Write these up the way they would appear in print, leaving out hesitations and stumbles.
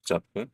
잡고.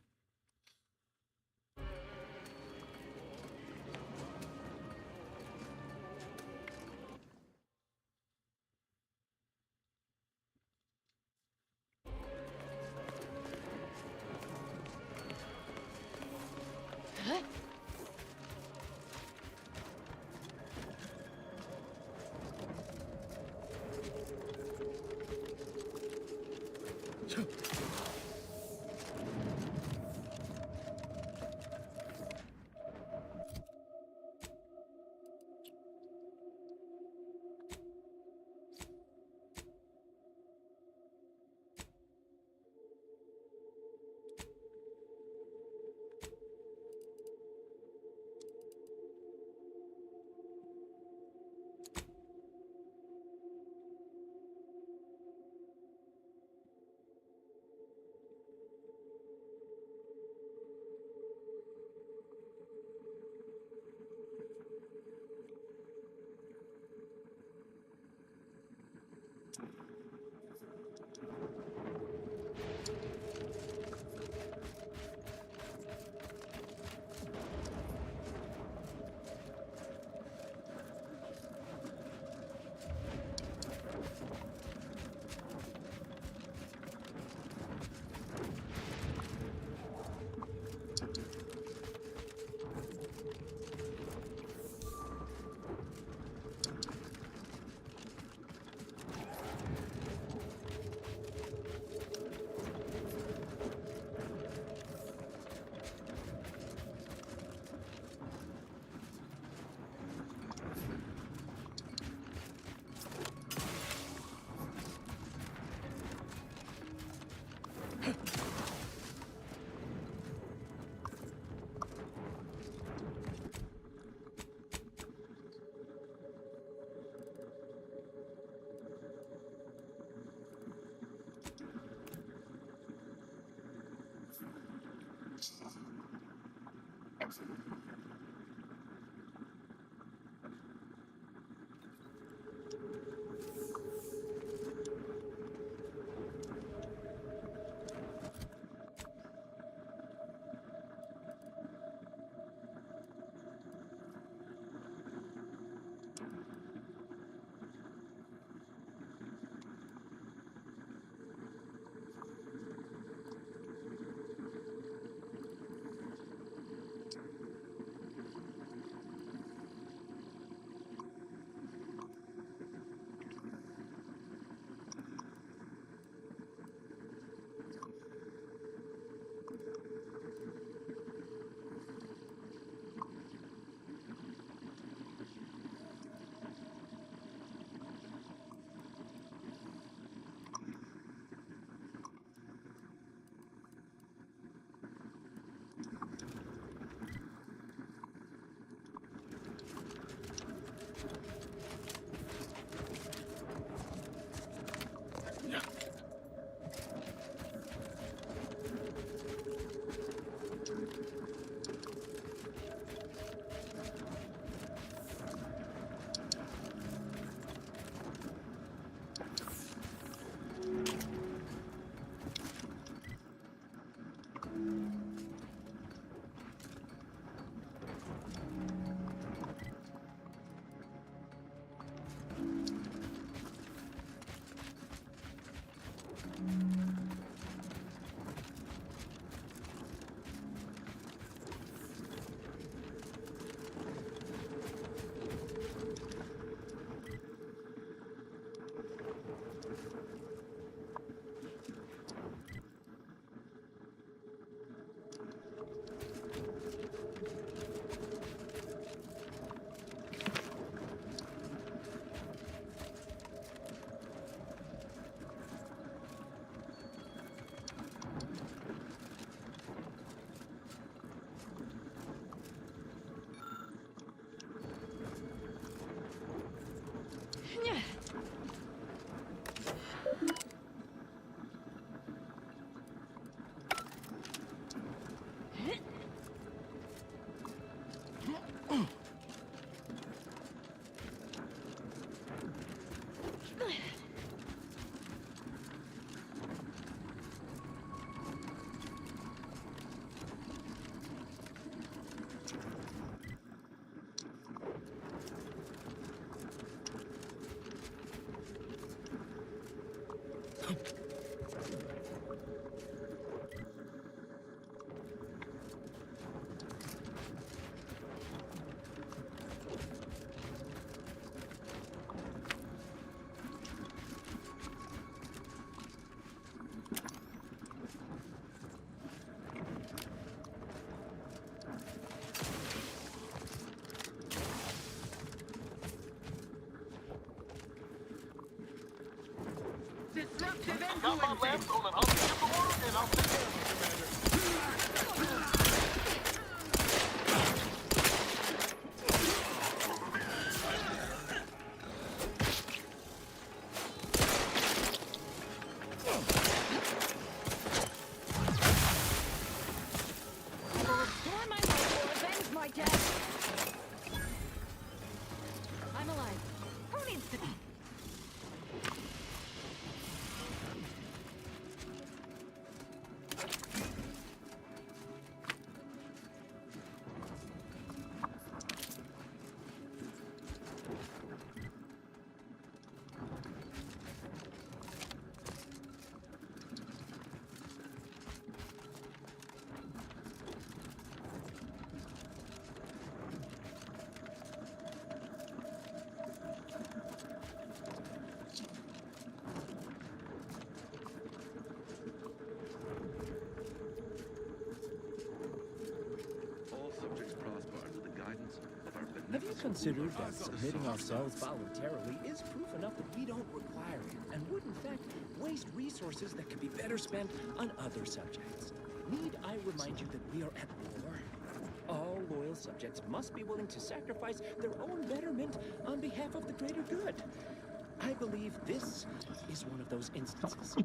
Got my left on an unskippable order, and I'll take it, Commander. I'm alive. Who needs to... Have you considered that submitting ourselves voluntarily is proof enough that we don't require it, and would in fact waste resources that could be better spent on other subjects? Need I remind you that we are at war? All loyal subjects must be willing to sacrifice their own betterment on behalf of the greater good. I believe this is one of those instances.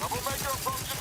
Troublemaker approaching.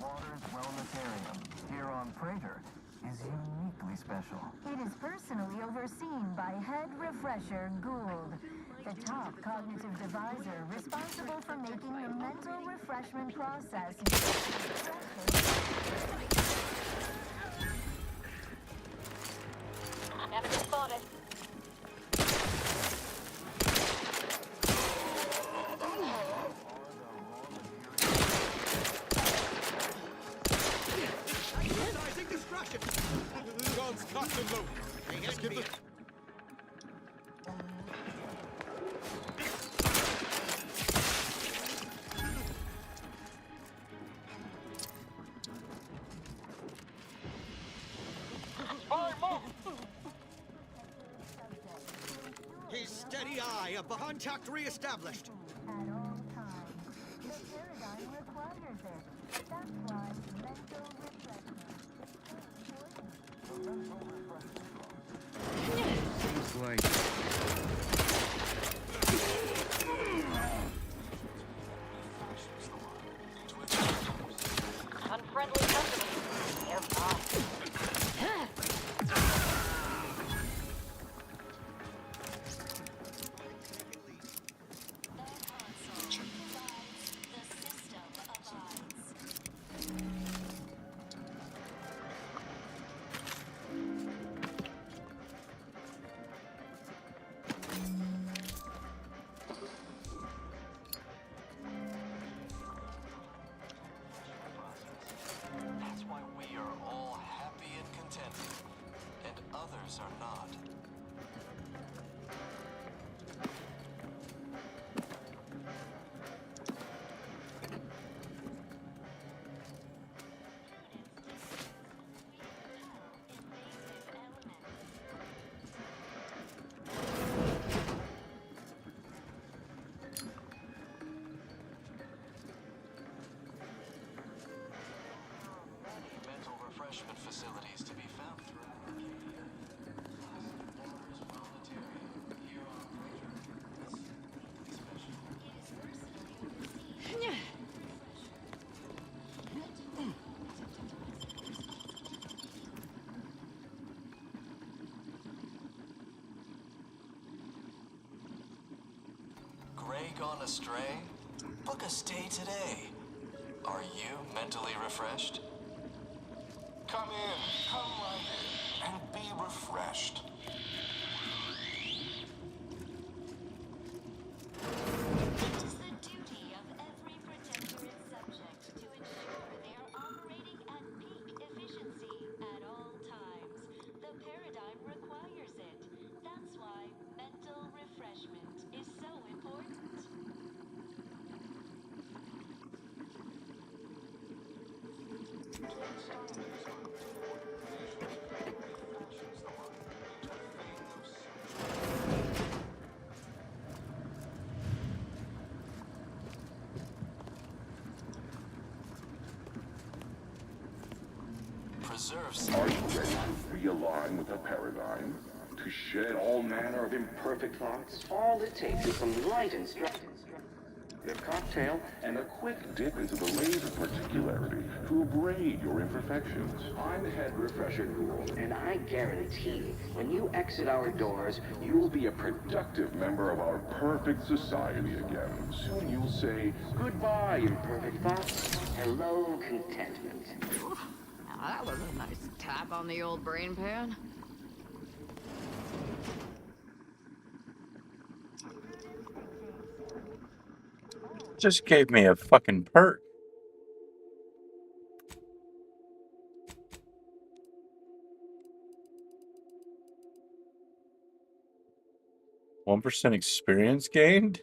Waters Wellnessarium here on Prater is uniquely special. It is personally overseen by Head Refresher Gould, the top cognitive deviser responsible for making the mental refreshment process. Enemy spotted. Guns cocked and loaded. Let's give the... His steady eye, a contact re-established. At all times, the paradigm requires it. That's why mental refreshment is so important. Seems like... Unfriendly company. Nearby. That's why we are all happy and contented, and others are not. Mental refreshment facilities to be found throughout Arcadia. Waters Wellnessarium here on Prater. That's uniquely special. Gray gone astray? Book a stay today. Are you mentally refreshed? Come right in, and be refreshed. It is the duty of every protectorate subject to ensure they are operating at peak efficiency at all times. The paradigm requires it. That's why mental refreshment is so important. Preserve Are you ready to realign with the paradigm? To shed all manner of imperfect thoughts? All it takes is some light instruction. A cocktail and a quick dip into the laser particularity to abrade your imperfections. I'm Head Refresher Ghoul, and I guarantee when you exit our doors, you'll be a productive member of our perfect society again. Soon you'll say, goodbye, imperfect thoughts. Hello, contentment. Now that was a nice tap on the old brain pan. Just gave me a fucking perk. %1 experience gained?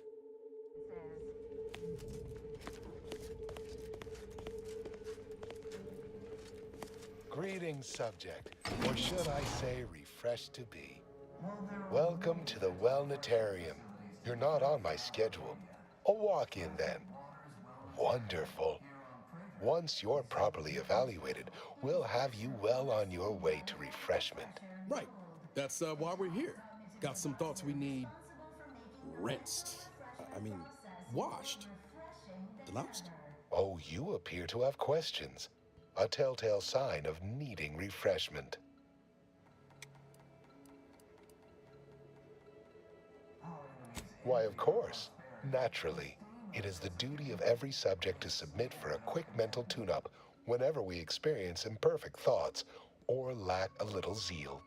Greetings, subject, or should I say refreshed to be. Welcome to the Wellnetarium. You're not on my schedule. A walk-in then. Wonderful. Once you're properly evaluated, we'll have you well on your way to refreshment. Right. That's why we're here. Got some thoughts we need rinsed. I mean, washed. Deloused. Oh, you appear to have questions. A telltale sign of needing refreshment. Why, of course. Naturally. It is the duty of every subject to submit for a quick mental tune-up whenever we experience imperfect thoughts or lack a little zeal.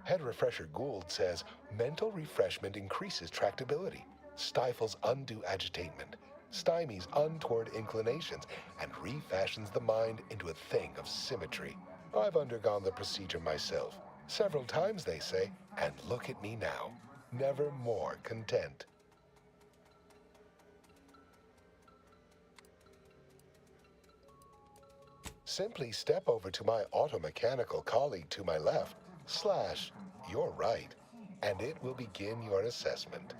Head Refresher Gould says mental refreshment increases tractability, stifles undue agitation, stymies untoward inclinations, and refashions the mind into a thing of symmetry. I've undergone the procedure myself, several times they say, and look at me now, never more content. Simply step over to my automechanical colleague to my left, / your right, and it will begin your assessment.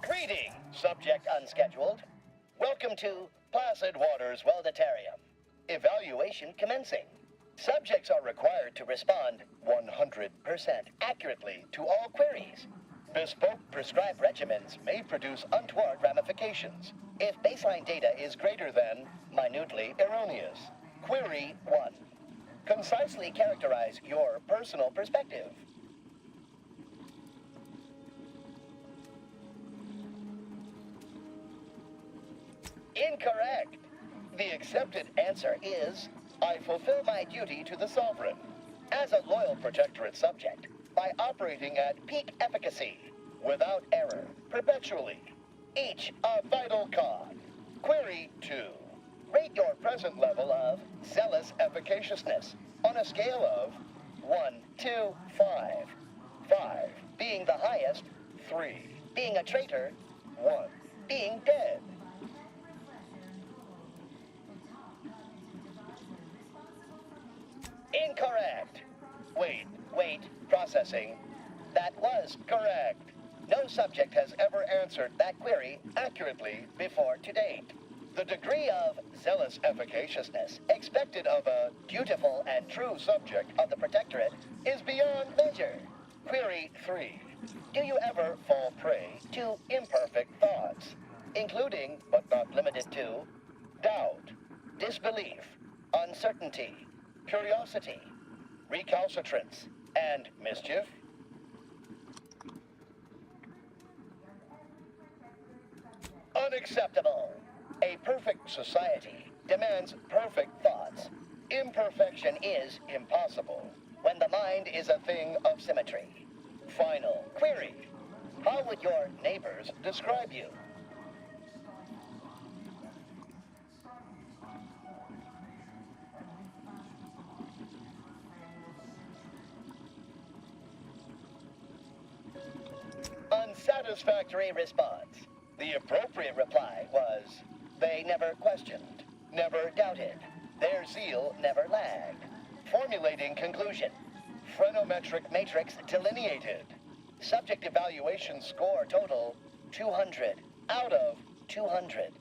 Greetings, subject unscheduled. Welcome to Placid Waters Wellnetarium. Evaluation commencing. Subjects are required to respond 100% accurately to all queries. Bespoke prescribed regimens may produce untoward ramifications if baseline data is greater than minutely erroneous. Query 1. Concisely characterize your personal perspective. Incorrect. The accepted answer is, I fulfill my duty to the Sovereign as a loyal protectorate subject by operating at peak efficacy, without error, perpetually. Each a vital cog. Query 2. Rate your present level of zealous efficaciousness on a scale of 1 to 5. 5 being the highest, 3 being a traitor, 1 being dead. Incorrect. Wait, processing. That was correct. No subject has ever answered that query accurately before to date. The degree of zealous efficaciousness expected of a dutiful and true subject of the Protectorate is beyond measure. Query 3. Do you ever fall prey to imperfect thoughts, including, but not limited to, doubt, disbelief, uncertainty, curiosity, recalcitrance, and mischief? Unacceptable. A perfect society demands perfect thoughts. Imperfection is impossible when the mind is a thing of symmetry. Final query. How would your neighbors describe you? Unsatisfactory response. The appropriate reply was, they never questioned, never doubted. Their zeal never lagged. Formulating conclusion. Phrenometric matrix delineated. Subject evaluation score total 200 out of 200.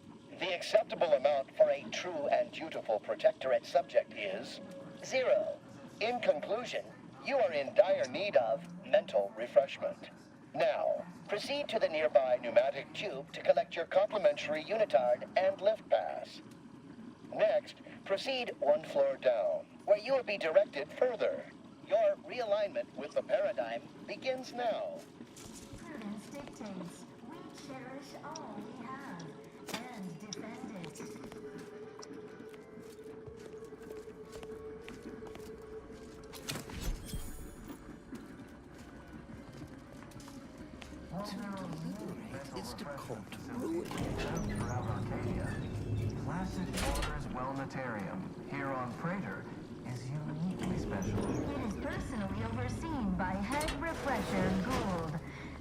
The acceptable amount for a true and dutiful protectorate subject is 0. In conclusion, you are in dire need of mental refreshment. Now, proceed to the nearby pneumatic tube to collect your complimentary unitard and lift pass. Next, proceed one floor down, where you will be directed further. Your realignment with the paradigm begins now. Prudence dictates we cherish all we have and defend it. To deliberate is to court ruin. Throughout Arcadia, Classic Waters Wellnetarium here on Praetor is uniquely special. It is personally overseen by Head Refresher Gould,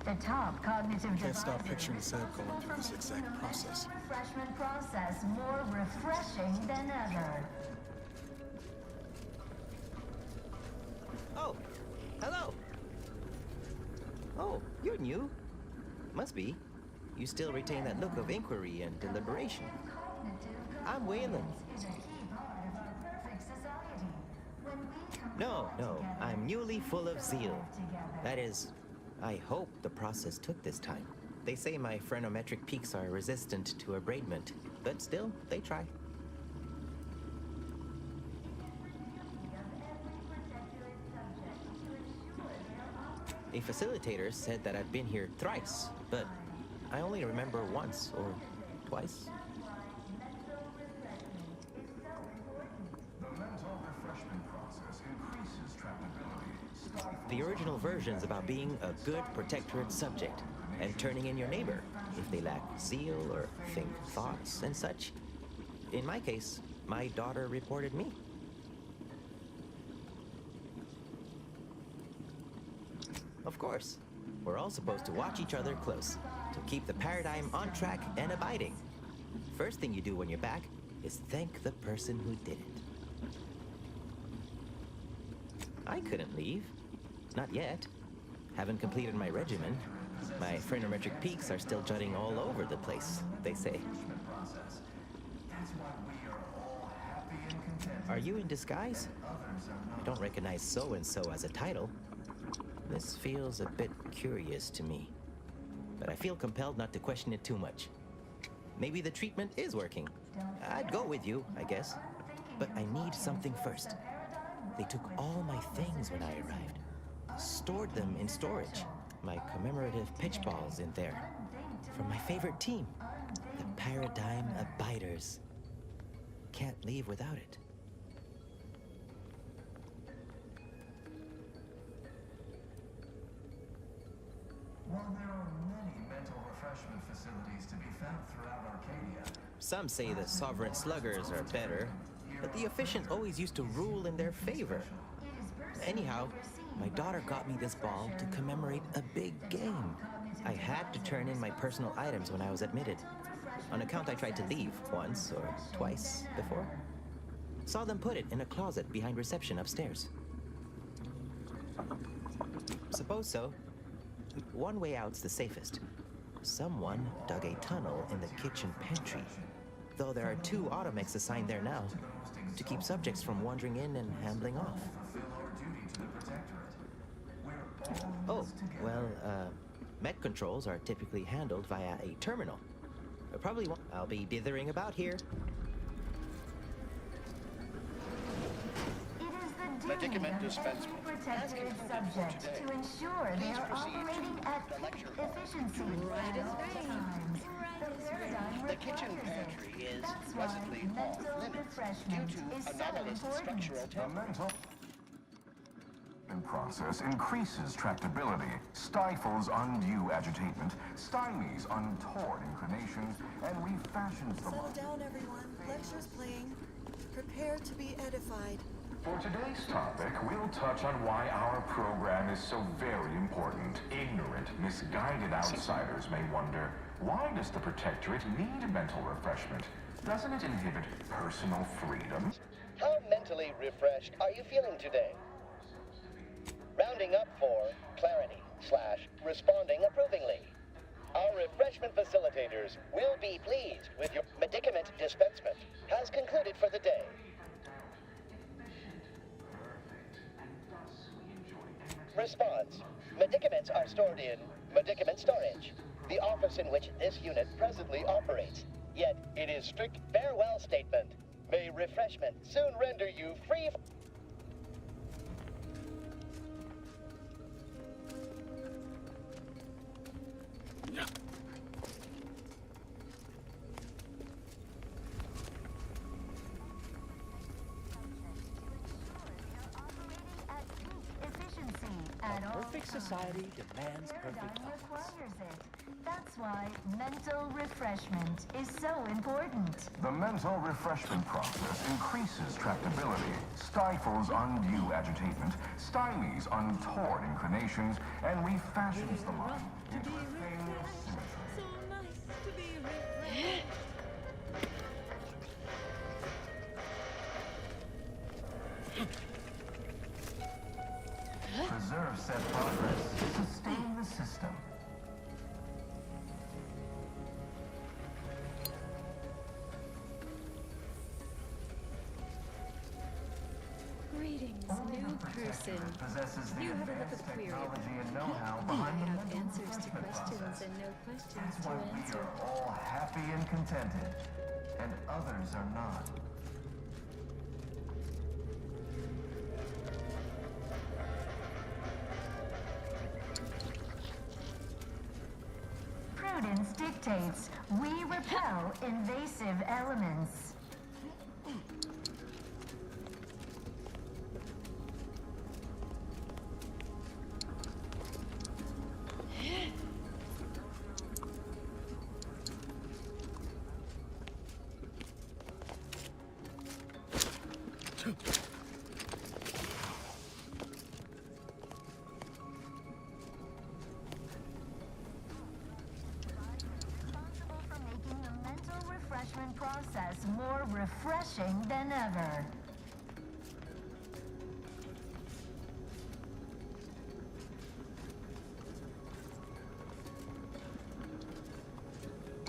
the top cognitive Can't stop device picturing the Sam going through this exact process. refreshment process more refreshing than ever. Oh, hello. Oh, you're new. Must be. You still retain that look of inquiry and deliberation. I'm Waylon. No, I'm newly full of zeal. That is, I hope the process took this time. They say my phrenometric peaks are resistant to abradement, but still, they try. A facilitator said that I've been here thrice, but I only remember once or twice. The mental refreshment process increases tractability. The original version's about being a good protectorate subject and turning in your neighbor if they lack zeal or think thoughts and such. In my case, my daughter reported me. Of course, we're all supposed to watch each other close to keep the paradigm on track and abiding. First thing you do when you're back is thank the person who did it. I couldn't leave. Not yet. Haven't completed my regimen. My phrenometric peaks are still jutting all over the place, they say. Are you in disguise? I don't recognize so-and-so as a title. This feels a bit curious to me, but I feel compelled not to question it too much. Maybe the treatment is working. I'd go with you, I guess, but I need something first. They took all my things when I arrived, stored them in storage. My commemorative pitch balls in there, from my favorite team, the Paradigm Abiders. Can't leave without it. While there are many mental refreshment facilities to be found throughout Arcadia, Some say the sovereign sluggers are better, but the efficient always used to rule in their favor. Anyhow, my daughter got me this ball to commemorate a big game. I had to turn in my personal items when I was admitted. On account I tried to leave once or twice before. Saw them put it in a closet behind reception upstairs. Suppose so. One way out's the safest. Someone dug a tunnel in the kitchen pantry, though there are 2 automex assigned there now, to keep subjects from wandering in and ambling off. Oh, well, mech controls are typically handled via a terminal. Probably won't. I'll be dithering about here. Medicament dispensement. Protected subject to ensure they are operating at efficiency at all times. The paradigm The kitchen pantry is presently off limits due to anomalous structural temper. Process increases tractability, stifles undue agitation, stymies untoward inclinations, and refashions the Settle down, everyone. Lecture's playing. Prepare to be edified. For today's topic, we'll touch on why our program is so very important. Ignorant, misguided outsiders may wonder, why does the Protectorate need mental refreshment? Doesn't it inhibit personal freedom? How mentally refreshed are you feeling today? Rounding up for clarity / responding approvingly. Our refreshment facilitators will be pleased with your medicament dispensement has concluded for the day. Response. Medicaments are stored in medicament storage, the office in which this unit presently operates. Yet it is strict farewell statement. May refreshment soon render you free. A perfect society demands perfect Paradigm balance. requires it. That's why mental refreshment is so important. The mental refreshment process increases tractability, stifles undue agitation, stymies untoward inclinations, and refashions the mind into a thing of symmetry. Preserve said progress. Sustain the system. Greetings, new person. Possesses the You have a look advanced of query. technology and know-how I behind the have mental answers to refreshment questions process. and no questions That's to why we answer. are all happy and contented, and others are not. Prudence dictates we repel invasive elements. Responsible for making the mental refreshment process more refreshing than ever.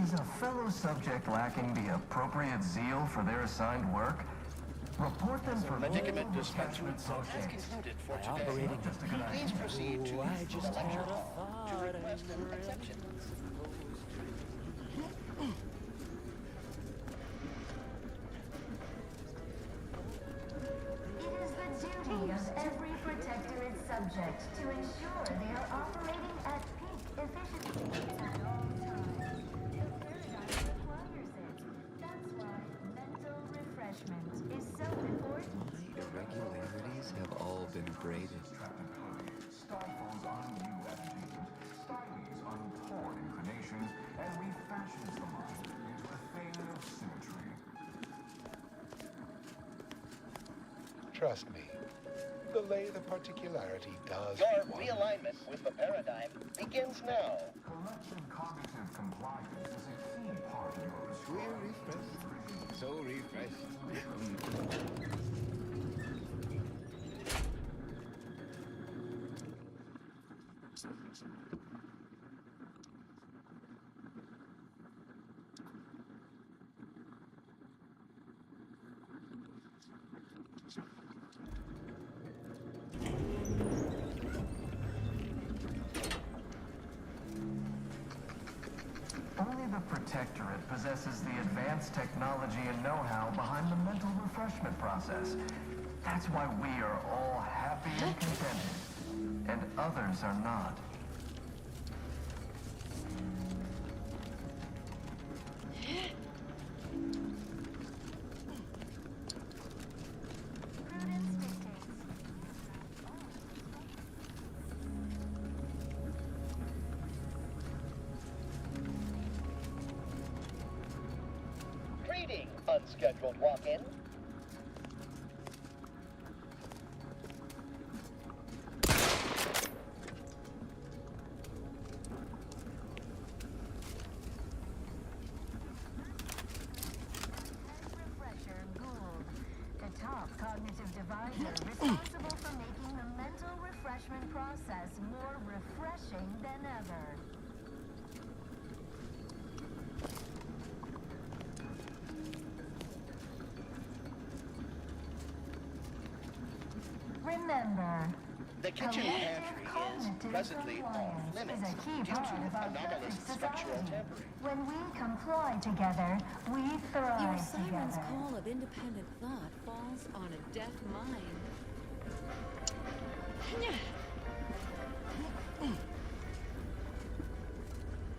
Is a fellow subject lacking the appropriate zeal for their assigned work? Report them for Medicament mental dispensement refreshment has process. concluded for By today. operating Just a good idea. Please proceed to Oh, I the just lecture had a hall to thought. request an exception. It is the duty of every protectorate subject to ensure they are operating at peak efficiency at all times. The paradigm requires it. That's why mental refreshment is so important. My irregularities have all been braided. Stifles undue agitation, stymies untoward inclinations, and refashions the mind into a thing of symmetry. Trust me, the lathe of particularity does Your one. realignment with the paradigm begins now. Collective cognitive compliance is a key part of your We're response. refreshed. So refreshed. Only the Protectorate possesses the advanced technology and know-how behind the mental refreshment process. That's why we are all happy and contented, and others are not. Prudence dictates. Greeting, unscheduled walk-in. Refresher Gould, the top cognitive divisor responsible for making the mental refreshment process more refreshing than ever. Remember, The kitchen pantry is presently off limits is a key due part to of our anomalous perfect structural society. tampering. When we comply together, we thrive Your siren's together. call of independent thought falls on a deaf mind.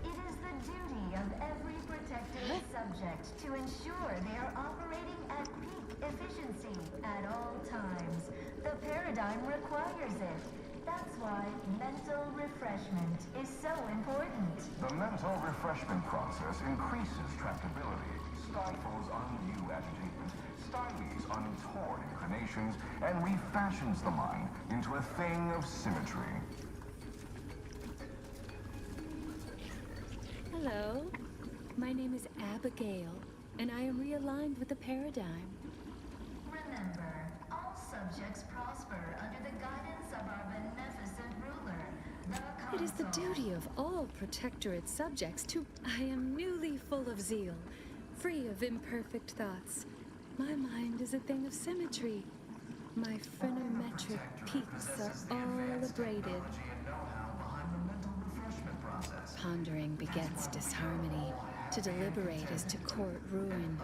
It is the duty of every protected subject to ensure they are operating at peak efficiency at all times. The paradigm requires it. That's why mental refreshment is so important. The mental refreshment process increases tractability, stifles undue agitation, stymies untoward inclinations, and refashions the mind into a thing of symmetry. Hello, my name is Abigail, and I am realigned with the paradigm. Remember, all subjects prosper under the guidance of our beneficent ruler, the It is the Consul. duty of all Protectorate subjects to... I am newly full of zeal, free of imperfect thoughts. My mind is a thing of symmetry. My phenometric peaks are all abraded. Pondering begets disharmony. To deliberate is to court ruin.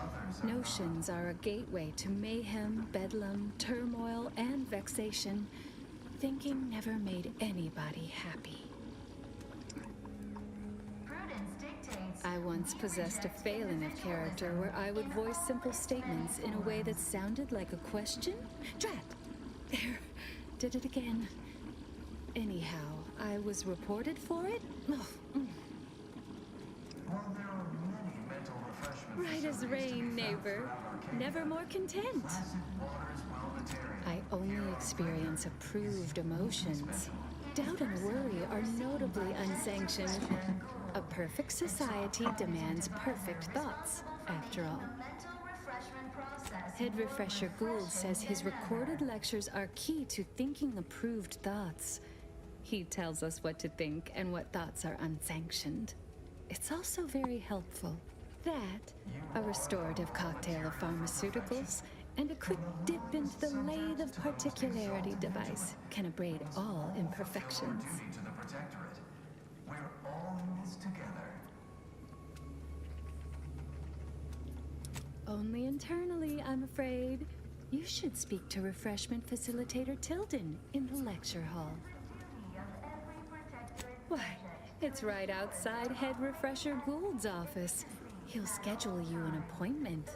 Notions are a gateway to mayhem, bedlam, turmoil, and vexation. Thinking never made anybody happy. Prudence dictates. I once possessed a failing of character where I would voice simple statements in a way that sounded like a question. Drat! There, did it again. Anyhow, I was reported for it? Oh, While there are many mental refreshment right as rain, neighbor. Never more content. I only experience approved emotions. Doubt and worry are notably unsanctioned. A perfect society demands perfect thoughts, after all. Mental refreshment process. Head Refresher Gould says his recorded lectures are key to thinking approved thoughts. He tells us what to think and what thoughts are unsanctioned. It's also very helpful. That, a restorative cocktail of pharmaceuticals, and a quick dip into the lathe of particularity device can abrade all imperfections. duty to the Protectorate. We're all in this together. Only internally, I'm afraid. You should speak to Refreshment Facilitator Tilden in the lecture hall. Why, it's right outside Head Refresher Gould's office. He'll schedule you an appointment.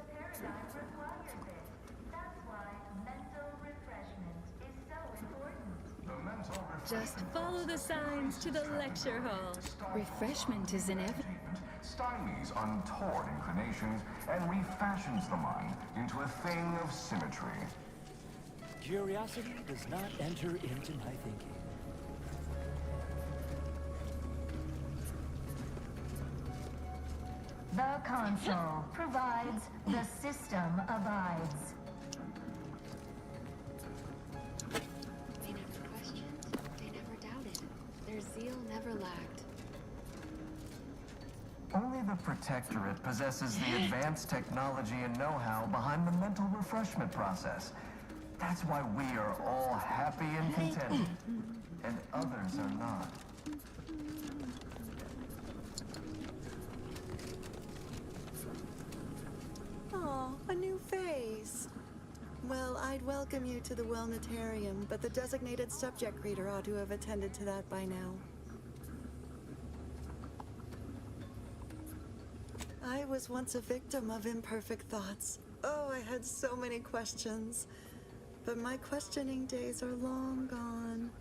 Just follow the signs to the lecture hall. Refreshment is inevitable. Stymies untoward inclinations and refashions the mind into a thing of symmetry. Curiosity does not enter into my thinking. The console provides, the system abides. They never questioned, they never doubted. Their zeal never lacked. Only the Protectorate possesses the advanced technology and know-how behind the mental refreshment process. That's why we are all happy and contented, and others are not. Aw, a new face. Well, I'd welcome you to the Wellnetarium, but the designated subject reader ought to have attended to that by now. I was once a victim of imperfect thoughts. Oh, I had so many questions. But my questioning days are long gone.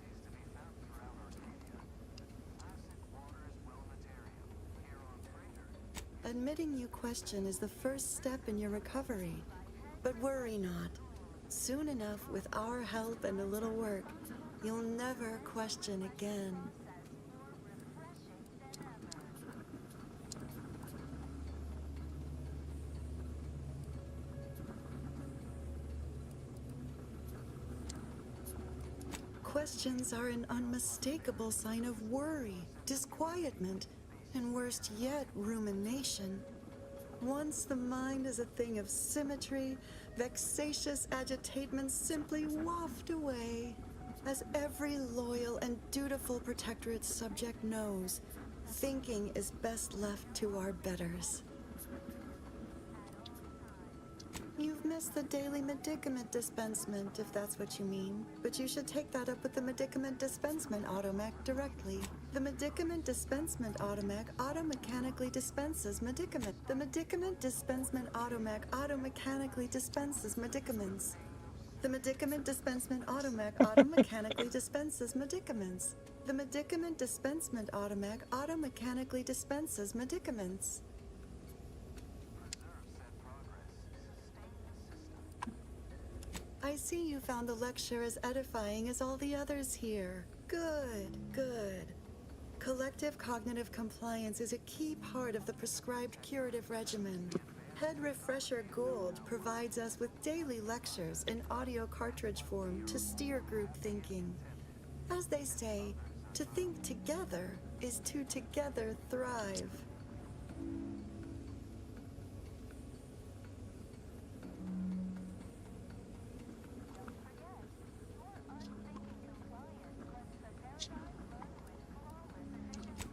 Admitting you question is the first step in your recovery. But worry not. Soon enough, with our help and a little work, you'll never question again. Questions are an unmistakable sign of worry, disquietment, and worst yet, rumination. Once the mind is a thing of symmetry, vexatious agitatements simply waft away. As every loyal and dutiful Protectorate subject knows, thinking is best left to our betters. You've missed the daily medicament dispensement, if that's what you mean. But you should take that up with the medicament dispensement automech directly. The medicament dispensement automech auto-mechanically dispenses medicament. The medicament dispensement automech auto-mechanically dispenses medicaments. The medicament dispensement automech auto-mechanically dispenses medicaments. The medicament dispensement automech auto-mechanically dispenses medicaments. I see you found the lecture as edifying as all the others here. Good, good. Collective cognitive compliance is a key part of the prescribed curative regimen. Head Refresher Gould provides us with daily lectures in audio cartridge form to steer group thinking. As they say, to think together is to together thrive.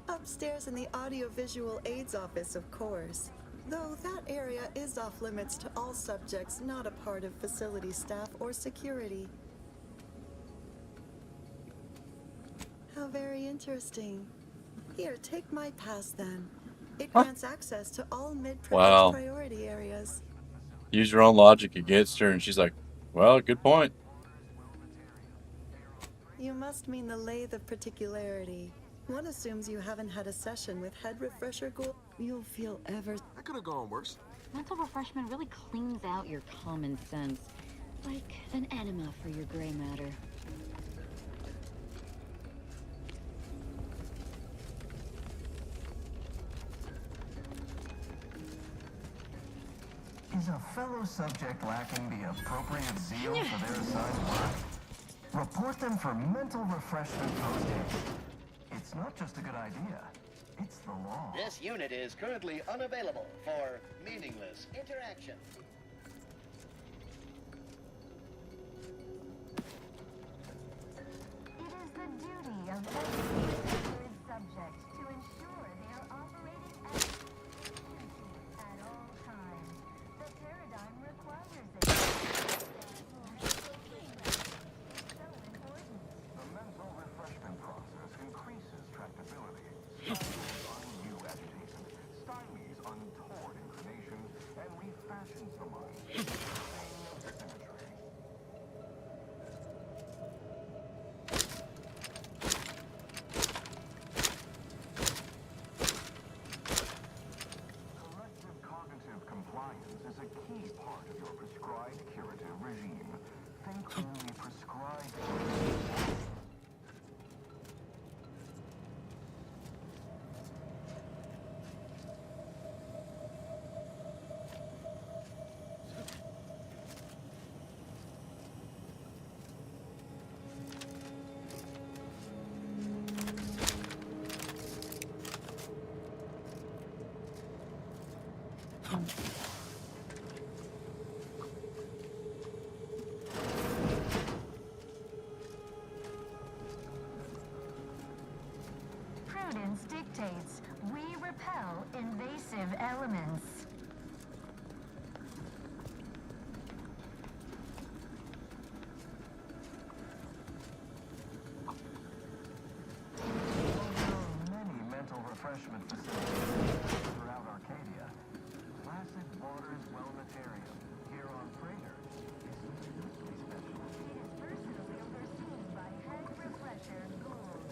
Upstairs in the audiovisual aids office, of course. Though that area is off limits to all subjects not a part of facility staff or security. How very interesting. Here, take my pass then. It grants access to all mid-privilege priority areas. Use your own logic against her, and she's like, well, good point. You must mean the lathe of particularity. One assumes you haven't had a session with Head Refresher Gould. You'll feel ever... I could have gone worse. Mental refreshment really cleans out your common sense. Like an enema for your gray matter. Is a fellow subject lacking the appropriate zeal for their assigned work? Report them for mental refreshment post-haste. It's not just a good idea, it's the law. This unit is currently unavailable for meaningless interaction. It is the duty of every protectorate subject to ensure they are operating at efficiency at all times. The paradigm requires it. The mental refreshment process increases tractability, undue agitation, stymies untoward inclination, and refashions the mind to the plane of symmetry. Collective cognitive compliance is a key part of your prescribed curative regime. Think only prescribed curative. Prudence dictates we repel invasive elements. Many mental refreshment facilities throughout Arcadia. Classic Waters Wellnetarium here on Freighter is uniquely special. It is personally overseen by Head Refresher Gould.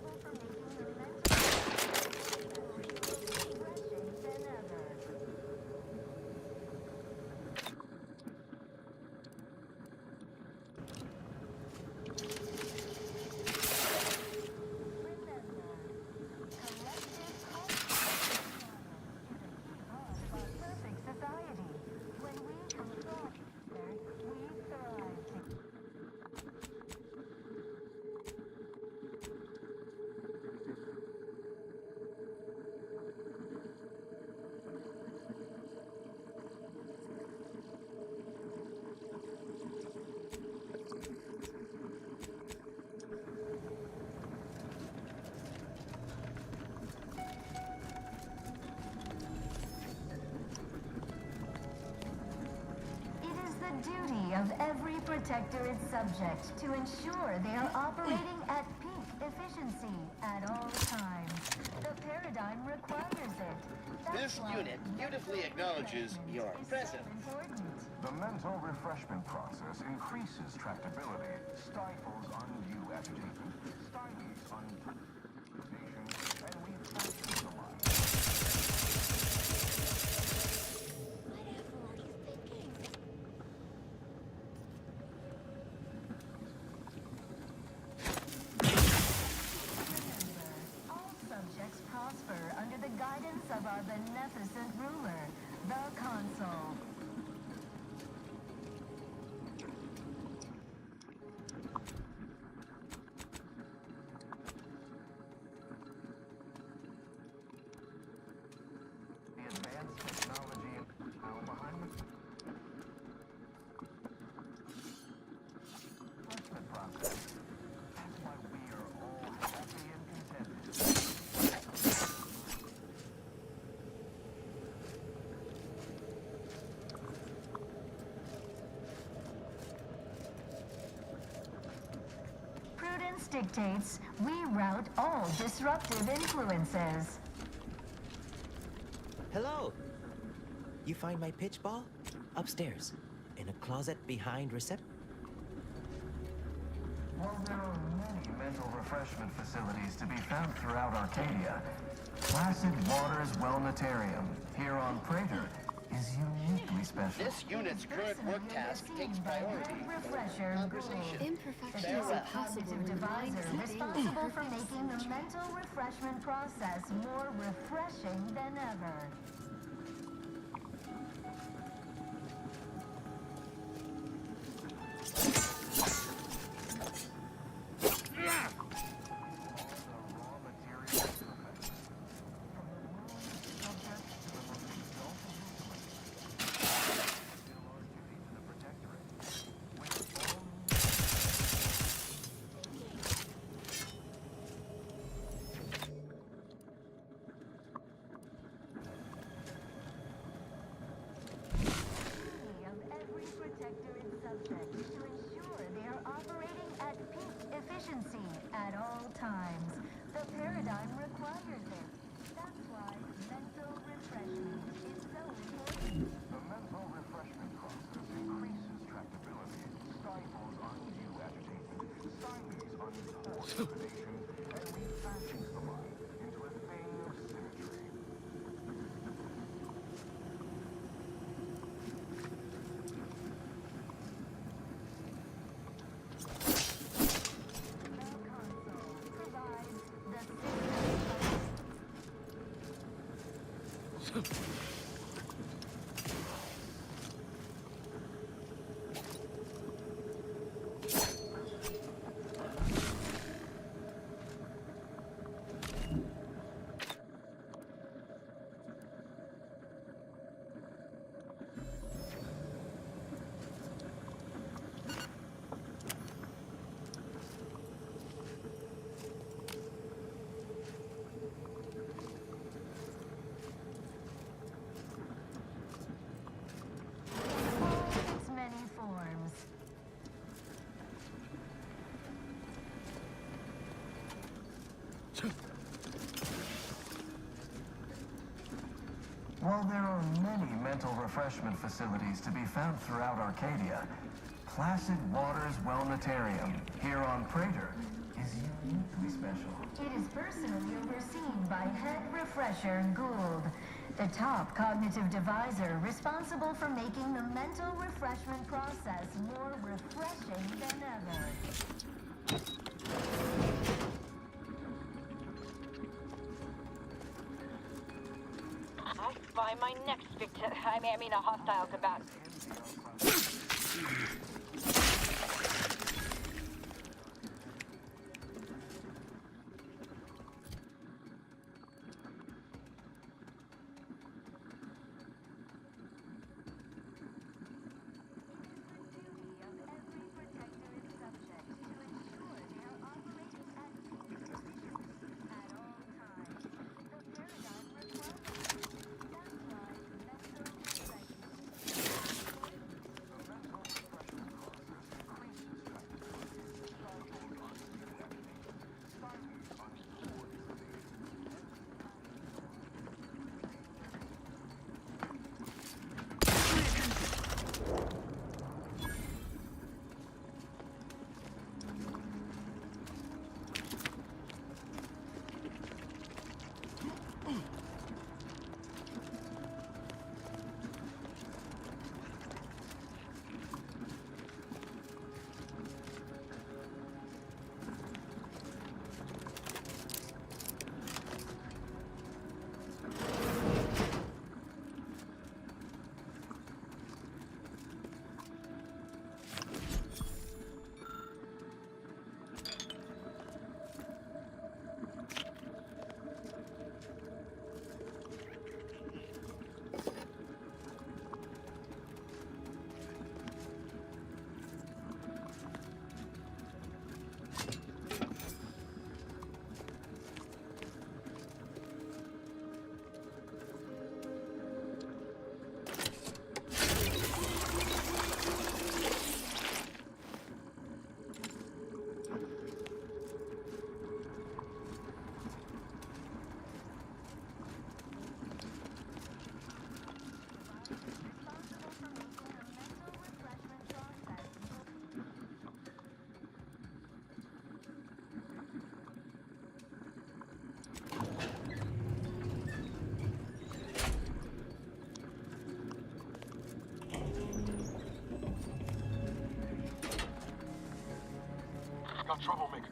Responsible for making the mental protector its subject to ensure they are operating at peak efficiency at all times. The paradigm requires it. This unit beautifully acknowledges your presence. The mental refreshment process increases tractability, stifles undue agitation, stymies unpredation, and refreshes the mind. All subjects prosper under the guidance of our beneficent ruler, the Consul. The advanced technology and know-how behind the refreshment process. That's why we are all happy and contented. Prudence dictates we rout all disruptive influences. Hello. You find my pitch ball? Upstairs, in a closet behind reception. While there are many mental refreshment facilities to be found throughout Arcadia, Placid Waters Wellnetarium, here on Praetor, is uniquely special. This unit's current work task takes priority over conversation. Imperfection is impossible when the mind Devisor is responsible for making the mental refreshment process more refreshing than ever. Of every protector and subject to ensure they are operating at peak efficiency at all times. The paradigm requires it. That's why mental refreshment is so important. The mental refreshment process increases tractability, stifles undue agitation, stymies untoward predation, and refashions the mind into a thing of symmetry. Its many forms. While there are many mental refreshment facilities to be found throughout Arcadia, Placid Waters Wellnetarium, here on Praetor, is uniquely special. It is personally overseen by Head Refresher Gould, the top cognitive devisor responsible for making the mental refreshment process more refreshing than ever. I spy my next victim. I mean a hostile combatant. a troublemaker.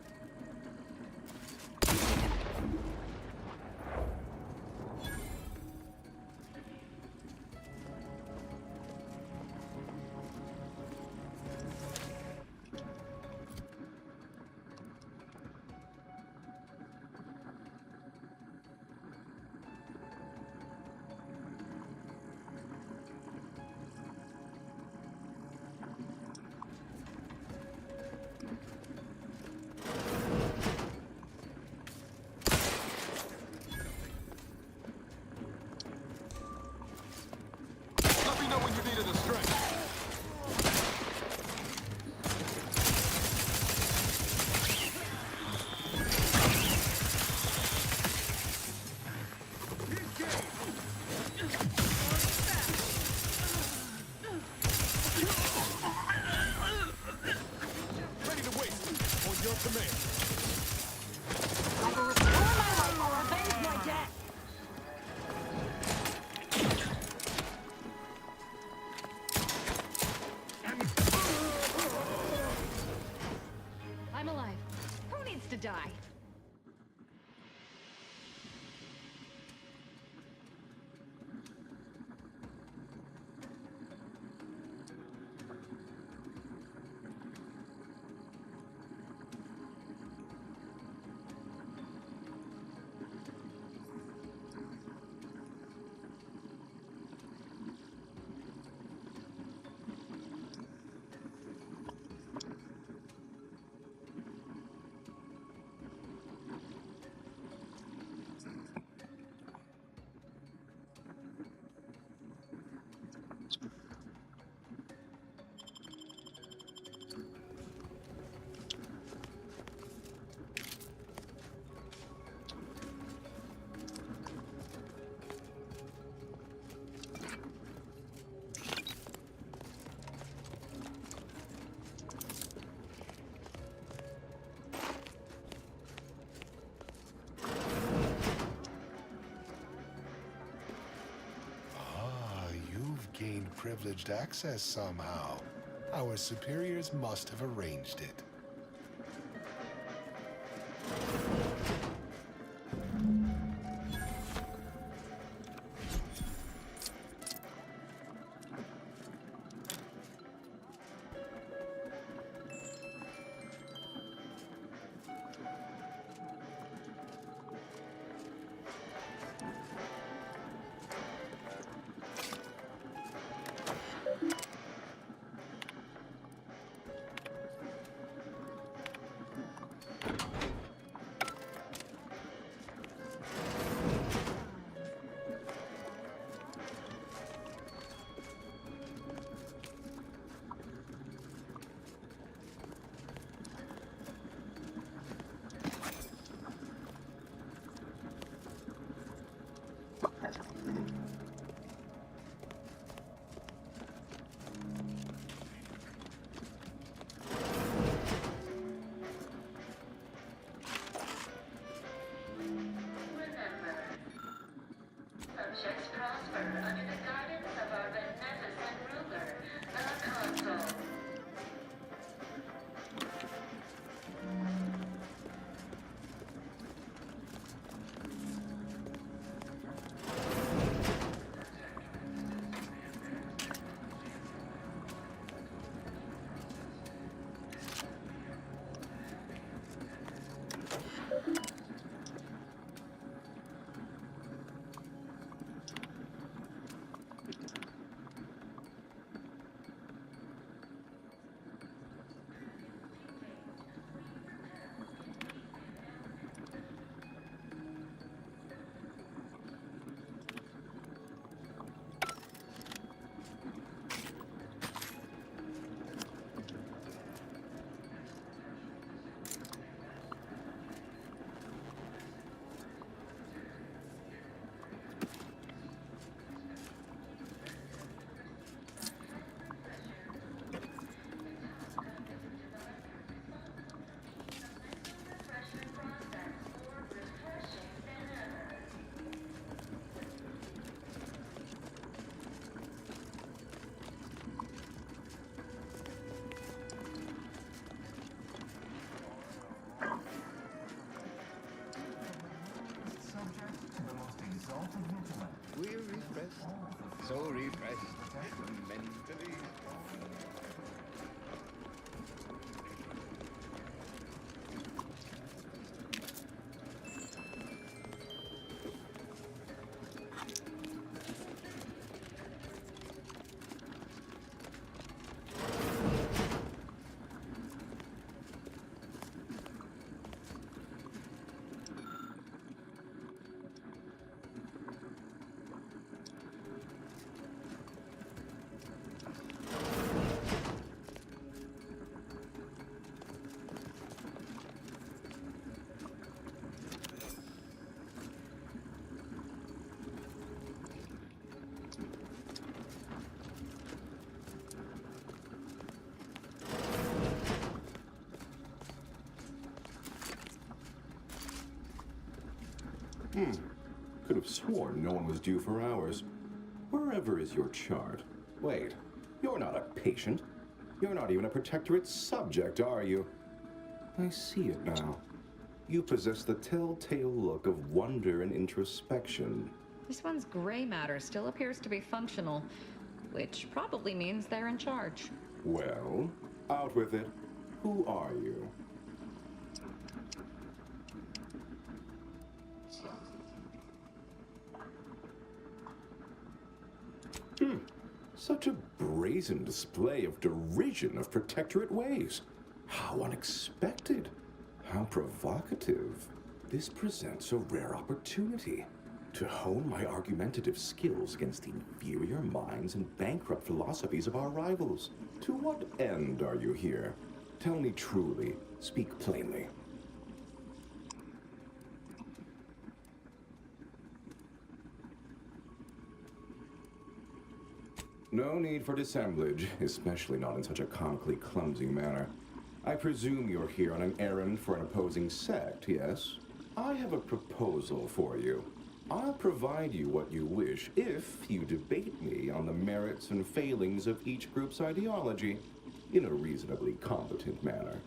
Let me know when you needed a stretch. Ready to waste on your command. I will restore my life or avenge my death. I'm alive. Who needs to die? Gained privileged access somehow. Our superiors must have arranged it. Could have sworn no one was due for hours. Wherever is your chart? Wait, you're not a patient. You're not even a protectorate subject, are you? I see it now. You possess the telltale look of wonder and introspection. This one's gray matter still appears to be functional, which probably means they're in charge. Well, out with it. Who are you? Such a brazen display of derision of protectorate ways. How unexpected. How provocative. This presents a rare opportunity to hone my argumentative skills against the inferior minds and bankrupt philosophies of our rivals. To what end are you here? Tell me truly. Speak plainly. No need for dissemblage, especially not in such a comically clumsy manner. I presume you're here on an errand for an opposing sect, yes? I have a proposal for you. I'll provide you what you wish if you debate me on the merits and failings of each group's ideology in a reasonably competent manner.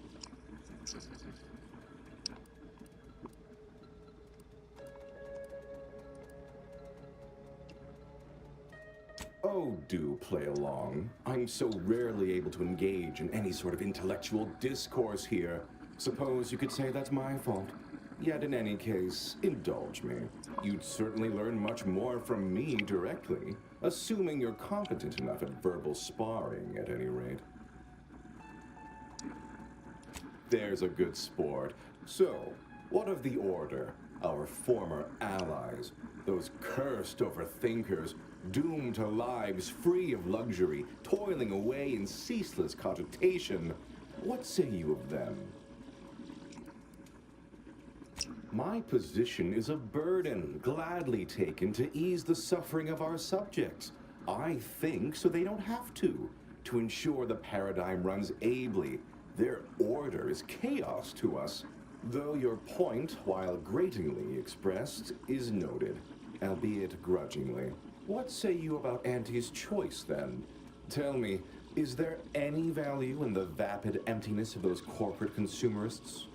Oh, do play along. I'm so rarely able to engage in any sort of intellectual discourse here. Suppose you could say that's my fault. Yet in any case, indulge me. You'd certainly learn much more from me directly, assuming you're competent enough at verbal sparring, at any rate. There's a good sport. So, what of the Order? Our former allies? Those cursed overthinkers, doomed to lives free of luxury, toiling away in ceaseless cogitation. What say you of them? My position is a burden, gladly taken to ease the suffering of our subjects. I think so they don't have to ensure the paradigm runs ably. Their order is chaos to us. Though your point, while gratingly expressed, is noted, albeit grudgingly. What say you about Auntie's choice, then? Tell me, is there any value in the vapid emptiness of those corporate consumerists?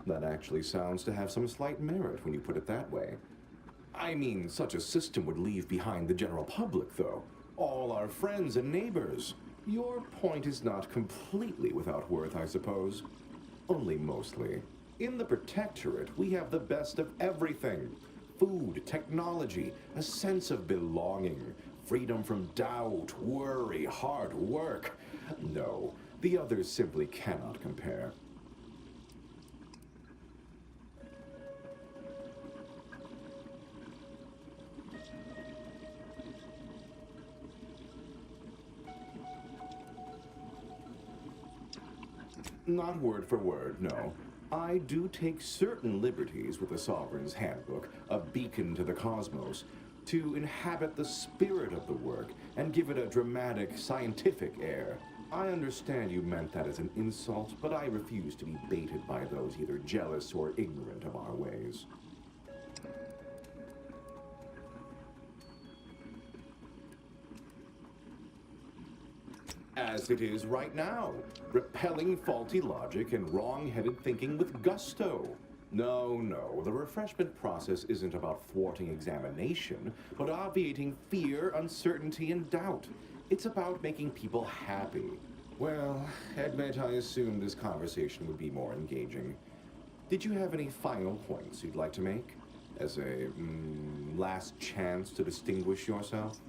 That actually sounds to have some slight merit when you put it that way. I mean, such a system would leave behind the general public, though. All our friends and neighbors. Your point is not completely without worth, I suppose. Only mostly. In the Protectorate, we have the best of everything. Food, technology, a sense of belonging, freedom from doubt, worry, hard work. No, the others simply cannot compare. Not word for word, no. I do take certain liberties with the Sovereign's Handbook, a beacon to the cosmos, to inhabit the spirit of the work and give it a dramatic, scientific air. I understand you meant that as an insult, but I refuse to be baited by those either jealous or ignorant of our ways. As it is right now, repelling faulty logic and wrong-headed thinking with gusto. No, the refreshment process isn't about thwarting examination, but obviating fear, uncertainty, and doubt. It's about making people happy. Well, admit I assumed this conversation would be more engaging. Did you have any final points you'd like to make? As a, last chance to distinguish yourself?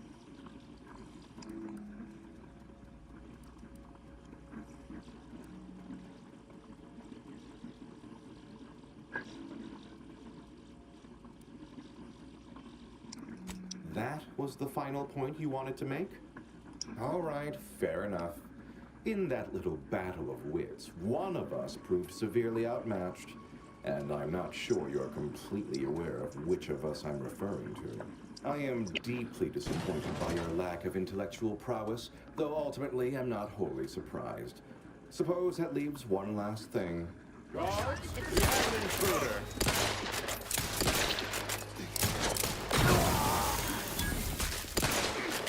That was the final point you wanted to make? All right, fair enough. In that little battle of wits, one of us proved severely outmatched, and I'm not sure you're completely aware of which of us I'm referring to. I am deeply disappointed by your lack of intellectual prowess, though ultimately I'm not wholly surprised. Suppose that leaves one last thing. Guards, we have an intruder.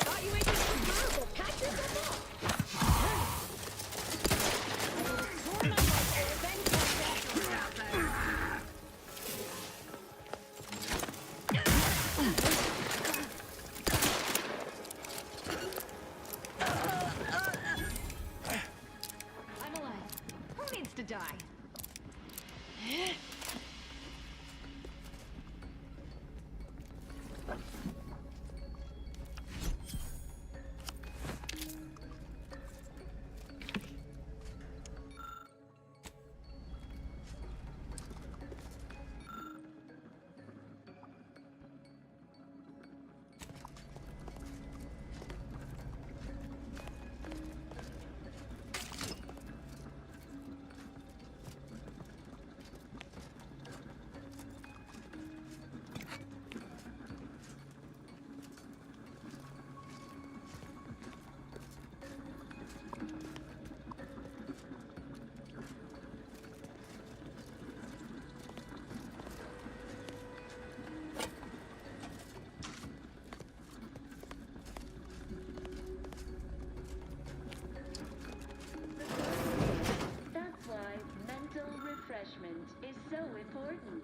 Thought you ain't just durable. Patch yourself up. I'm alive. Who needs to die? That's why mental refreshment is so important.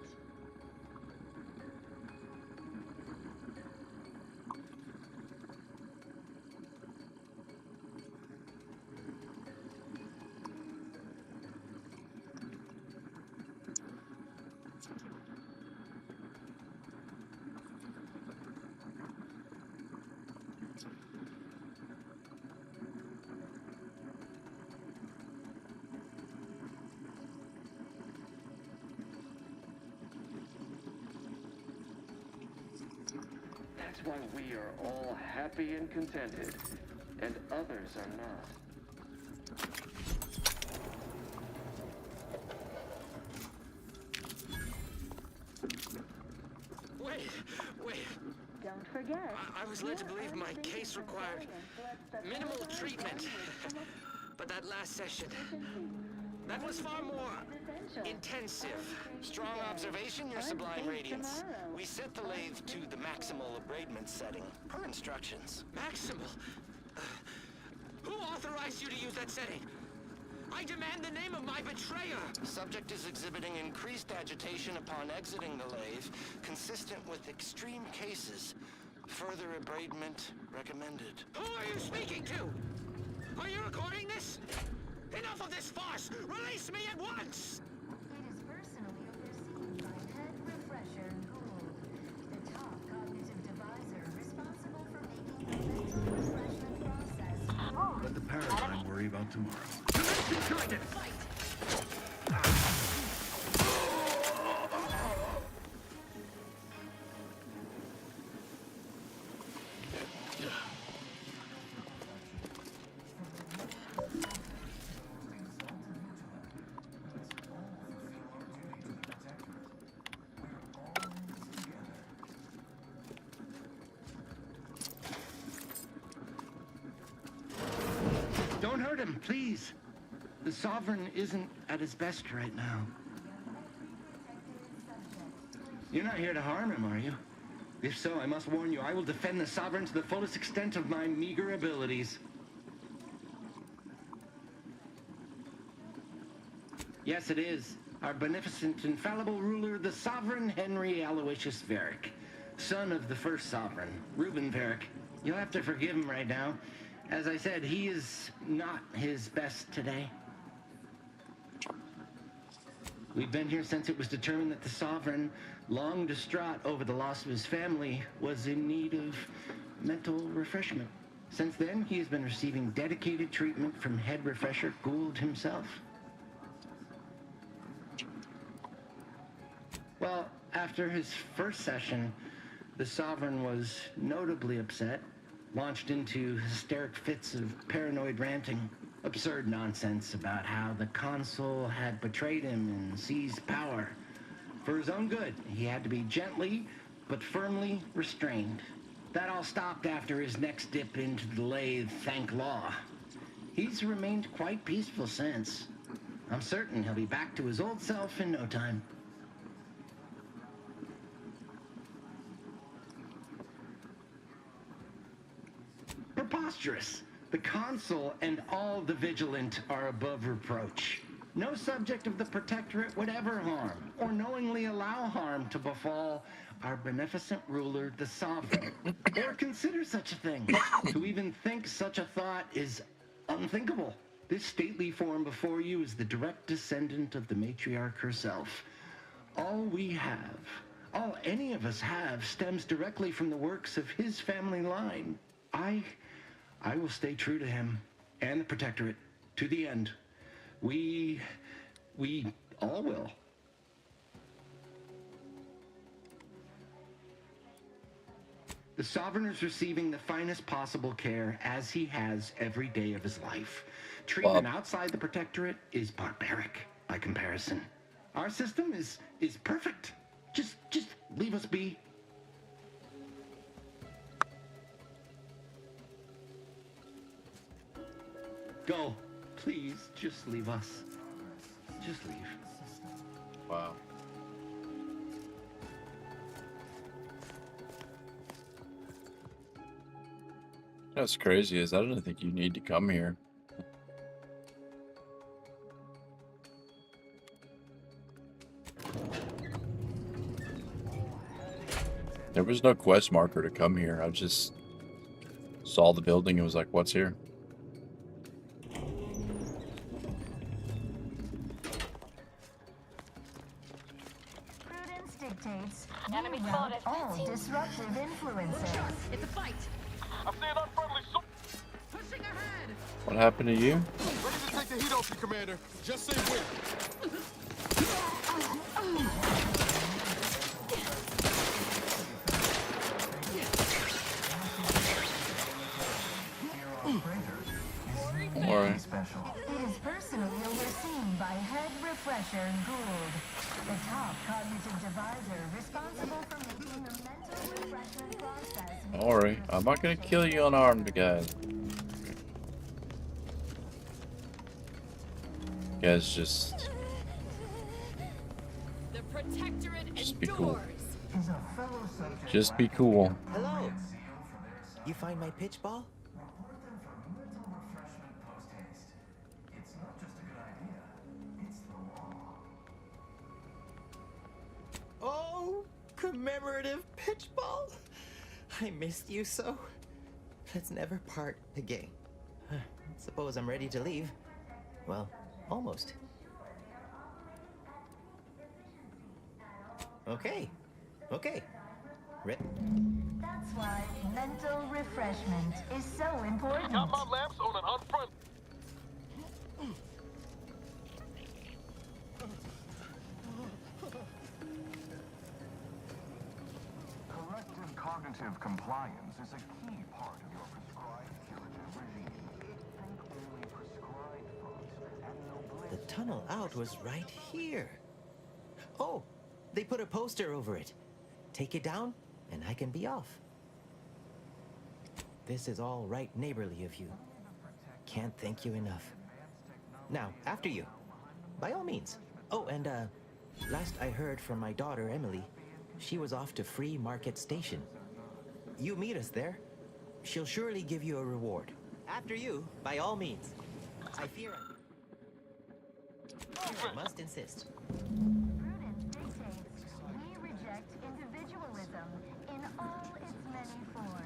That's why we are all happy and contented, and others are not. Wait. Don't forget. I was led to believe my case required minimal treatment. But that last session, that was far more intensive. Strong observation, Your Sublime Radiance. We set the lathe to the maximal abradement setting, per instructions. Maximal? Who authorized you to use that setting? I demand the name of my betrayer! Subject is exhibiting increased agitation upon exiting the lathe, consistent with extreme cases. Further abradement recommended. Who are you speaking to? Are you recording this? Enough of this farce! Release me at once! It is personally overseen by Head Refresher Gould, the top cognitive deviser responsible for making the mental refreshment process. Let the paradigm worry about tomorrow. Don't hurt him, please. The Sovereign isn't at his best right now. You're not here to harm him, are you? If so, I must warn you, I will defend the Sovereign to the fullest extent of my meager abilities. Yes, it is. Our beneficent, infallible ruler, the Sovereign Henry Aloysius Varick, son of the first Sovereign, Reuben Varick. You'll have to forgive him right now. As I said, he is not his best today. We've been here since it was determined that the Sovereign, long distraught over the loss of his family, was in need of mental refreshment. Since then, he has been receiving dedicated treatment from Head Refresher Gould himself. Well, after his first session, the Sovereign was notably upset, launched into hysteric fits of paranoid ranting, absurd nonsense about how the consul had betrayed him and seized power. For his own good, he had to be gently but firmly restrained. That all stopped after his next dip into the lathe, thank law. He's remained quite peaceful since. I'm certain he'll be back to his old self in no time. Preposterous. The consul and all the vigilant are above reproach. No subject of the Protectorate would ever harm, or knowingly allow harm to befall our beneficent ruler, the Sovereign, or consider such a thing. To even think such a thought is unthinkable. This stately form before you is the direct descendant of the matriarch herself. All we have, all any of us have, stems directly from the works of his family line. I will stay true to him and the Protectorate to the end. We all will. The Sovereign is receiving the finest possible care, as he has every day of his life. Treatment outside the Protectorate is barbaric by comparison. Our system is perfect. Just leave us be. Go. Please, just leave us. Just leave. Wow. That's crazy is I don't think you need to come here. There was no quest marker to come here. I just saw the building and was like, what's here? Prudence dictates Enemy we spotted. rout all disruptive influences. It's a fight. I see an unfriendly soldier. Pushing ahead. What happened to you? Ready to take the heat off you, Commander. Just say when. Alright. It is personally overseen by Head Refresher Gould, the top cognitive divisor responsible for making the mental refreshment process. Alright. I'm not gonna kill you unarmed, guys. Guys, just The Protectorate be cool. endures. Just be cool. Hello. You find my pitch ball? Oh, commemorative pitch ball. I missed you so. Let's never part again. Suppose I'm ready to leave. Well, almost. Okay. That's why mental refreshment is so important. Got my lamps on an unfriendly. Corrective cognitive compliance is a key part of your prescribed curative regime. Think only prescribed foods and no The tunnel out was right here. Oh, they put a poster over it. Take it down, and I can be off. This is all right neighborly of you. Can't thank you enough. Now, after you. By all means. Oh, and, last I heard from my daughter, Emily, she was off to Free Market Station. You meet us there. She'll surely give you a reward. After you, by all means. I fear I must insist. Prudence dictates we reject individualism in all its many forms.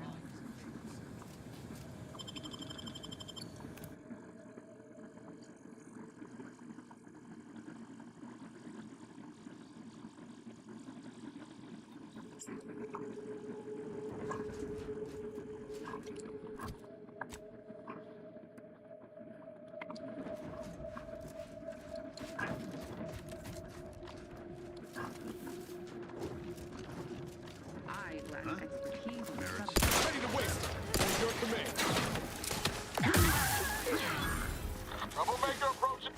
I lack expertise in Ready subject. to waste. On your command. Troublemaker approaching.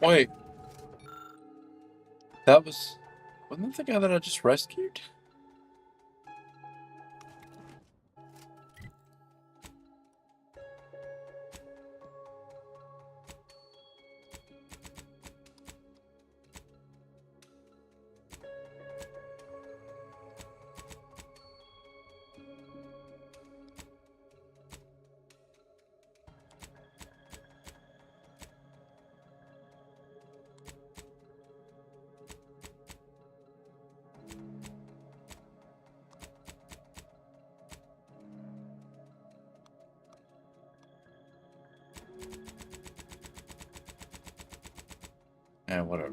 Wait, that wasn't that the guy that I just rescued? Yeah, whatever.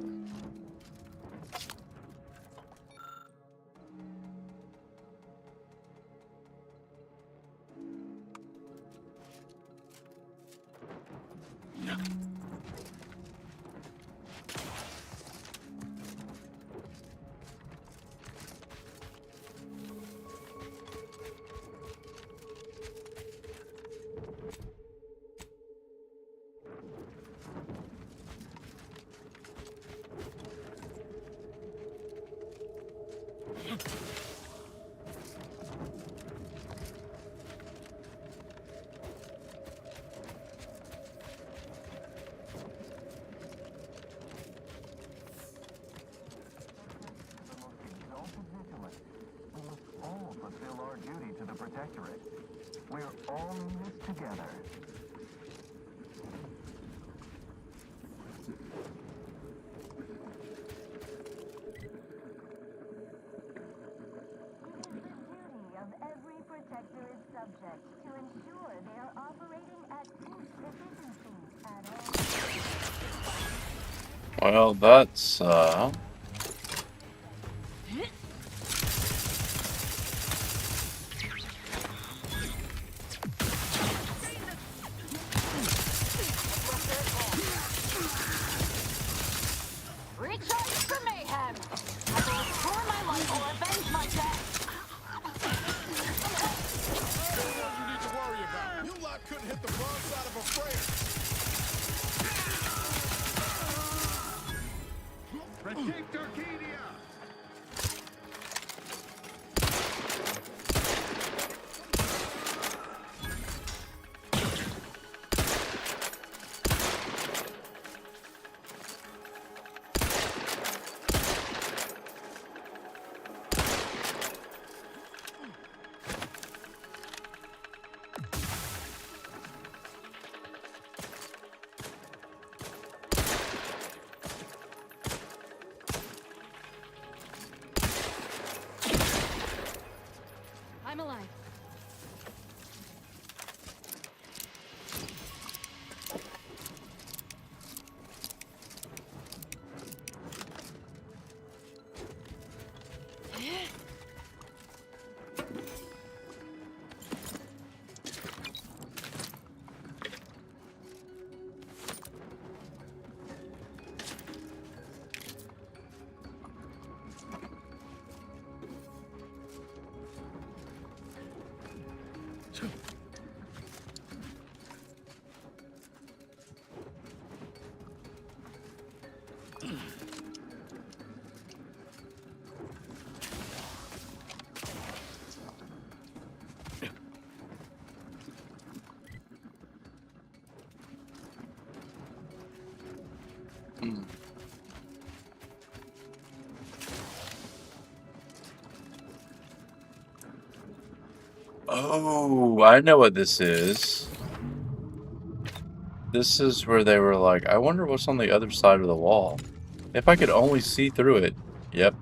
We must all fulfill our duty to the Protectorate. We're all in this together. Of every Protectorate subject to ensure they are operating at peak efficiency at all. Well, that's Reach out for mayhem! I will restore my life or avenge my death! You need to worry about. You lot couldn't hit the wrong side of a freighter. Protect Arcadia! I'm alive. Oh, I know what this is. This is where they were like, I wonder what's on the other side of the wall. If I could only see through it. Yep.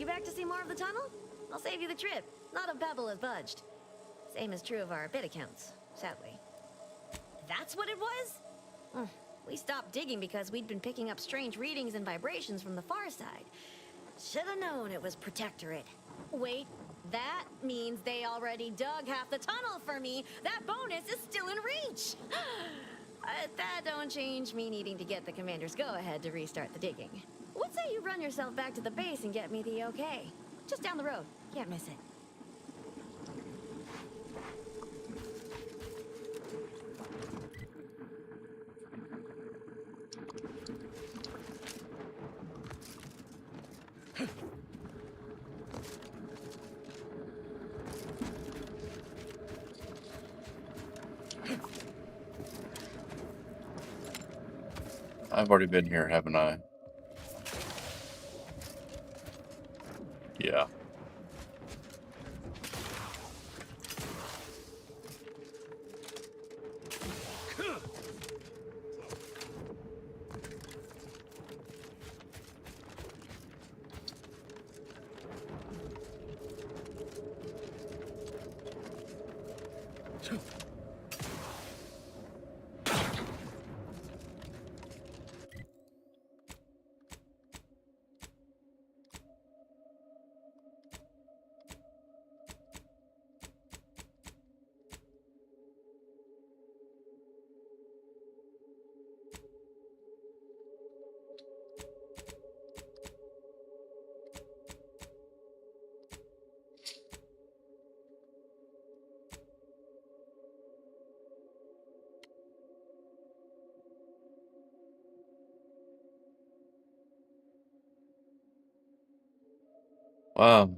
You back to see more of the tunnel? I'll save you the trip. Not a pebble has budged. Same is true of our bit accounts, sadly. That's what it was? We stopped digging because we'd been picking up strange readings and vibrations from the far side. Should've known it was Protectorate. Wait, that means they already dug half the tunnel for me. That bonus is still in reach. That don't change me needing to get the commander's go-ahead to restart the digging. What say you run yourself back to the base and get me the okay? Just down the road. Can't miss it. I've already been here, haven't I? Yeah. Wow.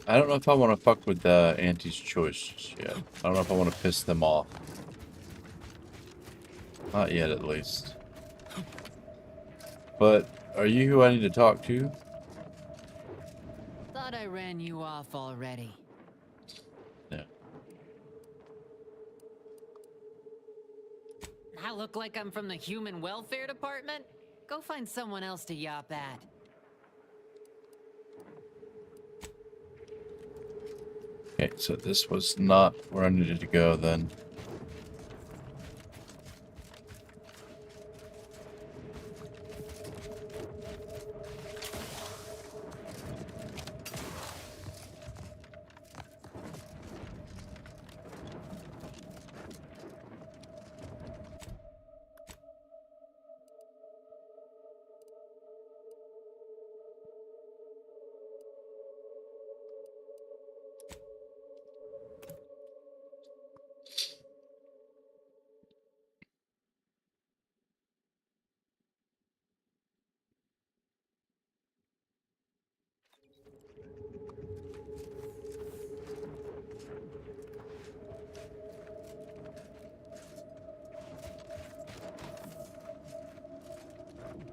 I don't know if I want to fuck with Auntie's choice yet. I don't know if I want to piss them off. Not yet, at least. But, are you who I need to talk to? Thought I ran you off already. Yeah. I look like I'm from the Human Welfare Department? Go find someone else to yop at. Okay, so this was not where I needed to go then.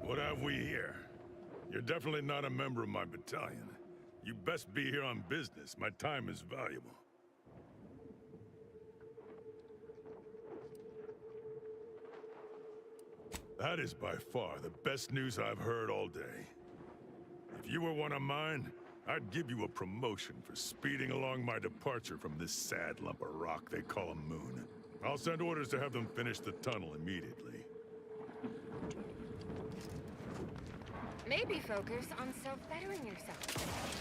What have we here? You're definitely not a member of my battalion. You best be here on business. My time is valuable. That is by far the best news I've heard all day. If you were one of mine, I'd give you a promotion for speeding along my departure from this sad lump of rock they call a moon. I'll send orders to have them finish the tunnel immediately. Maybe focus on self-bettering yourself.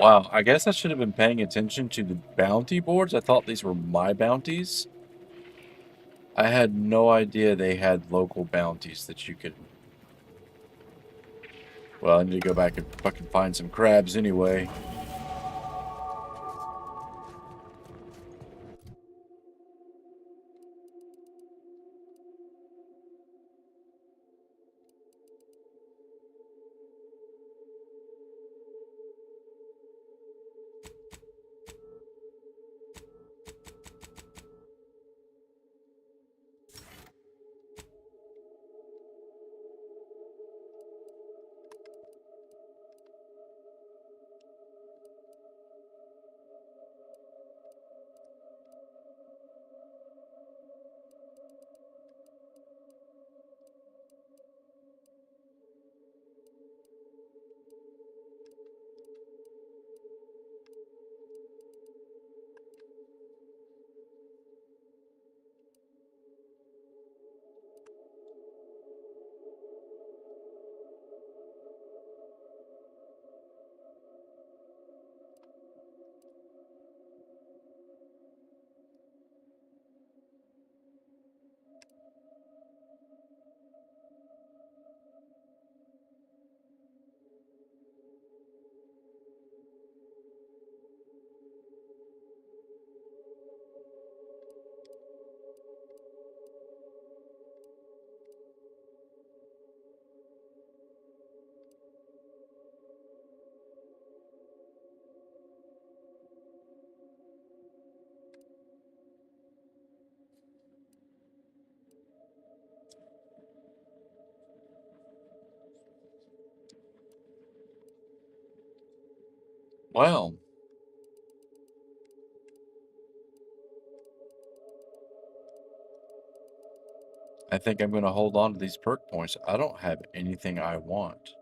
Wow, I guess I should have been paying attention to the bounty boards. I thought these were my bounties. I had no idea they had local bounties that you could... Well, I need to go back and fucking find some crabs anyway. Well, I think I'm going to hold on to these perk points. I don't have anything I want.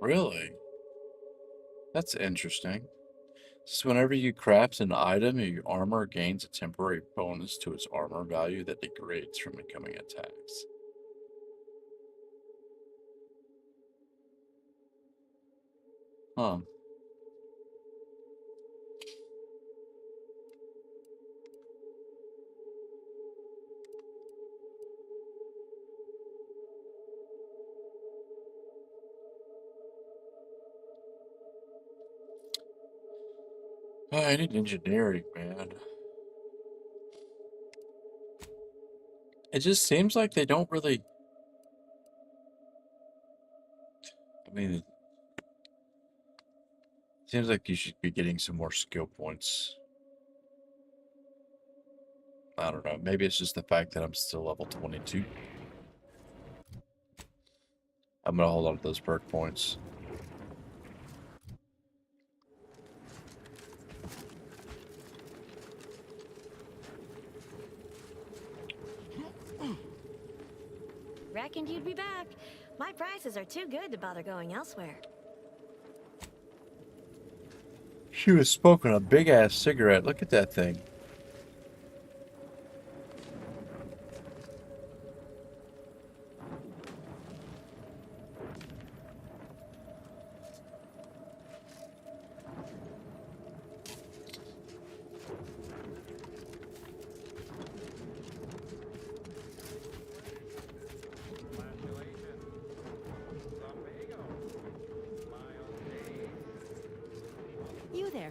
Really? That's interesting. So whenever you craft an item, your armor gains a temporary bonus to its armor value that degrades from incoming attacks. Huh. Oh, I need engineering, man. It just seems like they don't really... I mean, it seems like you should be getting some more skill points. I don't know. Maybe it's just the fact that I'm still level 22. I'm gonna hold on to those perk points. Reckoned you'd be back. My prices are too good to bother going elsewhere. She was smoking a big-ass cigarette. Look at that thing.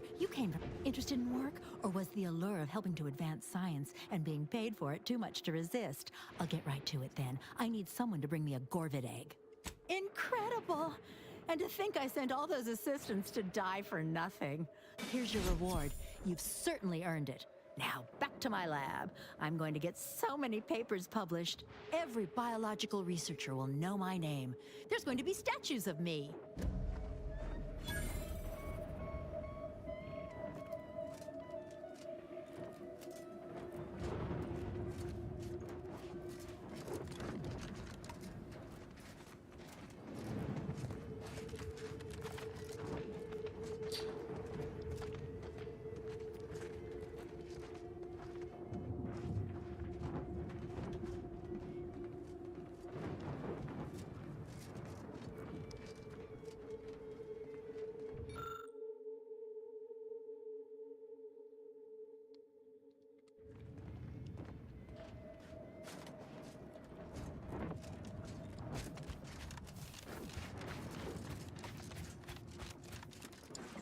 there. You came from interested in work, or was the allure of helping to advance science and being paid for it too much to resist? I'll get right to it then. I need someone to bring me a Gorvid egg. Incredible! And to think I sent all those assistants to die for nothing. Here's your reward. You've certainly earned it. Now, back to my lab. I'm going to get so many papers published. Every biological researcher will know my name. There's going to be statues of me.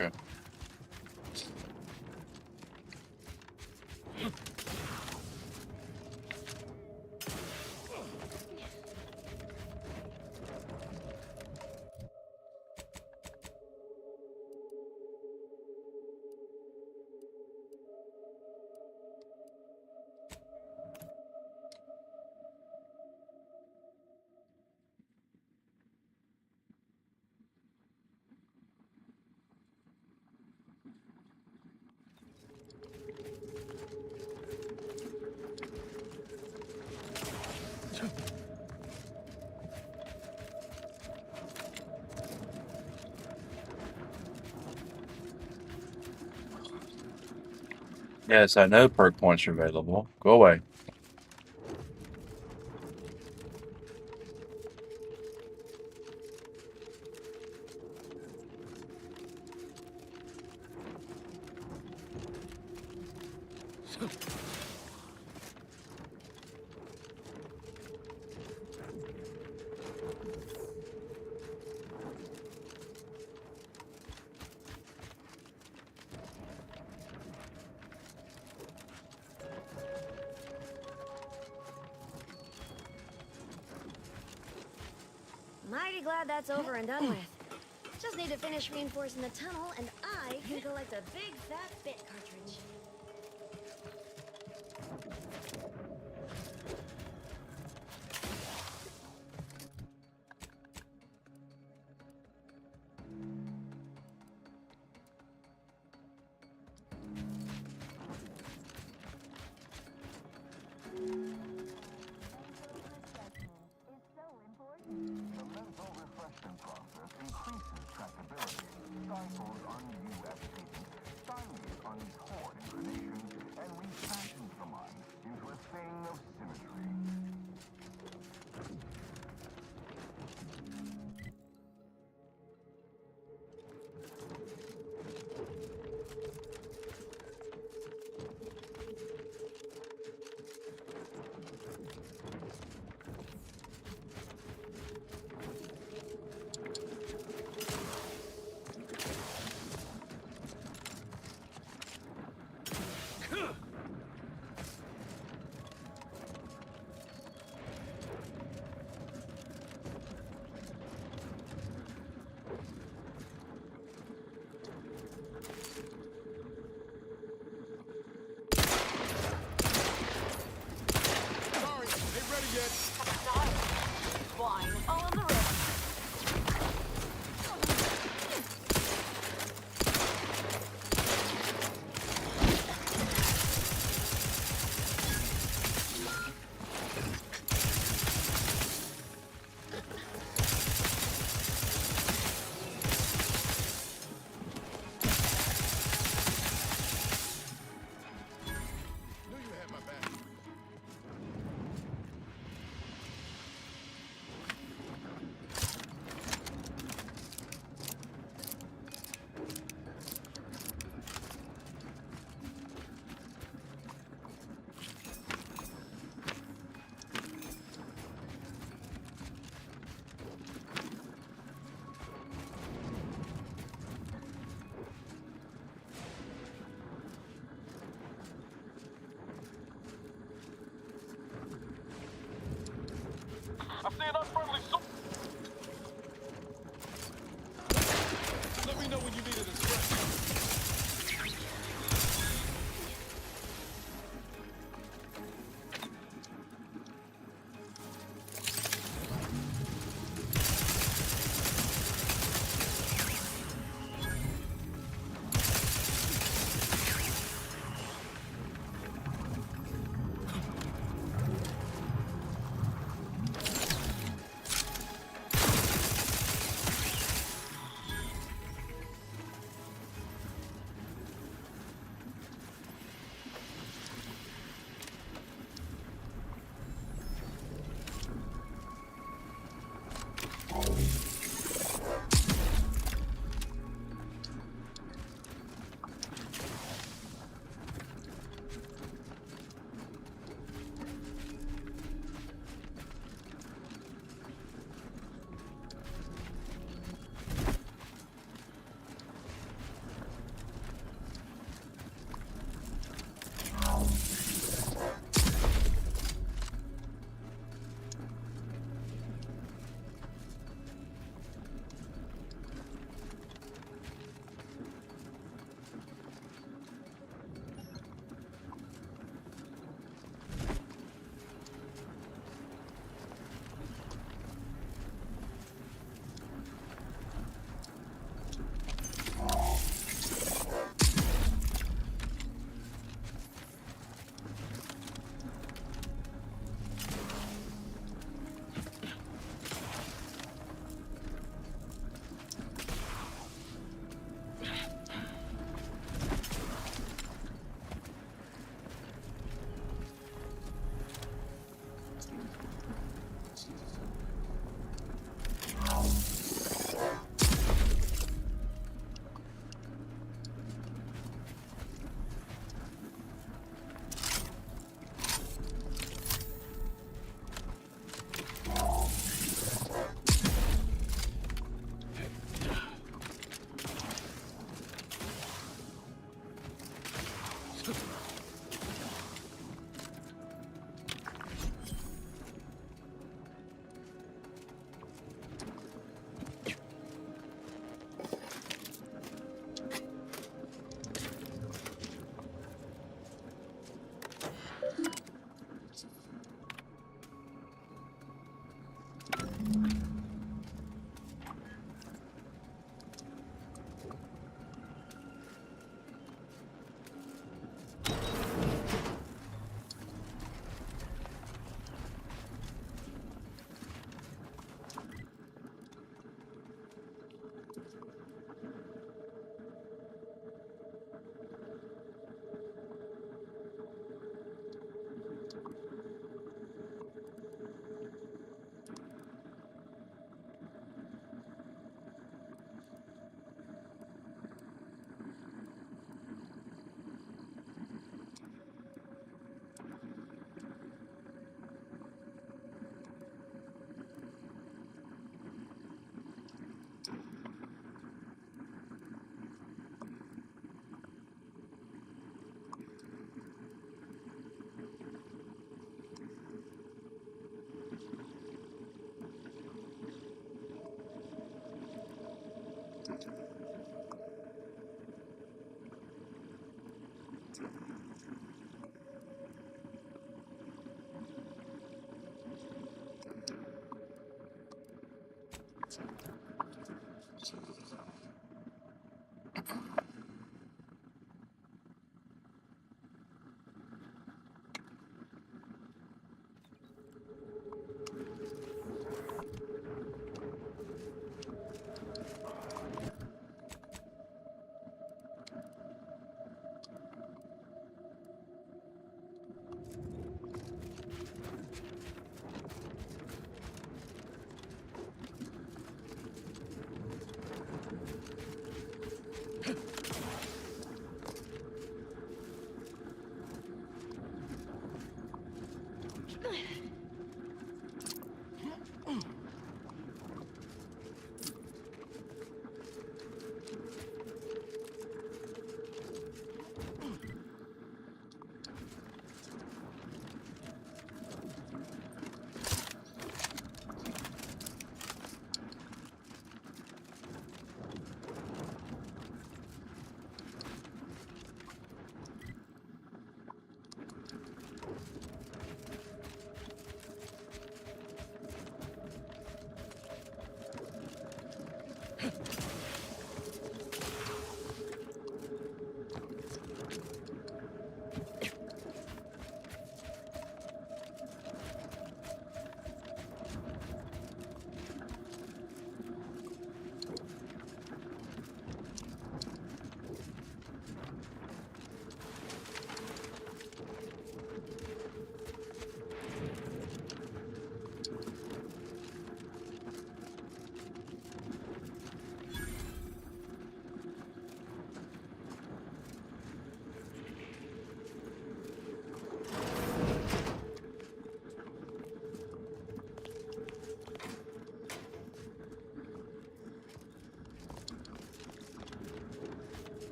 Okay. Yes, I know perk points are available. Go away. Mighty glad that's over and done with. Just need to finish reinforcing the tunnel, and I can collect a big fat bit cartridge. The mental refreshment process increases tractability, stifles undue agitation, stymies untoward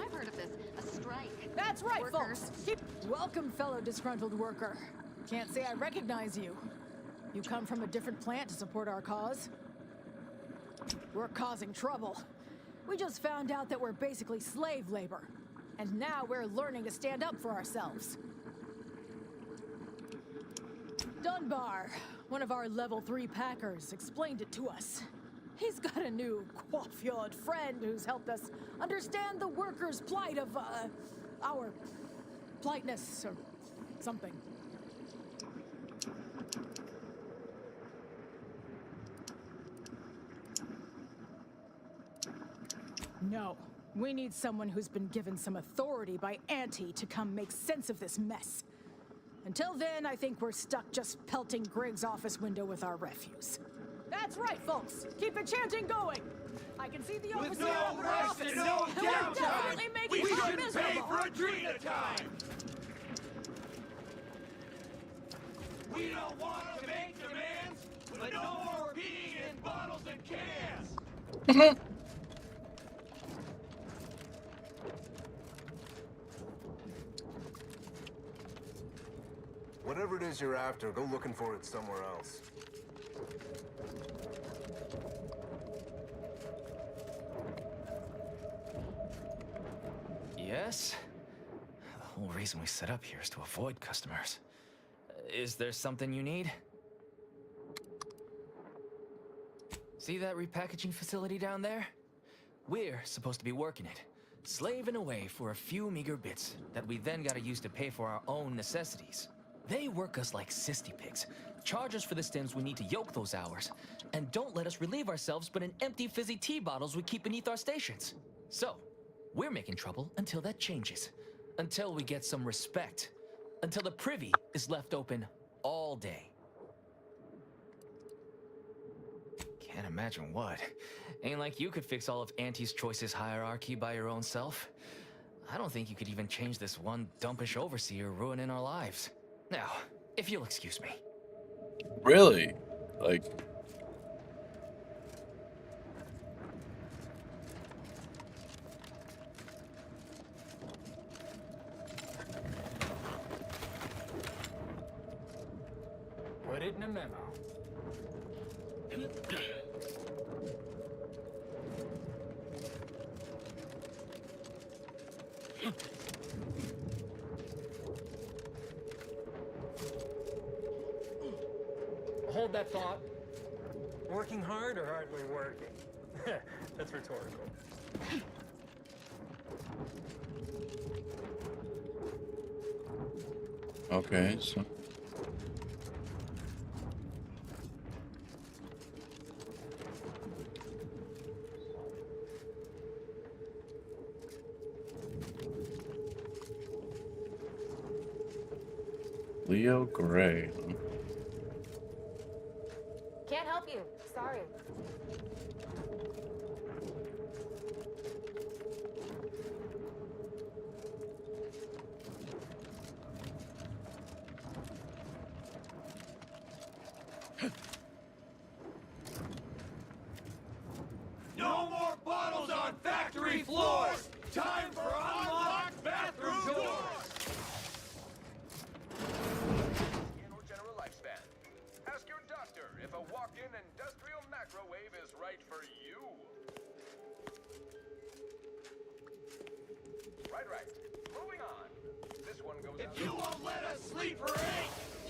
I've heard of this. A strike. That's right, Workers. folks. Welcome, fellow disgruntled worker. Can't say I recognize you. You come from a different plant to support our cause? We're causing trouble. We just found out that we're basically slave labor. And now we're learning to stand up for ourselves. Dunbar, one of our level 3 packers, explained it to us. He's got a new coiffeured friend who's helped us understand the workers' plight of, our politeness or something. No, we need someone who's been given some authority by Auntie to come make sense of this mess. Until then, I think we're stuck just pelting Grig's office window with our refuse. That's right, folks. Keep the chanting going. I can see the office With no rest and no downtime, we shouldn't pay for a drink at a time. We don't want to make demands, but no more being in bottles and cans. Whatever it is you're after, go looking for it somewhere else. Yes? The whole reason we set up here is to avoid customers. Is there something you need? See that repackaging facility down there? We're supposed to be working it, slaving away for a few meager bits that we then gotta use to pay for our own necessities. They work us like cysty pigs, charge us for the stems we need to yoke those hours, and don't let us relieve ourselves but in empty fizzy tea bottles we keep beneath our stations. So, we're making trouble until that changes. Until we get some respect. Until the privy is left open all day. Can't imagine what. Ain't like you could fix all of Auntie's Choices hierarchy by your own self. I don't think you could even change this one dumpish overseer ruining our lives. Now, if you'll excuse me. Really? Like... Put it in a memo. Hold that thought. Working hard or hardly working? That's rhetorical. Okay, so... Leo Gray. Can't help you. Sorry. factory floors! Time for unlocked bathroom doors! General lifespan. Ask your doctor if a walk-in industrial microwave is right for you. Right. Moving on. This one goes out. If you won't let us sleep for 8,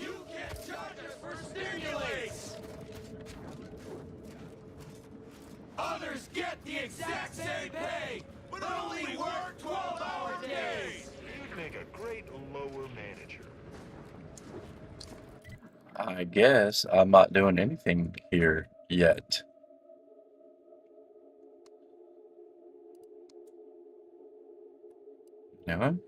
you can't charge us for stimulates! Others get the exact same pay, but only work 12-hour days! You'd make a great lower manager. I guess I'm not doing anything here yet. No?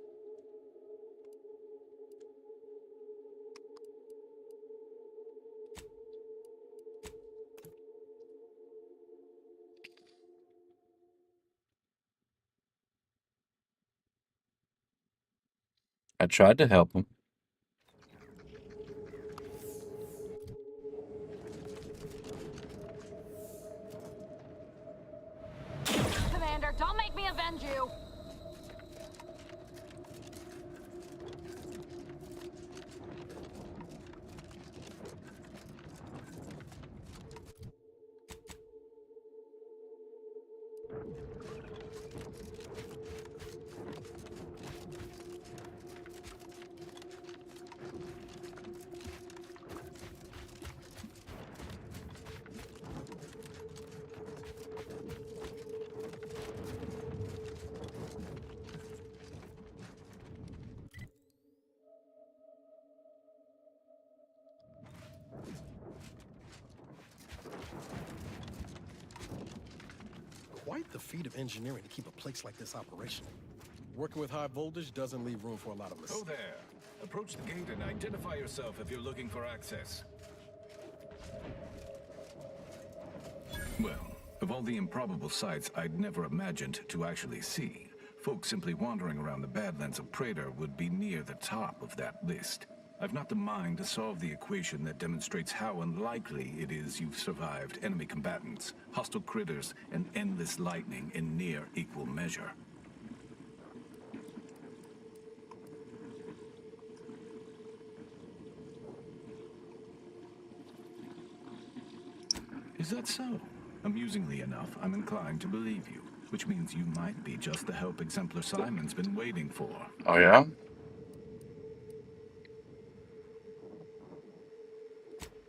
I tried to help him. Commander, don't make me avenge you. Quite the feat of engineering to keep a place like this operational. Working with high voltage doesn't leave room for a lot of mistakes. Oh there. Approach the gate and identify yourself if you're looking for access. Well, of all the improbable sights I'd never imagined to actually see, folks simply wandering around the Badlands of Praetor would be near the top of that list. I've not the mind to solve the equation that demonstrates how unlikely it is you've survived enemy combatants, hostile critters, and endless lightning in near equal measure. Is that so? Amusingly enough, I'm inclined to believe you, which means you might be just the help Exemplar Simon's been waiting for. Oh, yeah?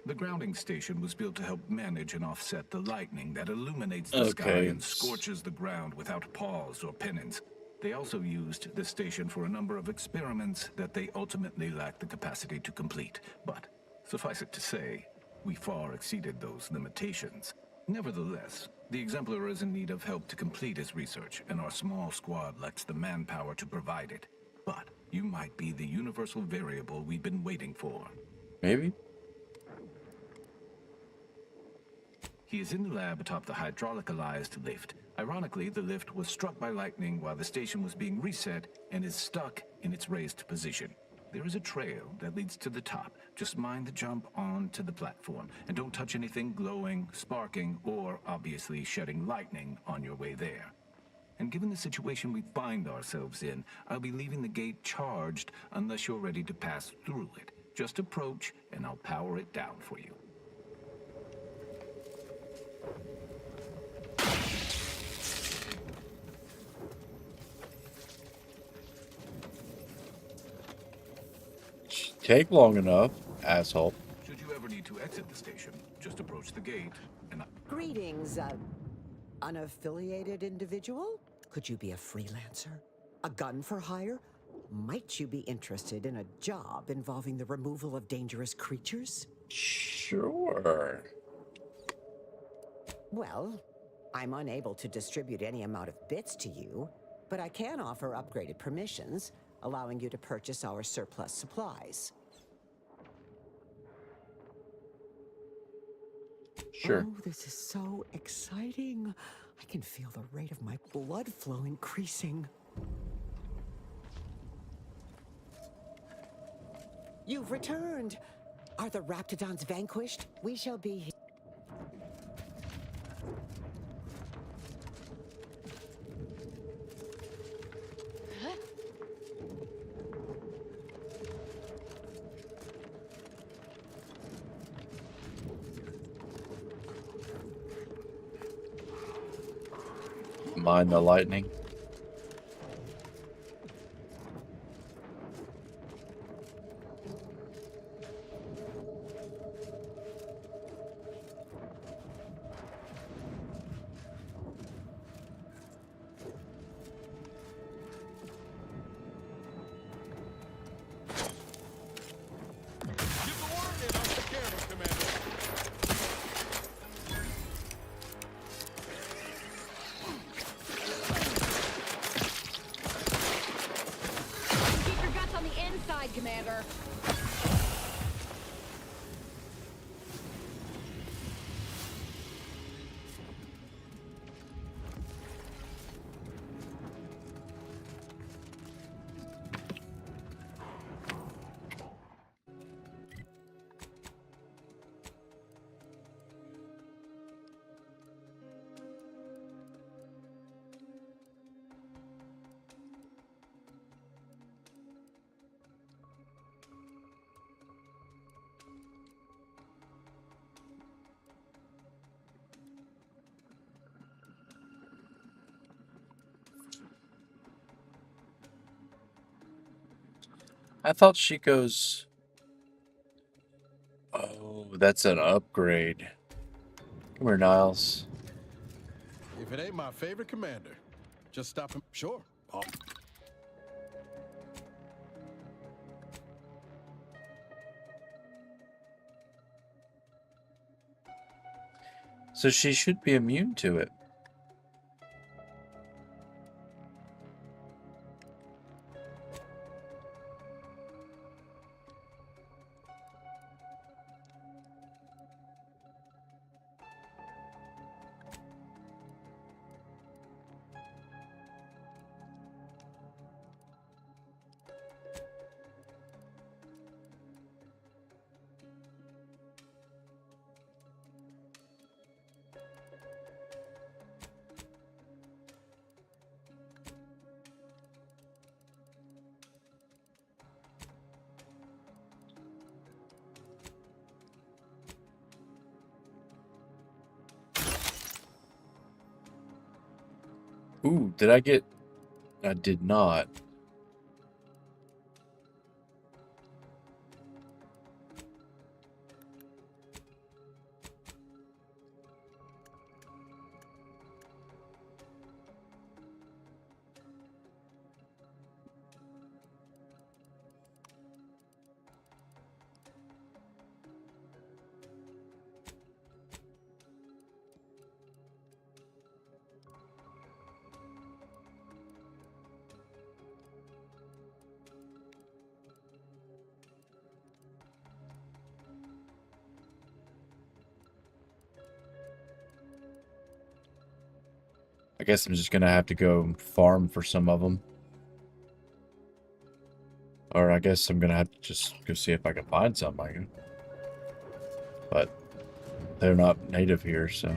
The grounding station was built to help manage and offset the lightning that illuminates the sky and scorches the ground without pause or penance. They also used the station for a number of experiments that they ultimately lacked the capacity to complete. But, suffice it to say, we far exceeded those limitations. Nevertheless, the Exemplar is in need of help to complete his research, and our small squad lacks the manpower to provide it. But you might be the universal variable we've been waiting for. Maybe? He is in the lab atop the hydraulicalized lift. Ironically, the lift was struck by lightning while the station was being reset and is stuck in its raised position. There is a trail that leads to the top. Just mind the jump onto the platform, and don't touch anything glowing, sparking, or obviously shedding lightning on your way there. And given the situation we find ourselves in, I'll be leaving the gate charged unless you're ready to pass through it. Just approach, and I'll power it down for you. Take long enough, asshole. Should you ever need to exit the station, just approach the gate, and Greetings, unaffiliated individual? Could you be a freelancer? A gun for hire? Might you be interested in a job involving the removal of dangerous creatures? Sure. Well, I'm unable to distribute any amount of bits to you, but I can offer upgraded permissions, allowing you to purchase our surplus supplies. Sure. Oh, this is so exciting. I can feel the rate of my blood flow increasing. You've returned. Are the Raptidons vanquished? We shall be here. Mind the lightning. Keep your guts on the inside, Commander. I thought Chico's... Oh, that's an upgrade. Come here, Niles. If it ain't my favorite commander, just stop him. Sure. Oh. So she should be immune to it. Ooh, did I get... I did not. I guess I'm just gonna have to go farm for some of them. Or I guess I'm gonna have to just go see if I can find some. But they're not native here, so...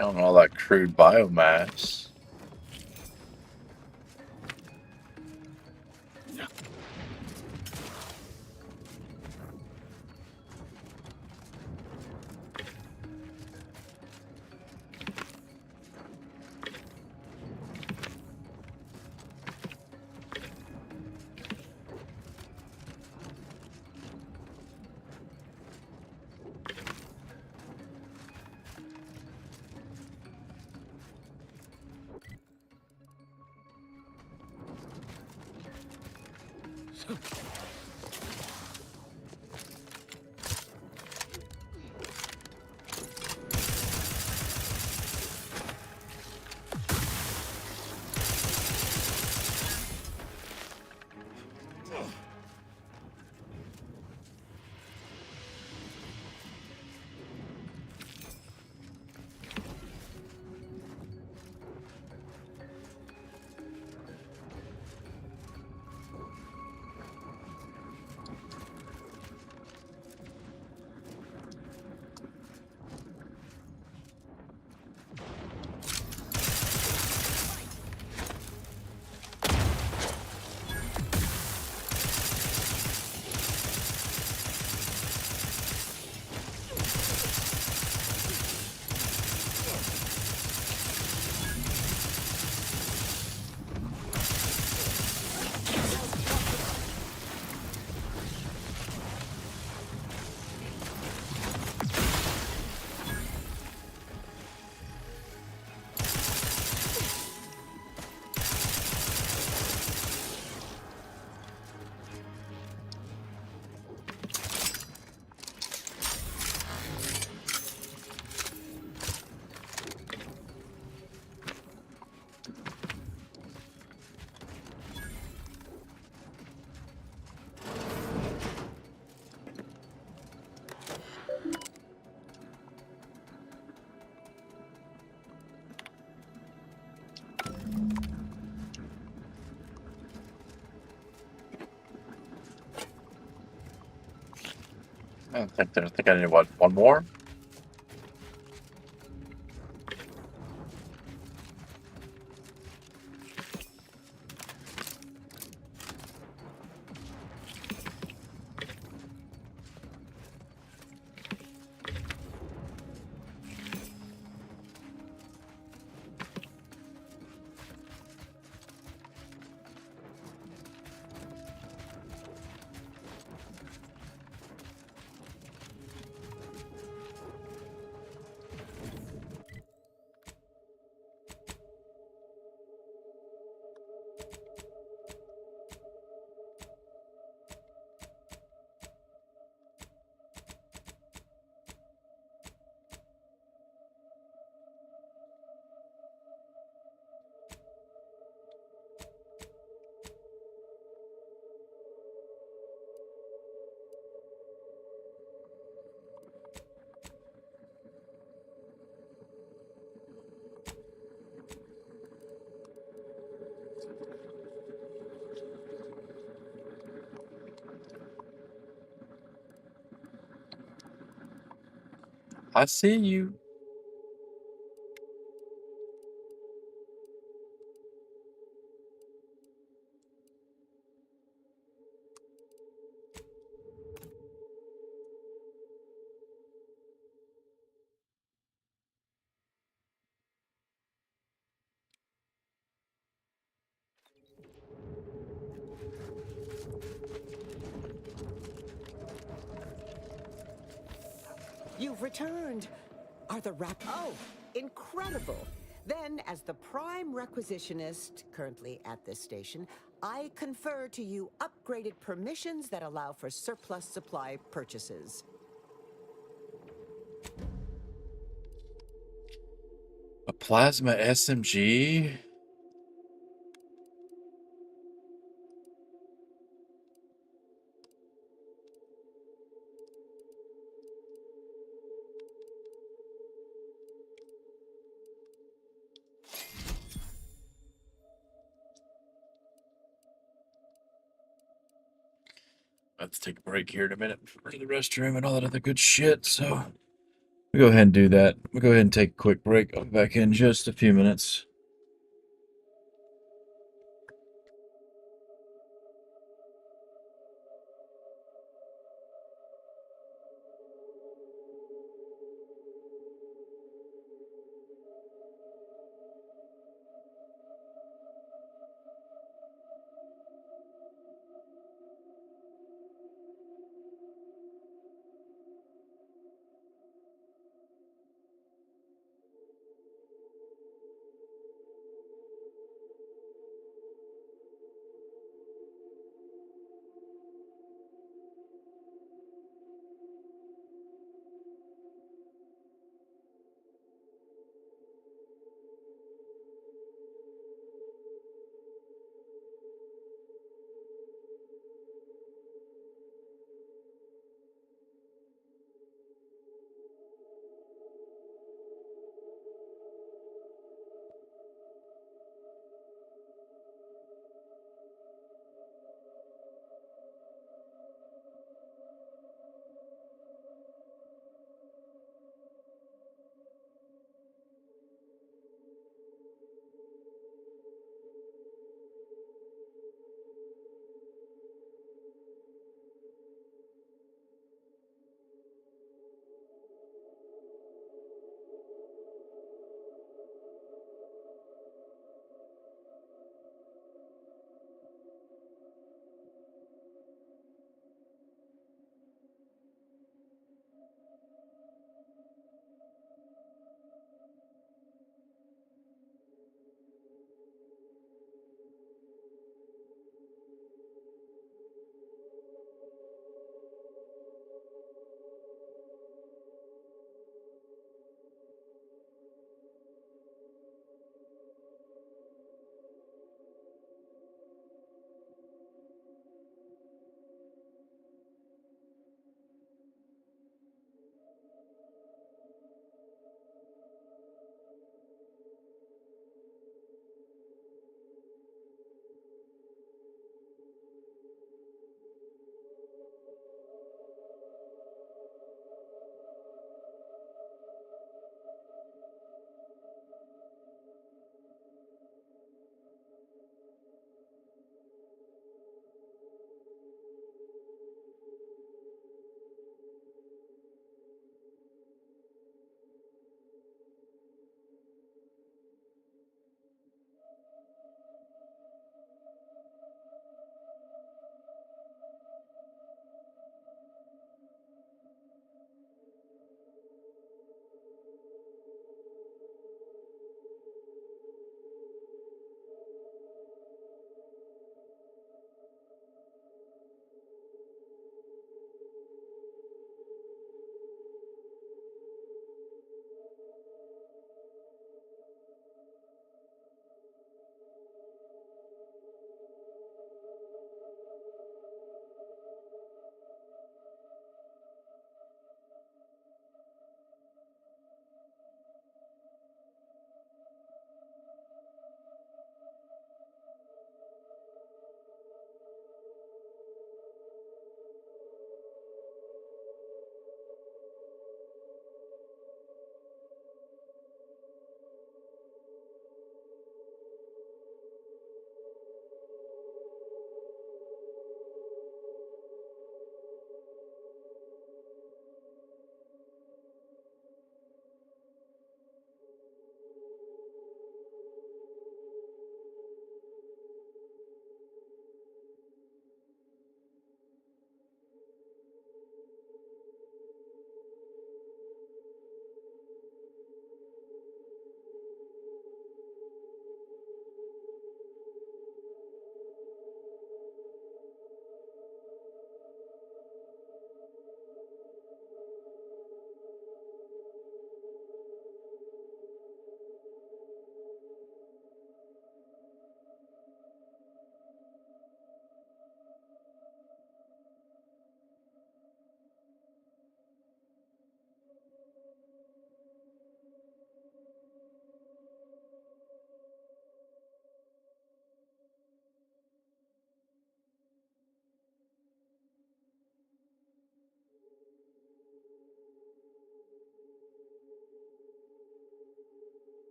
On all that crude biomass. I think I need what, one more? I see you. You've returned. Are the Oh, incredible. Then, as the prime requisitionist currently at this station, I confer to you upgraded permissions that allow for surplus supply purchases. A plasma SMG? Let's take a break here in a minute for the restroom and all that other good shit, so We'll go ahead and do that. We'll go ahead and take a quick break. I'll be back in just a few minutes.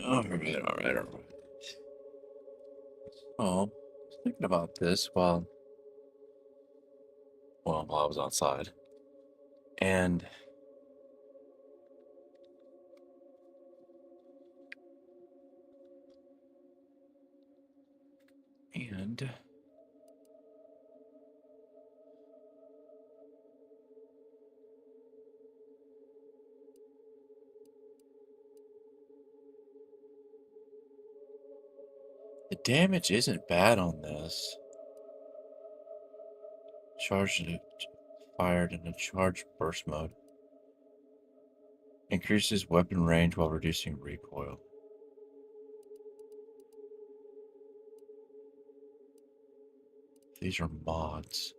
Alright. Oh, I was thinking about this while I was outside. And the damage isn't bad on this. Charged fired in a charged burst mode. Increases weapon range while reducing recoil. These are mods.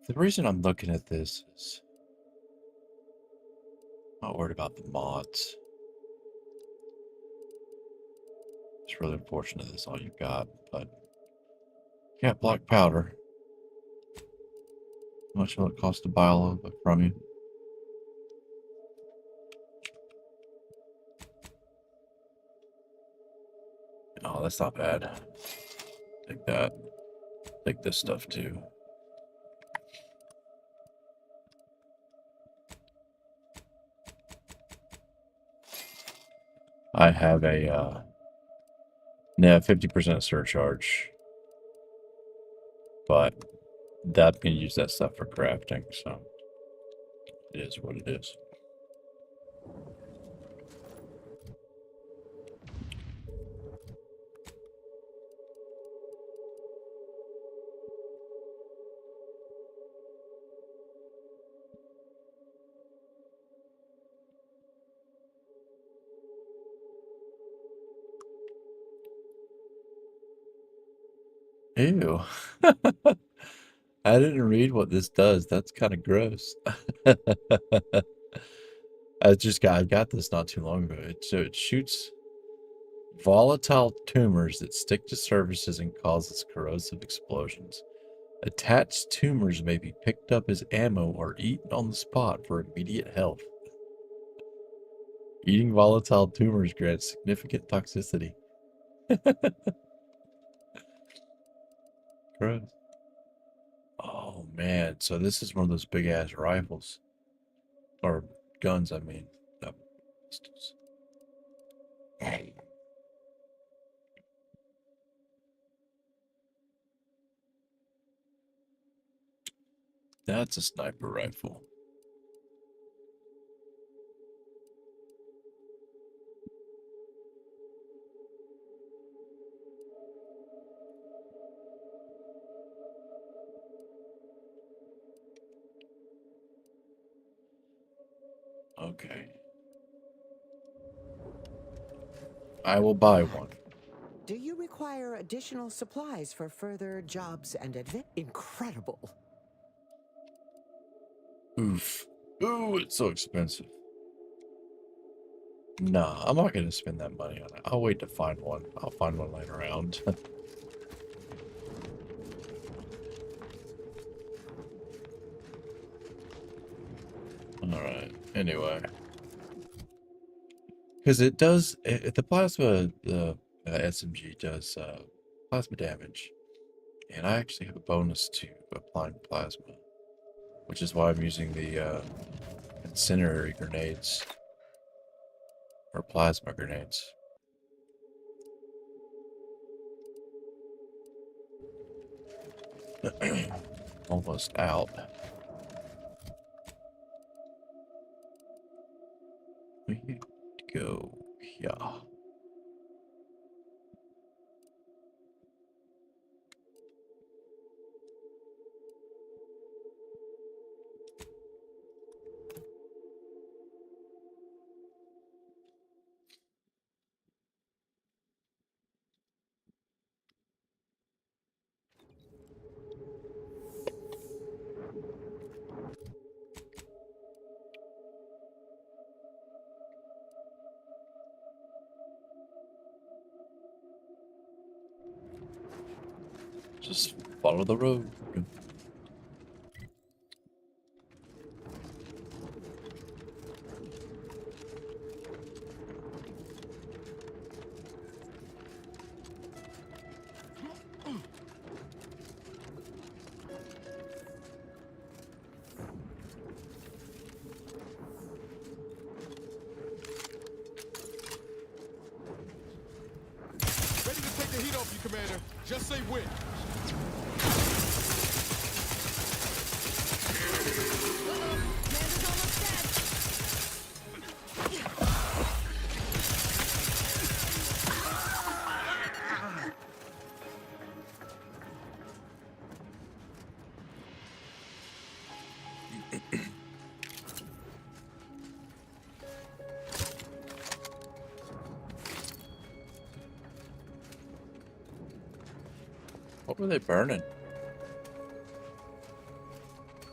The reason I'm looking at this is I'm not worried about the mods. It's really unfortunate that's all you've got, but you got black powder. How much will it cost to buy all of it from you? Oh, that's not bad. Take that. Take this stuff too. I have a 50% surcharge, but that can use that stuff for crafting, so it is what it is. Ew. I didn't read what this does. That's kind of gross. I got this not too long ago. So it shoots volatile tumors that stick to surfaces and causes corrosive explosions. Attached tumors may be picked up as ammo or eaten on the spot for immediate health. Eating volatile tumors grants significant toxicity. Gross. Oh man, so this is one of those big ass rifles. Or guns, I mean. No, pistols. That's a sniper rifle. Okay. I will buy one. Do you require additional supplies for further jobs and incredible? Oof. Ooh, it's so expensive. Nah, I'm not going to spend that money on it. I'll wait to find one. I'll find one laying around. Alright, anyway. Because it does, the plasma, the SMG does plasma damage. And I actually have a bonus to applying plasma. Which is why I'm using the incendiary grenades. Or plasma grenades. Almost out. We go here. Just follow the road. Ready to take the heat off you, Commander. Just say when. What were they burning?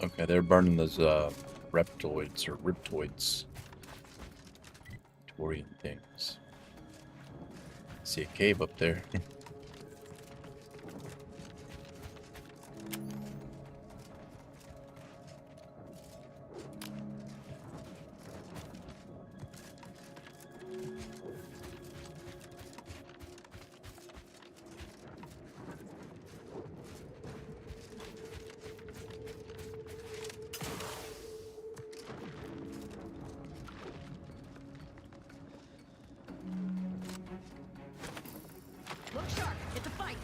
Okay, they're burning those reptoids or riptoids. Torian things. See a cave up there. Look sharp. It's a fight.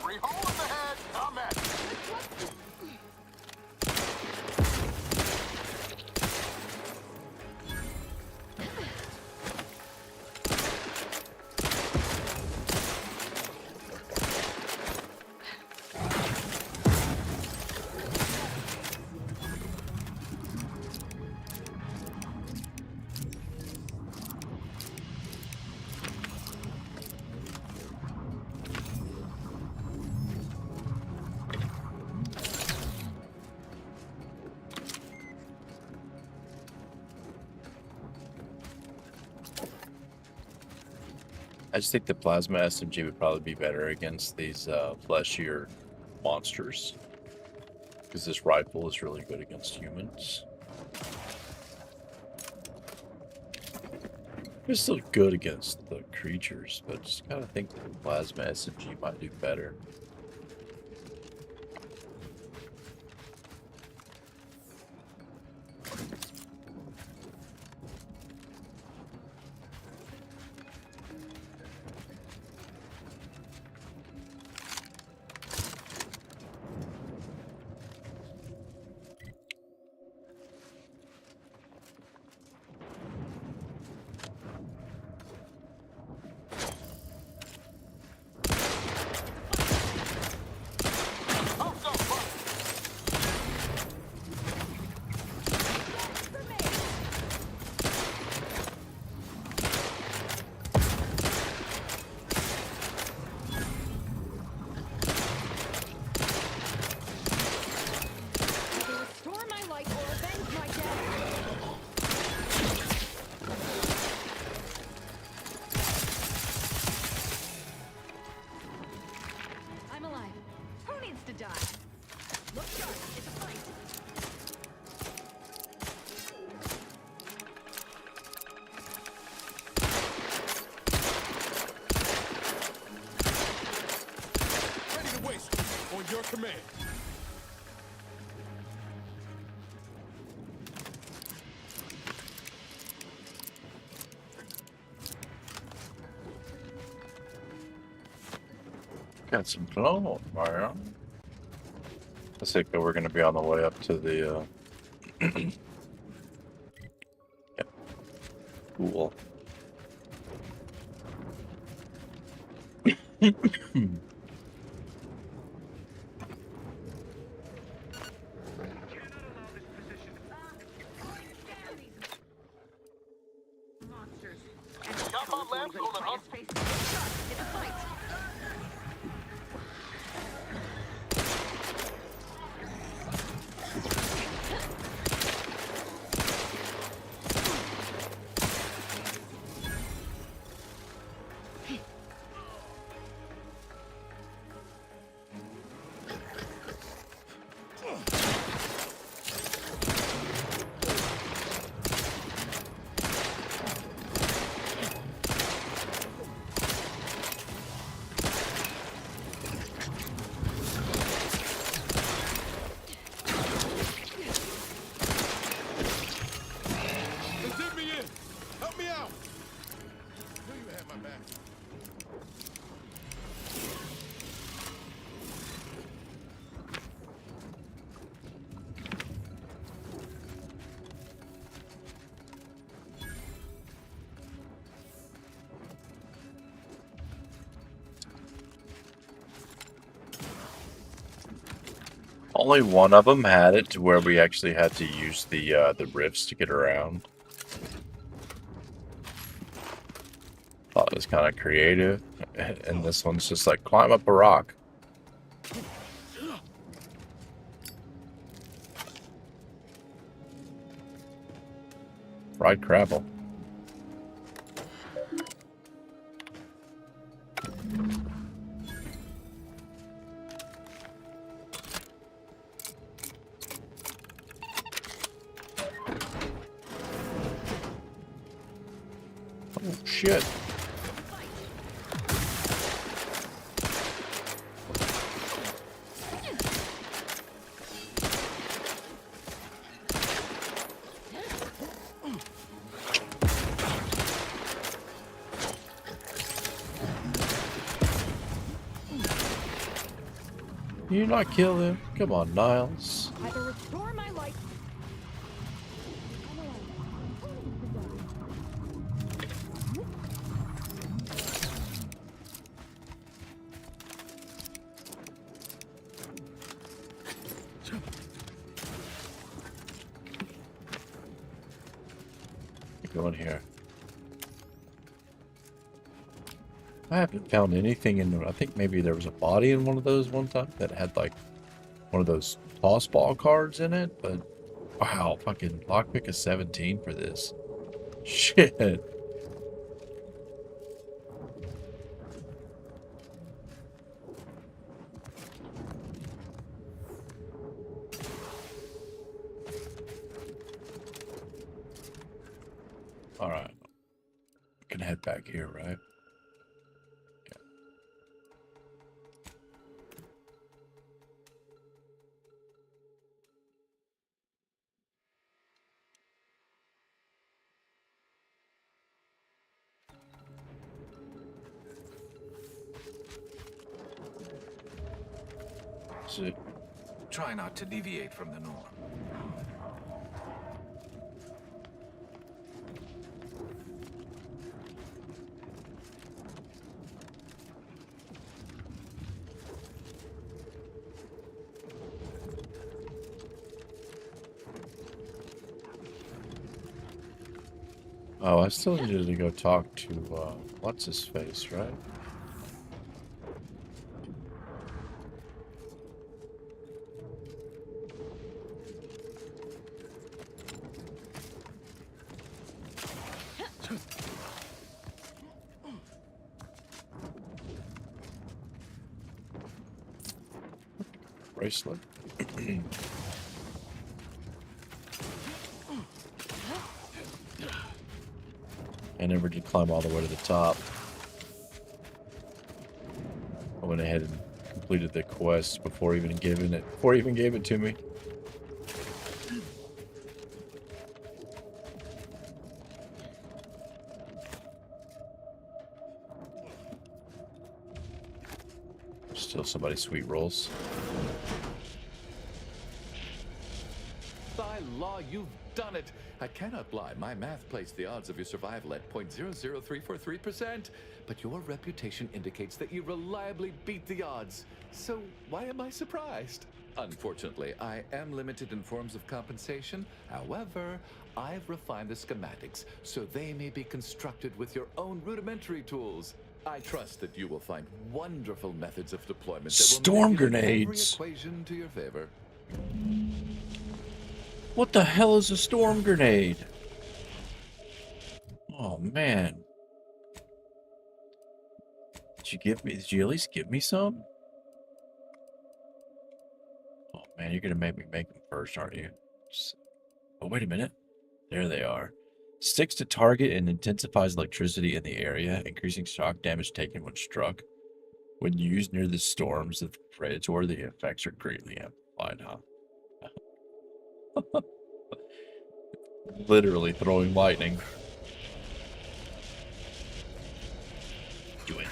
Three hole in the head. I'm at it. I just think the plasma SMG would probably be better against these fleshier monsters. Because this rifle is really good against humans. It's still good against the creatures, but just kind of think that the plasma SMG might do better. Restore my life or avenge my death. I'm alive. Who needs to die? Look sharp. It's a fight. Ready to waste. On your command. Got some clone, Mario. I think that we're going to be on the way up to the. Yep. Cool. Got my lamps on an It's a fight. Only one of them had it to where we actually had to use the rifts to get around. Thought it was kind of creative, and this one's just like climb up a rock. Fried crabble. Oh shit. You not kill him? Come on, Niles. Either restore my life. Go in here. I haven't found anything in there. I think maybe there was a body in one of those one time that had like one of those toss ball cards in it, but wow, fucking lockpick of 17 for this. Shit. All right. We can head back here, right? Try not to deviate from the norm. Oh, I still needed to go talk to, what's his face, right? Bracelet. I never did climb all the way to the top. I went ahead and completed the quest before even gave it to me. Still somebody sweet rolls. By law, you've done it. I cannot lie. My math placed the odds of your survival at 0.00343%. But your reputation indicates that you reliably beat the odds. So why am I surprised? Unfortunately, I am limited in forms of compensation. However, I've refined the schematics so they may be constructed with your own rudimentary tools. I trust that you will find wonderful methods of deployment that Storm will manipulate grenades. every equation to your favor. What the hell is a storm grenade? Oh man. Did you at least give me some? Oh man, you're gonna make me make them first, aren't you? Oh, wait a minute. There they are. Sticks to target and intensifies electricity in the area, increasing shock damage taken when struck. When used near the storms of the Predator, the effects are greatly amplified, huh? Literally throwing lightning. Do it.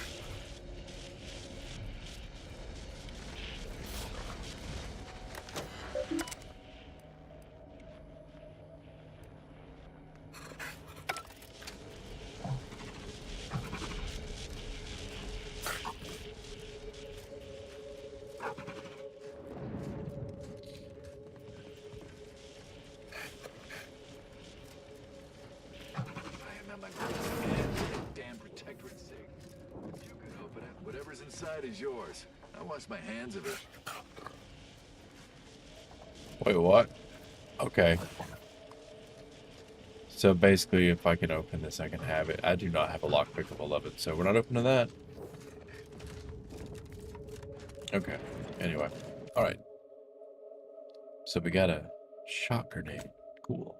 is yours. I wash my hands of it. Wait, what? Okay. So basically, if I can open this, I can have it. I do not have a lockpick of 11, so we're not opening that. Okay. Anyway. Alright. So we got a shot grenade. Cool.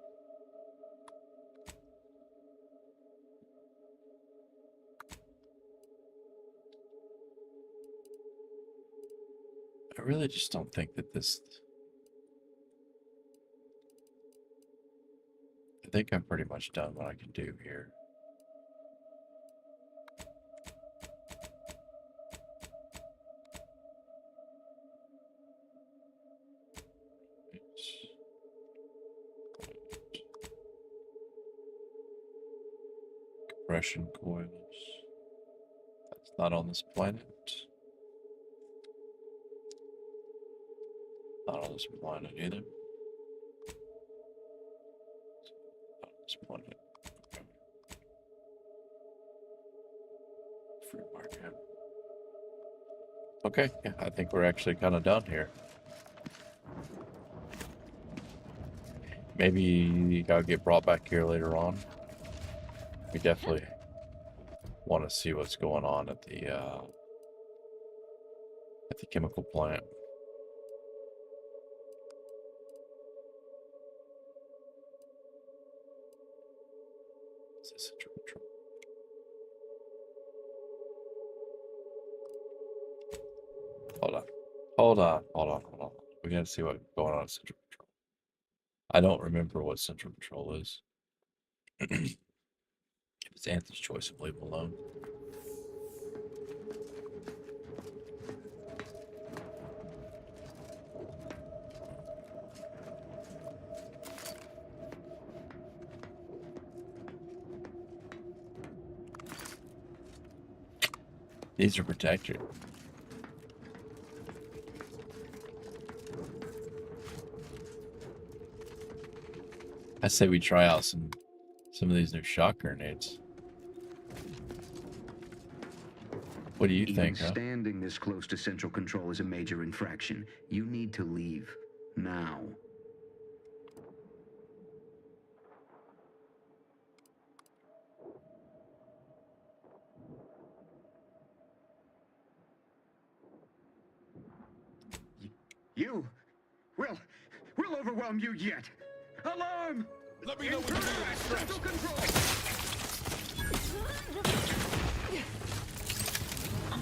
I really just don't think that this... I think I've pretty much done what I can do here. Compression coils. That's not on this planet. Not on this planet either. Not on this planet. Free market. Okay, yeah, I think we're actually kind of done here. Maybe I'll get brought back here later on. We definitely want to see what's going on at the chemical plant. Is this central control? Hold on. We gotta see what's going on at central control. I don't remember what central control is. If it's Anthony's choice, I'll leave him alone. These are protected. I say we try out some of these new shock grenades. What do you think, huh? Standing this close to central control is a major infraction. You need to leave now. We'll overwhelm you yet. Alarm! Let me know when you need a stretch. Central control!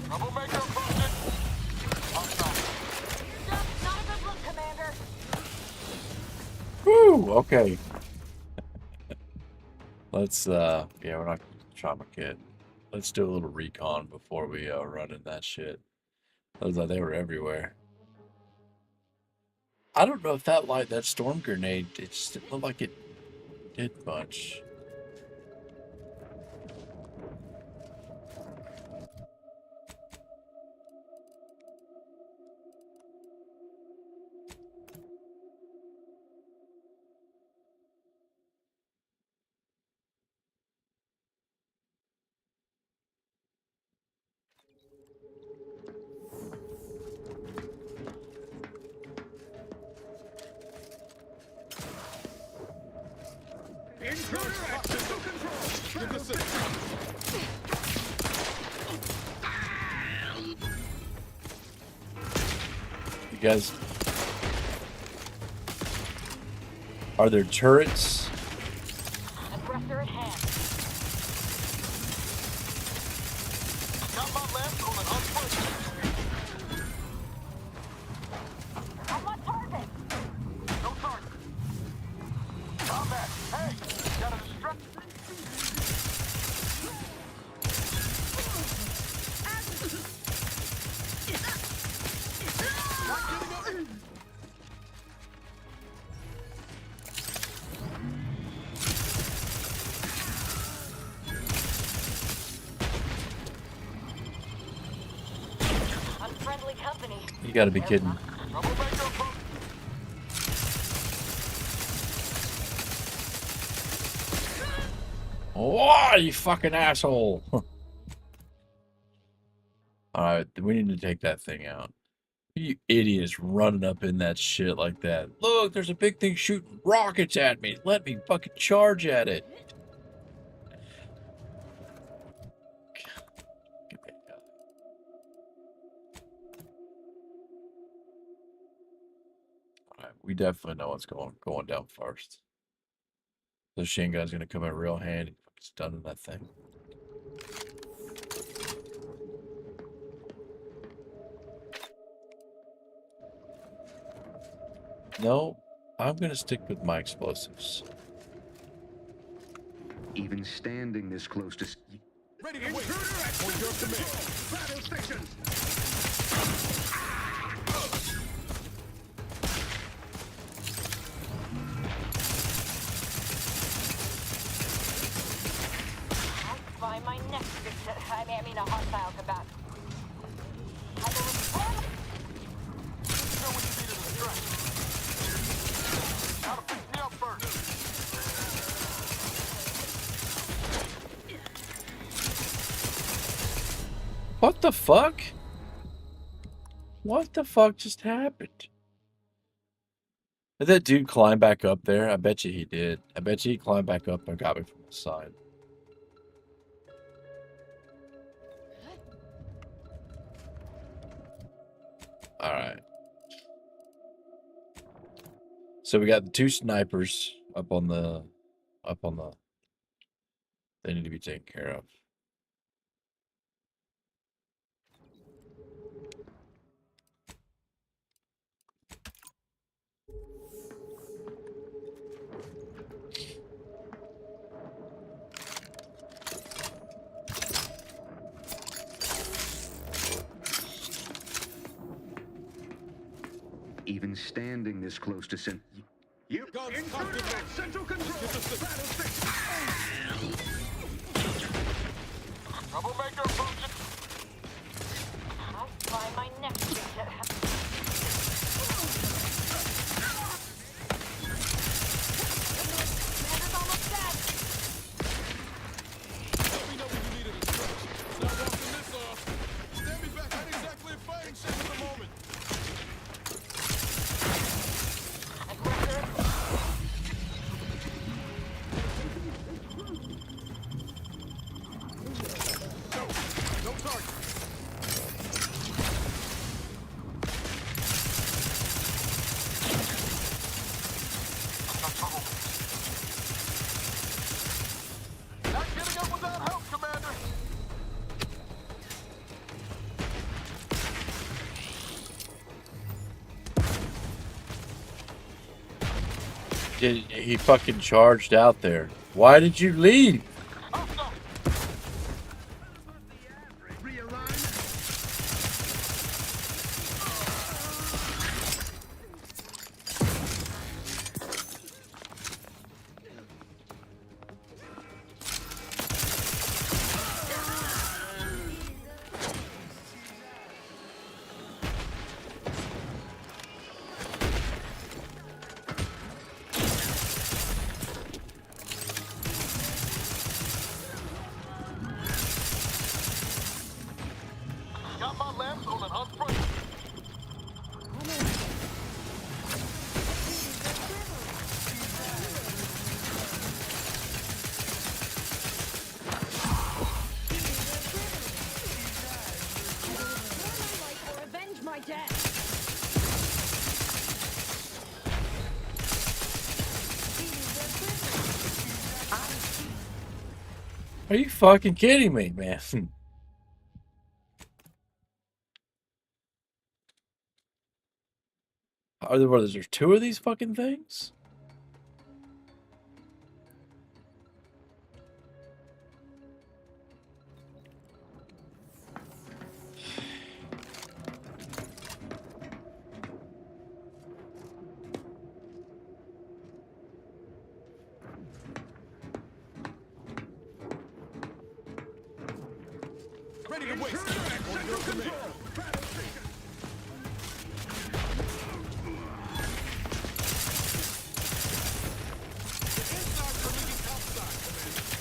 Troublemaker approaching. Not a good look, Commander. Woo! Okay. Let's yeah, we're not gonna trauma kit. Let's do a little recon before we run in that shit. Looks like they were everywhere. I don't know if that storm grenade, it just didn't look like it did much. You guys, are there turrets? Aggressor at hand. Got my left on an unfortunate. I'm on target. No target. Combat. Hey, got a distraction. Unfriendly company. You gotta be kidding. Oh, you fucking asshole. Alright, we need to take that thing out. You idiots running up in that shit like that. Look, there's a big thing shooting rockets at me. Let me fucking charge at it. Alright, we definitely know what's going down first. The machine gun's gonna come in real handy. Stunning that thing. No, I'm gonna stick with my explosives. Even standing this close to... Ready to wait. On your command. Battle stations. By my next I mean a hostile combatant. I will inform. Know when you needed a stretch. Now to pick me up first. What the fuck? What the fuck just happened? Did that dude climb back up there? I bet you he did. I bet you he climbed back up and got me from the side. Alright. So we got the two snipers up on the they need to be taken care of. Even standing this close to You central control. Battle station. Troublemaker function. I'll find my next Commander's almost dead. Let me know when you needed a stretch. Start walking this off. Stand me back. Not exactly in fighting shape at the moment. No target. Not getting up without help, Commander. He fucking charged out there. Why did you leave? Got my lamps on an unfriendly. Or avenge my death. Are you fucking kidding me, man? Are there, what, is there two of these fucking things? Ready to waste. On your command. Battle station. The inside permitting outside, Commander.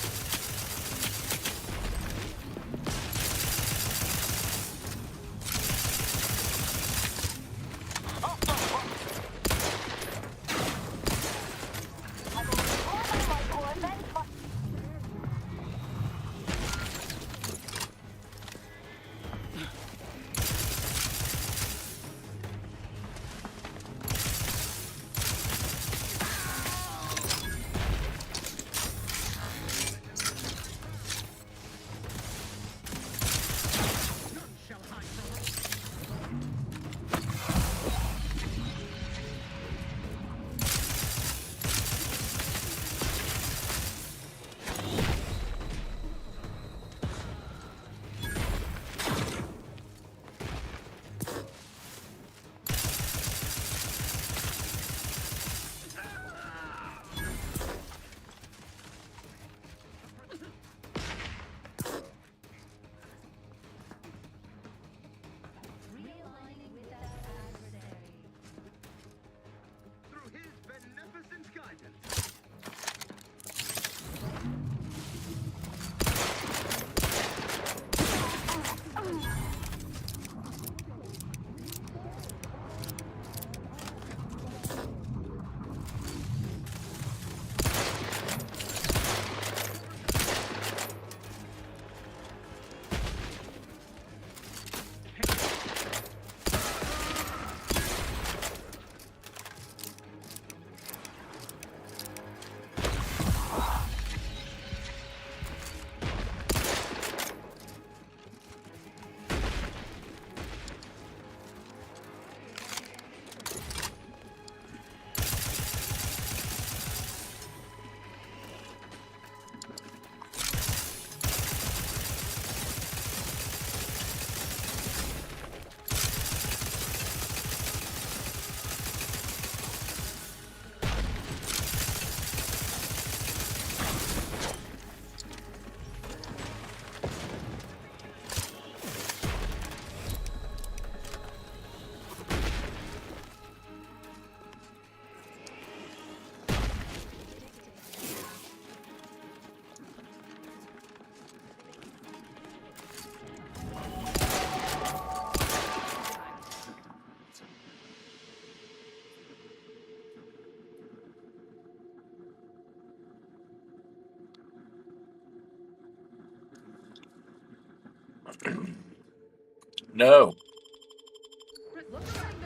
No.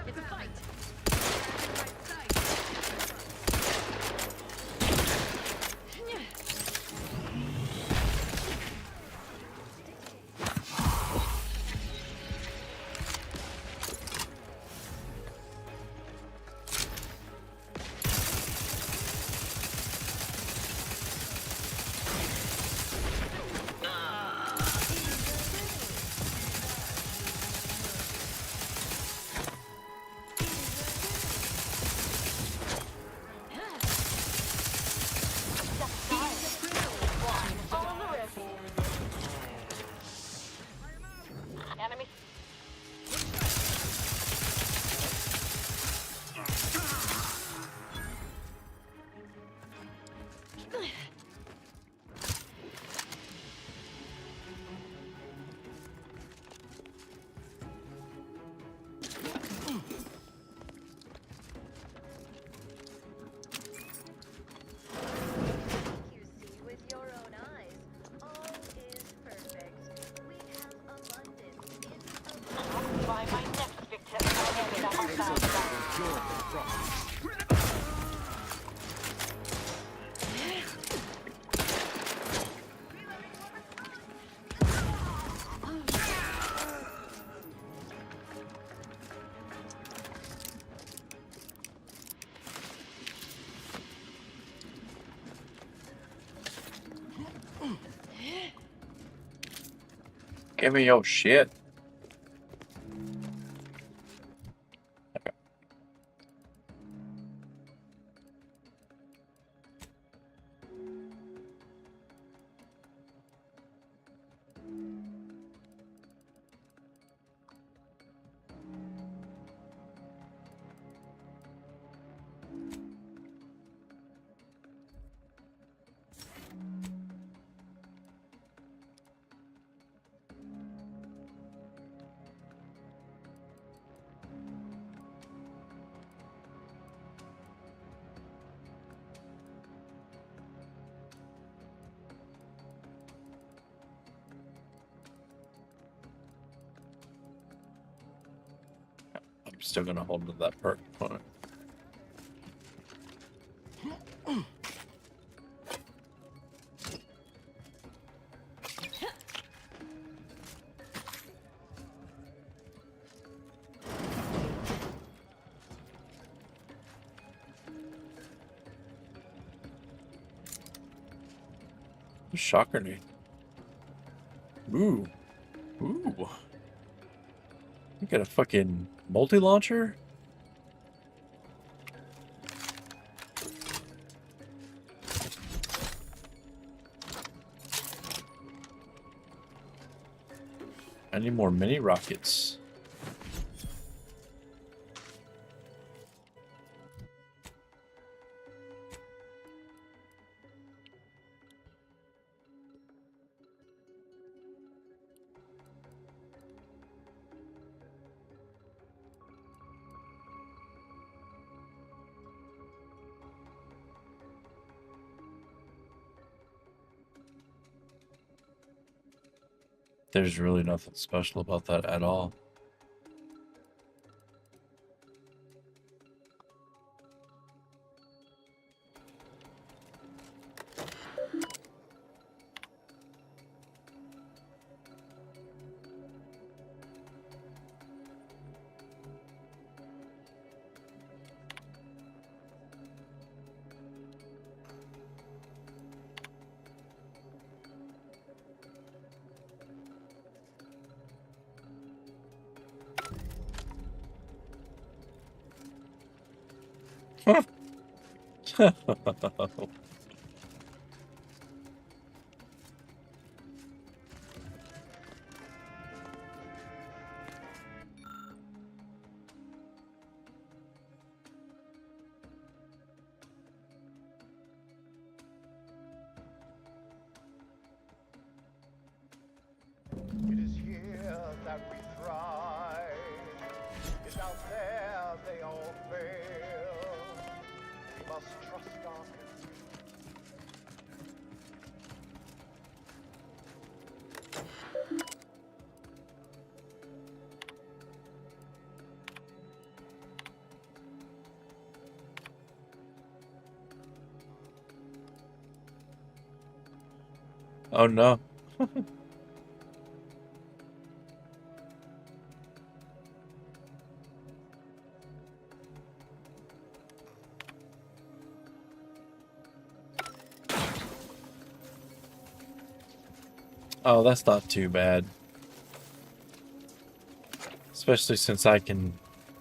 It's a fight. Enemy. By my next victim, I am in a hostile Give me your shit. I'm still gonna hold to that perk point. Shock grenade. Ooh. Ooh. You got a fucking multi-launcher? I need more mini rockets. There's really nothing special about that at all. It is here that we thrive. It's out there they all fail. We must trust our instinct Oh no. Oh, that's not too bad. Especially since I can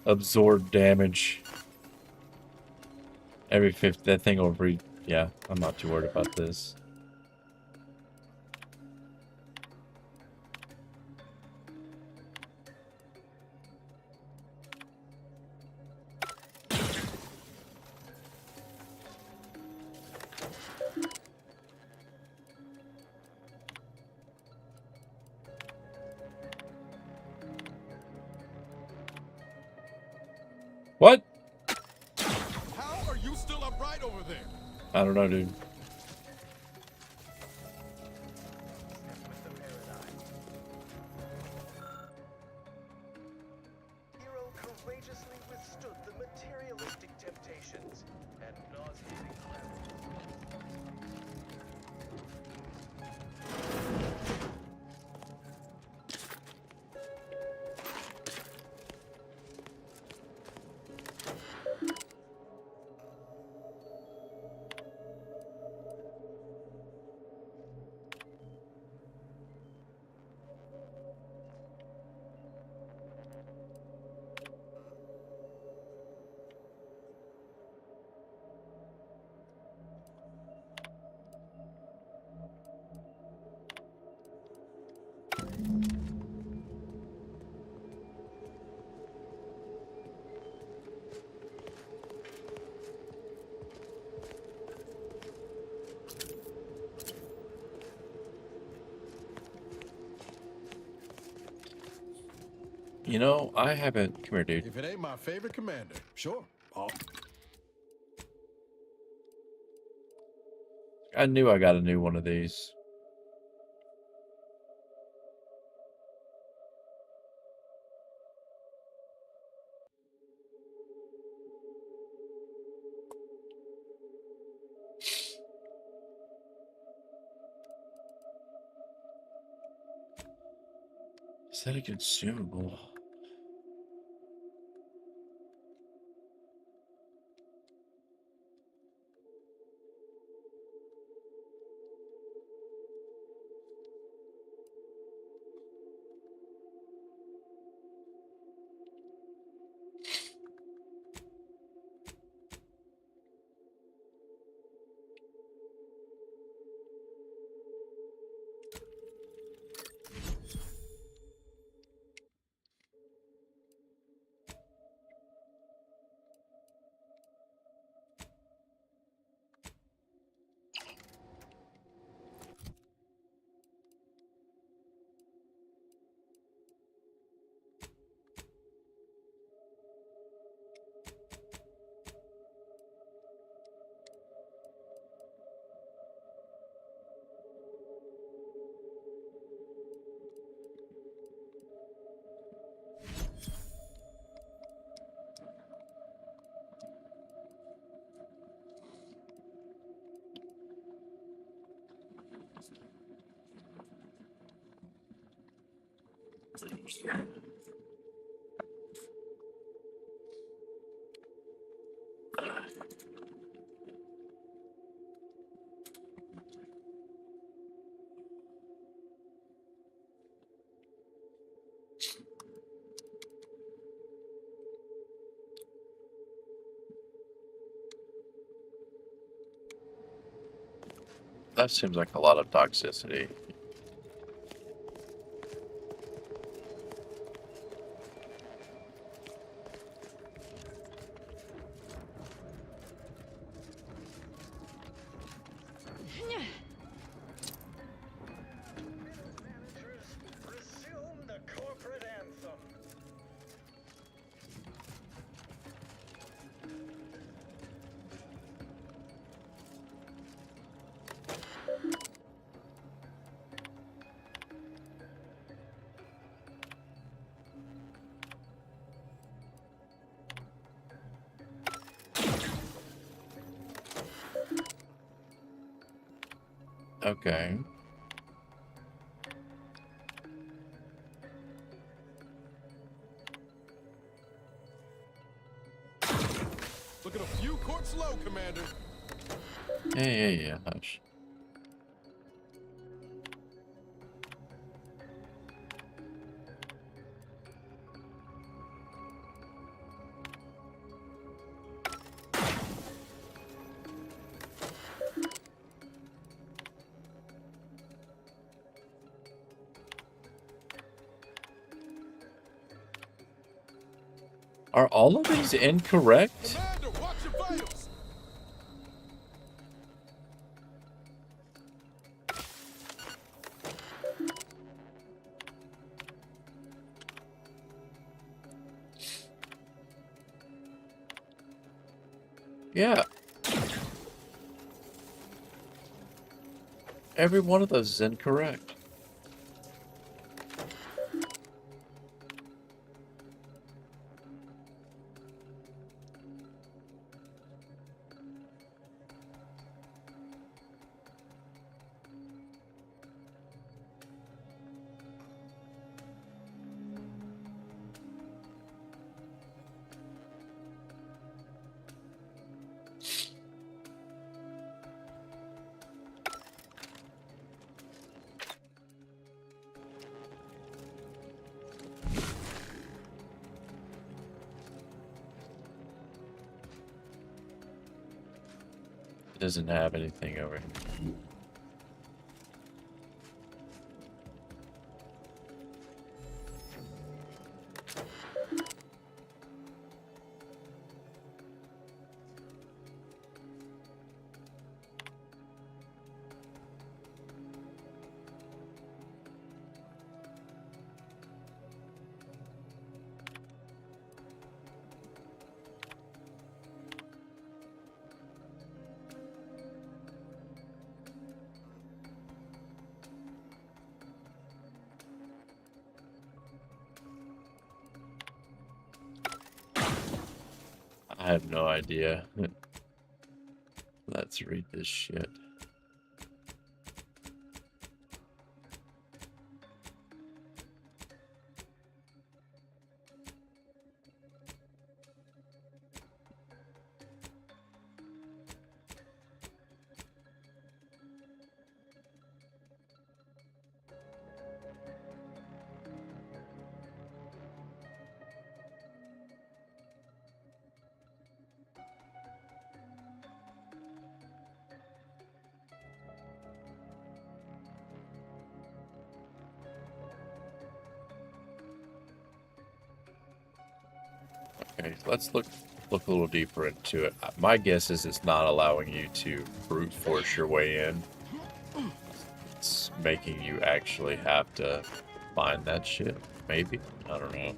absorb damage every 50. That thing will yeah, I'm not too worried about this. What? How are you still upright over there? I don't know, dude. Hero courageously withstood the materialistic temptations and nauseating You know, I haven't. Come here, dude. If it ain't my favorite commander, sure. I knew I got a new one of these. Is that a consumable? That seems like a lot of toxicity. resume the corporate anthem. Okay. Looking a few courts low, Commander. Yeah, hush. Are all of these incorrect? Commander, watch your vitals. Yeah. Every one of those is incorrect. It doesn't have anything over here. I have no idea. Let's read this shit. Okay, let's look a little deeper into it. My guess is it's not allowing you to brute force your way in. It's making you actually have to find that shit. Maybe. I don't know.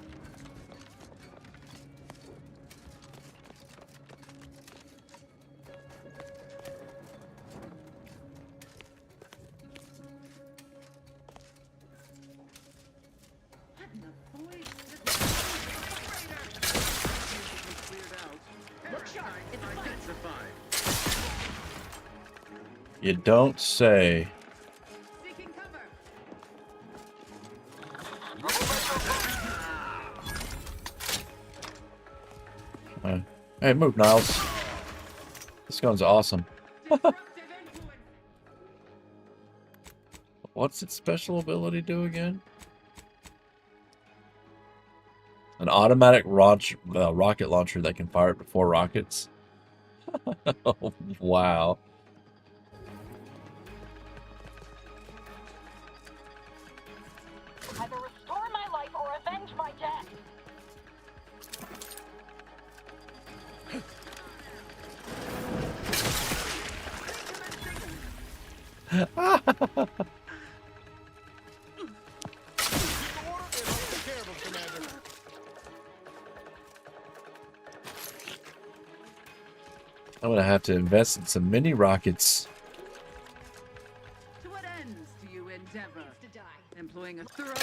You don't say. Hey, move, Niles. This gun's awesome. What's its special ability do again? An automatic rocket launcher that can fire up to 4 rockets. Oh, wow. Either restore my life or avenge my death. I'm gonna have to invest in some mini rockets. To what ends do you endeavor? To die. Employing a thorough.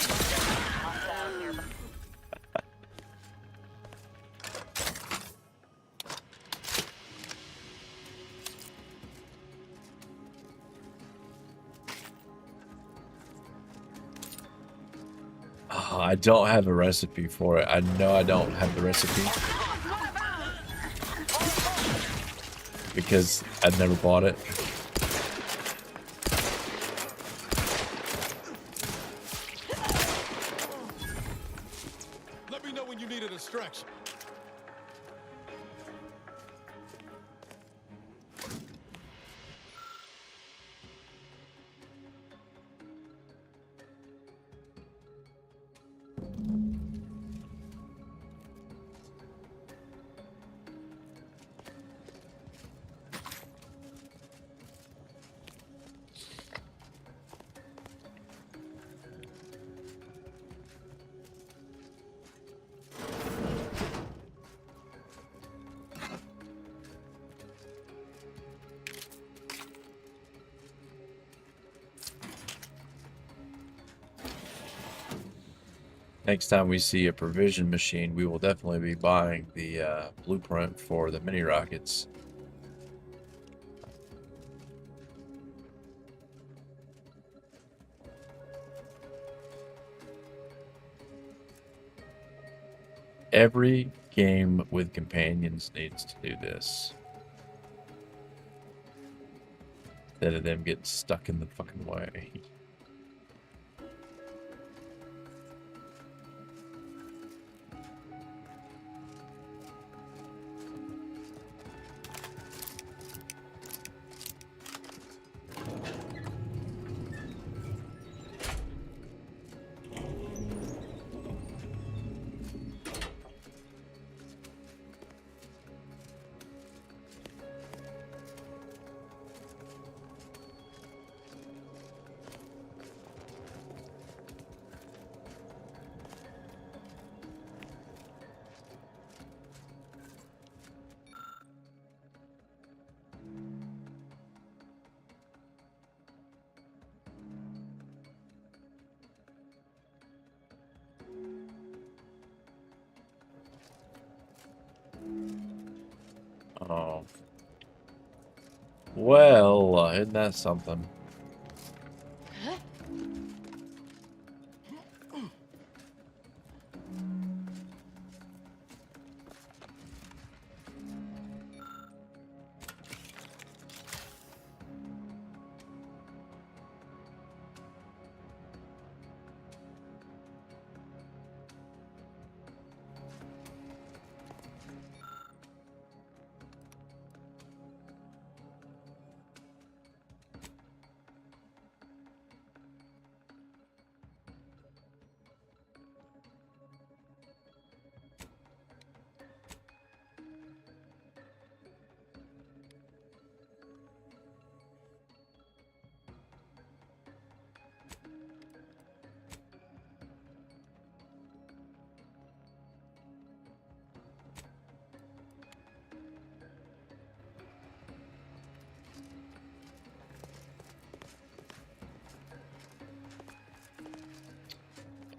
Oh, I don't have a recipe for it. I know I don't have the recipe. because I'd never bought it. Let me know when you need a distraction. Next time we see a provision machine, we will definitely be buying the blueprint for the mini rockets. Every game with companions needs to do this. Instead of them getting stuck in the fucking way. Oh. Well, isn't that something?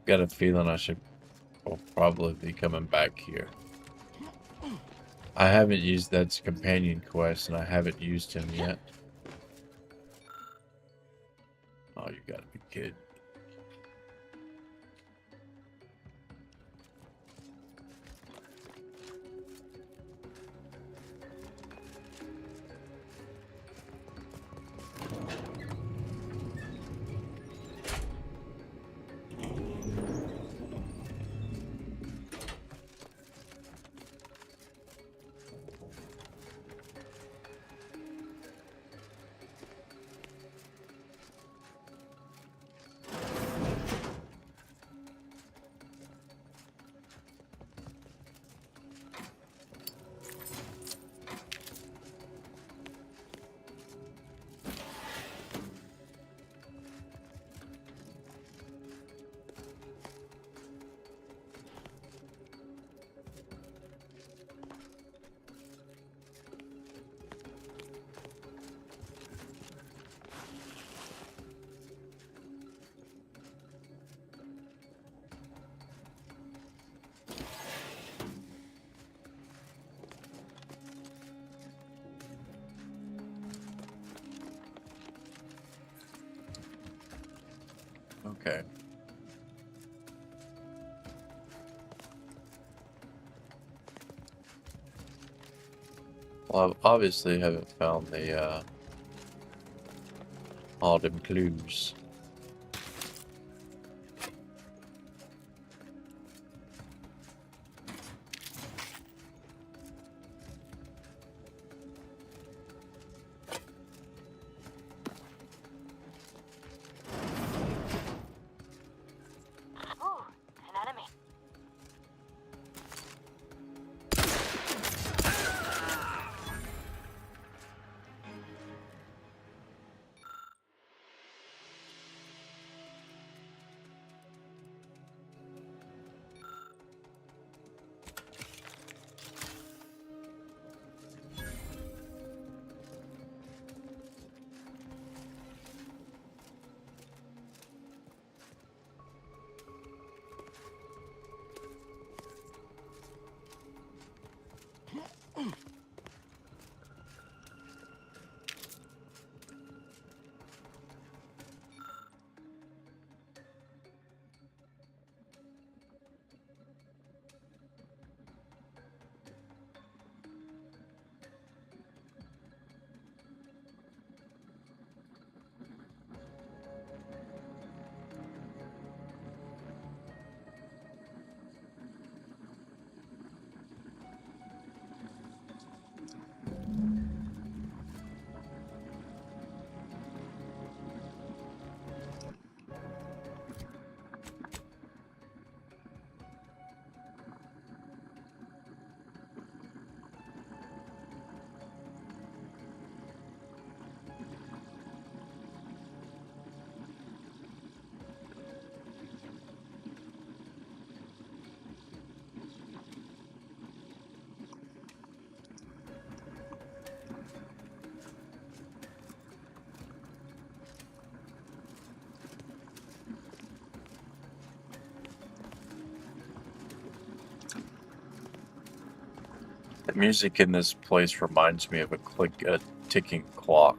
Got a feeling I should probably be coming back here. I haven't used that companion quest, and I haven't used him yet. Oh, you gotta be kidding. Okay. Well, I obviously haven't found the all them clues. Ooh, an enemy. The music in this place reminds me of a ticking clock.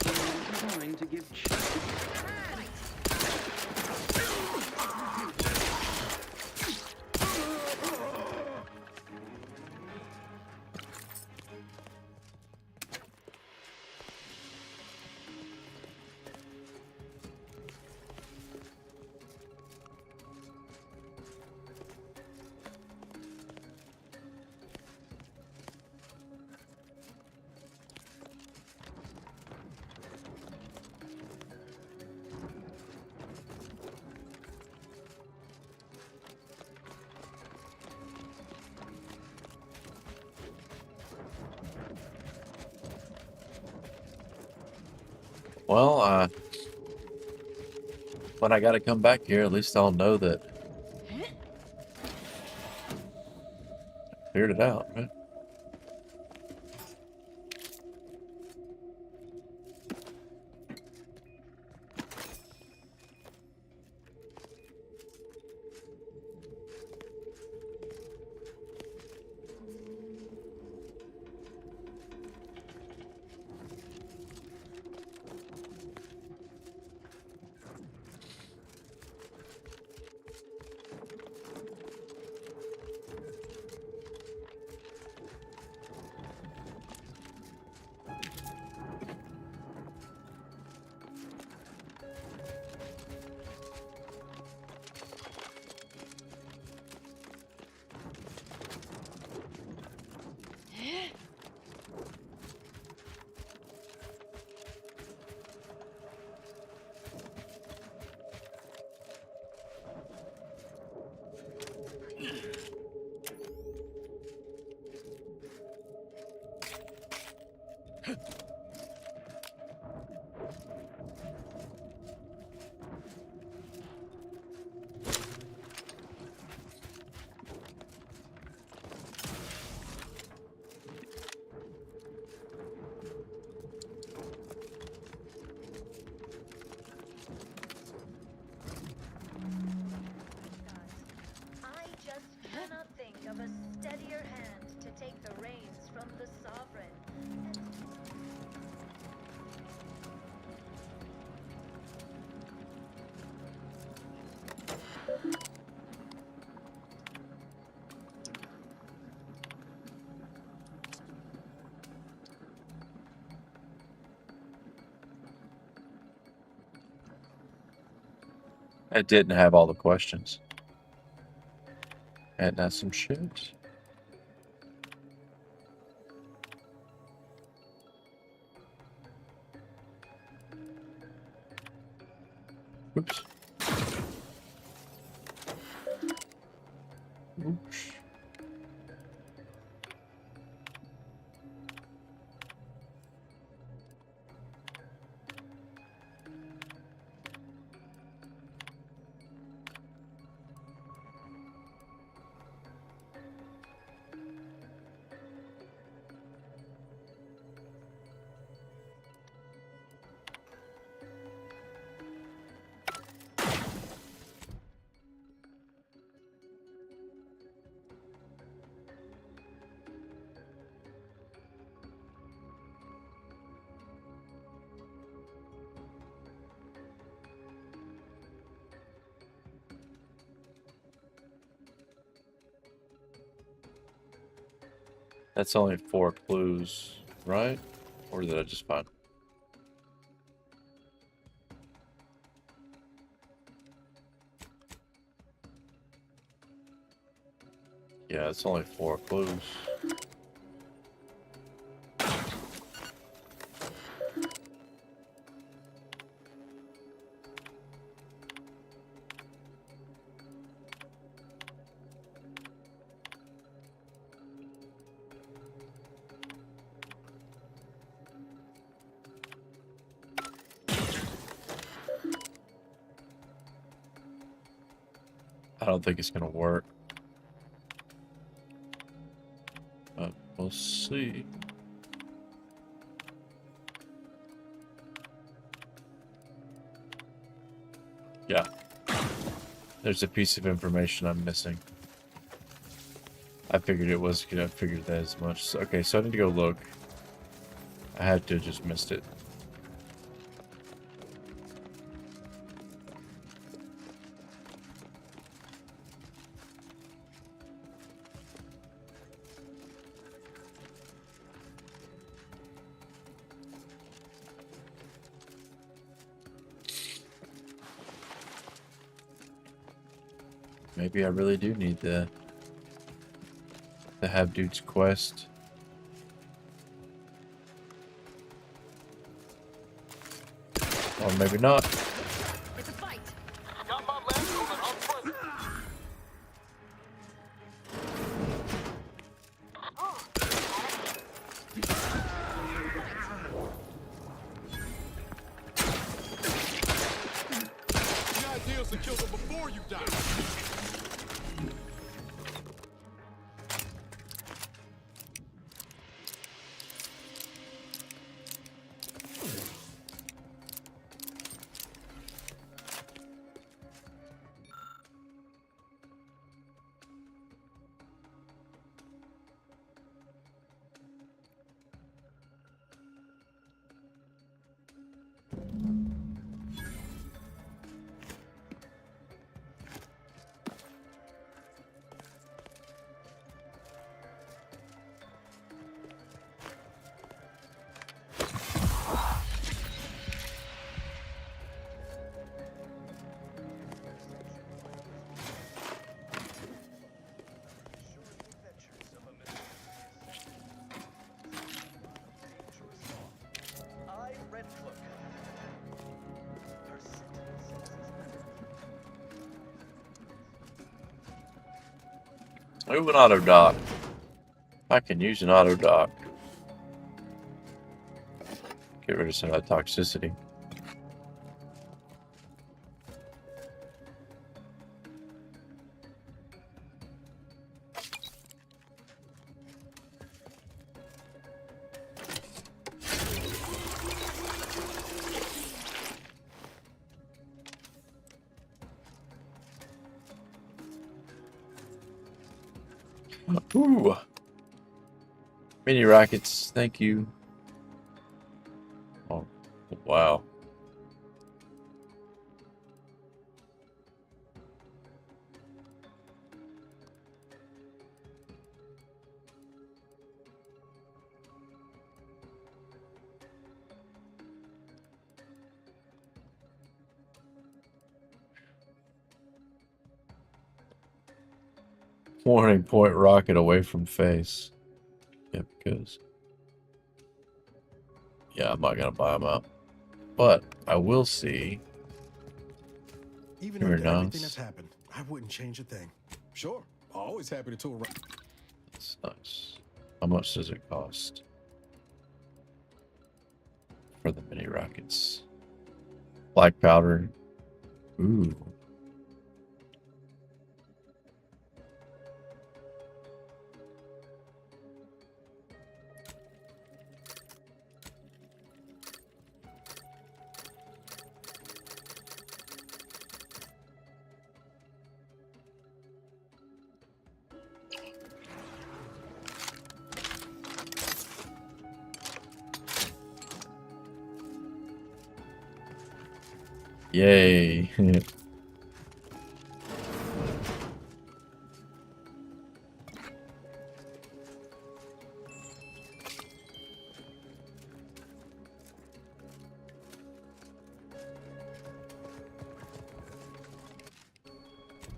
Trying to give Well, when I gotta come back here, at least I'll know that I cleared it out, right? I just cannot think of a steadier hand to take the reins from the sovereign. It didn't have all the questions. And that's some shit. Oops. Oops. That's only 4 clues, right? Or did I just find? Yeah, it's only 4 clues. I don't think it's gonna work. But we'll see. Yeah. There's a piece of information I'm missing. I figured it was gonna figure that as much. So, okay, so I need to go look. I had to just missed it. Maybe I really do need to have dude's quest. Or maybe not. It's a fight. Got my last movement on foot. The idea is to kill them before you die. Move an auto dock. I can use an auto dock. Get rid of some of that toxicity. Ooh. Mini rockets, thank you. Oh, wow. Warning, point rocket away from face. Yeah, because... Yeah, I'm not gonna buy them up. But I will see. Even Very after everything nice. that's happened, I wouldn't change a thing. Sure, always happy to tool around. That's nice. How much does it cost? For the mini rockets. Black powder. Ooh. Yay.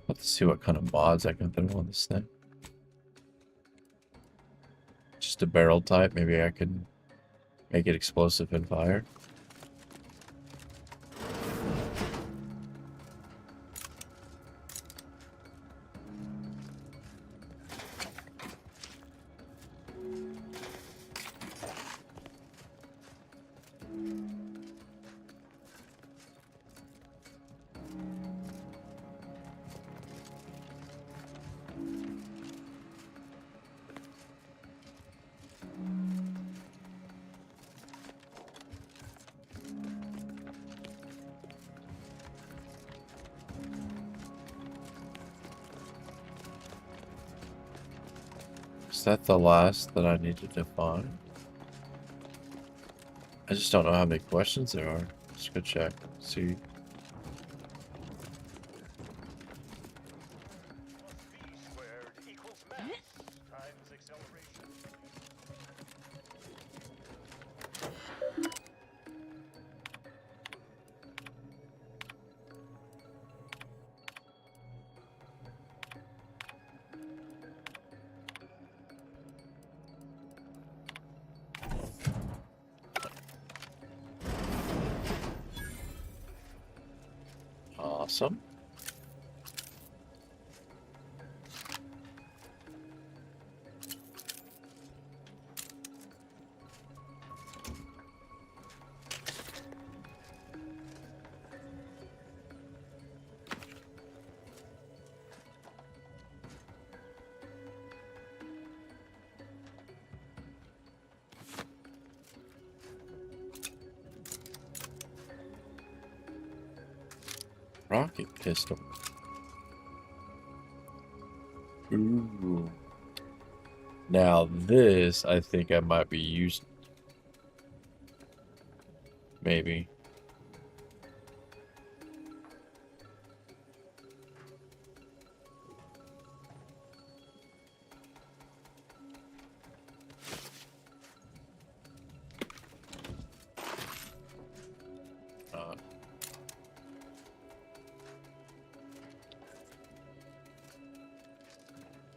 Let's see what kind of mods I can put on this thing. Just a barrel type. Maybe I can make it explosive and fire. Is that the last that I need to define? I just don't know how many questions there are. Just go check. See. Awesome. Rocket pistol. Ooh. Now this, I think I might be used. Maybe.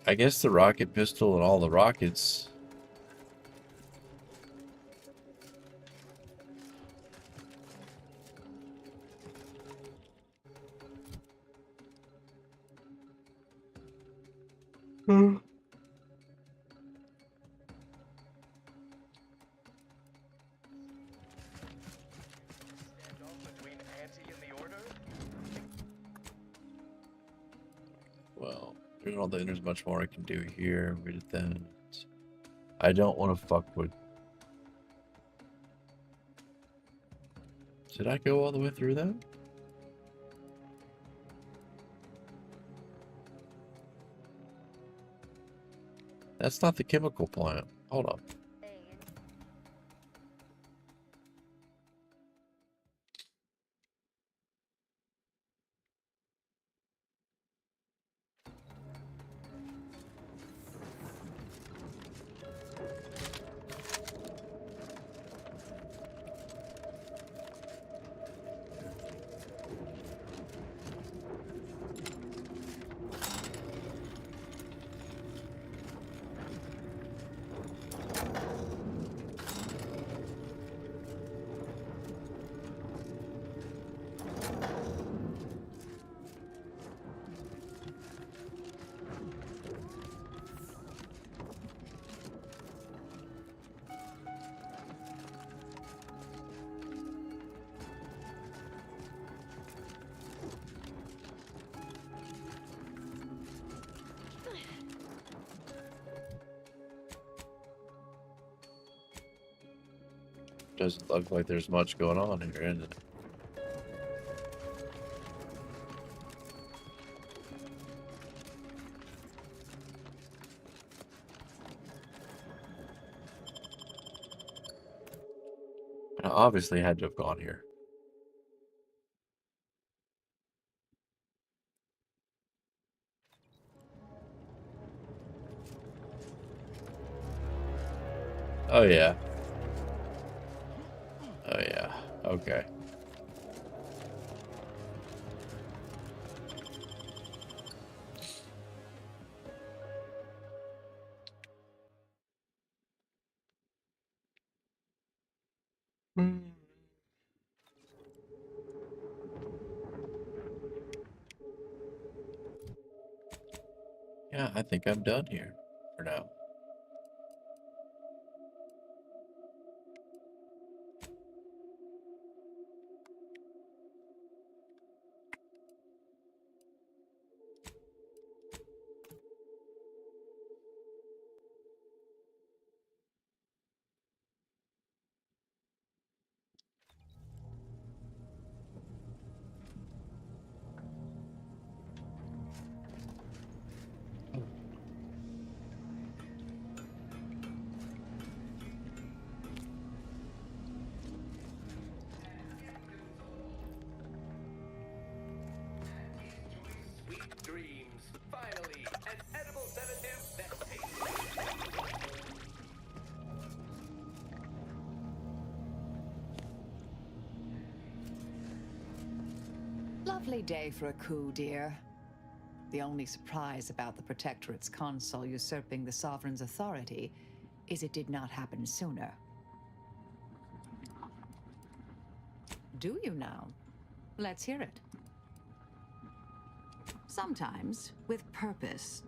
I guess the rocket pistol and all the rockets. Well, I don't think there's much more I can do here. We did that. I don't want to fuck with. Did I go all the way through that? That's not the chemical plant. Hold on. Doesn't look like there's much going on here, is it? I obviously had to have gone here. Oh yeah. Oh yeah. Okay. Yeah, I think I'm done here for now. Sweet dreams. Finally, an edible sedative that tastes. Lovely day for a coup, dear. The only surprise about the Protectorate's consul usurping the Sovereign's authority is it did not happen sooner. Do you now? Let's hear it. Sometimes, with purpose.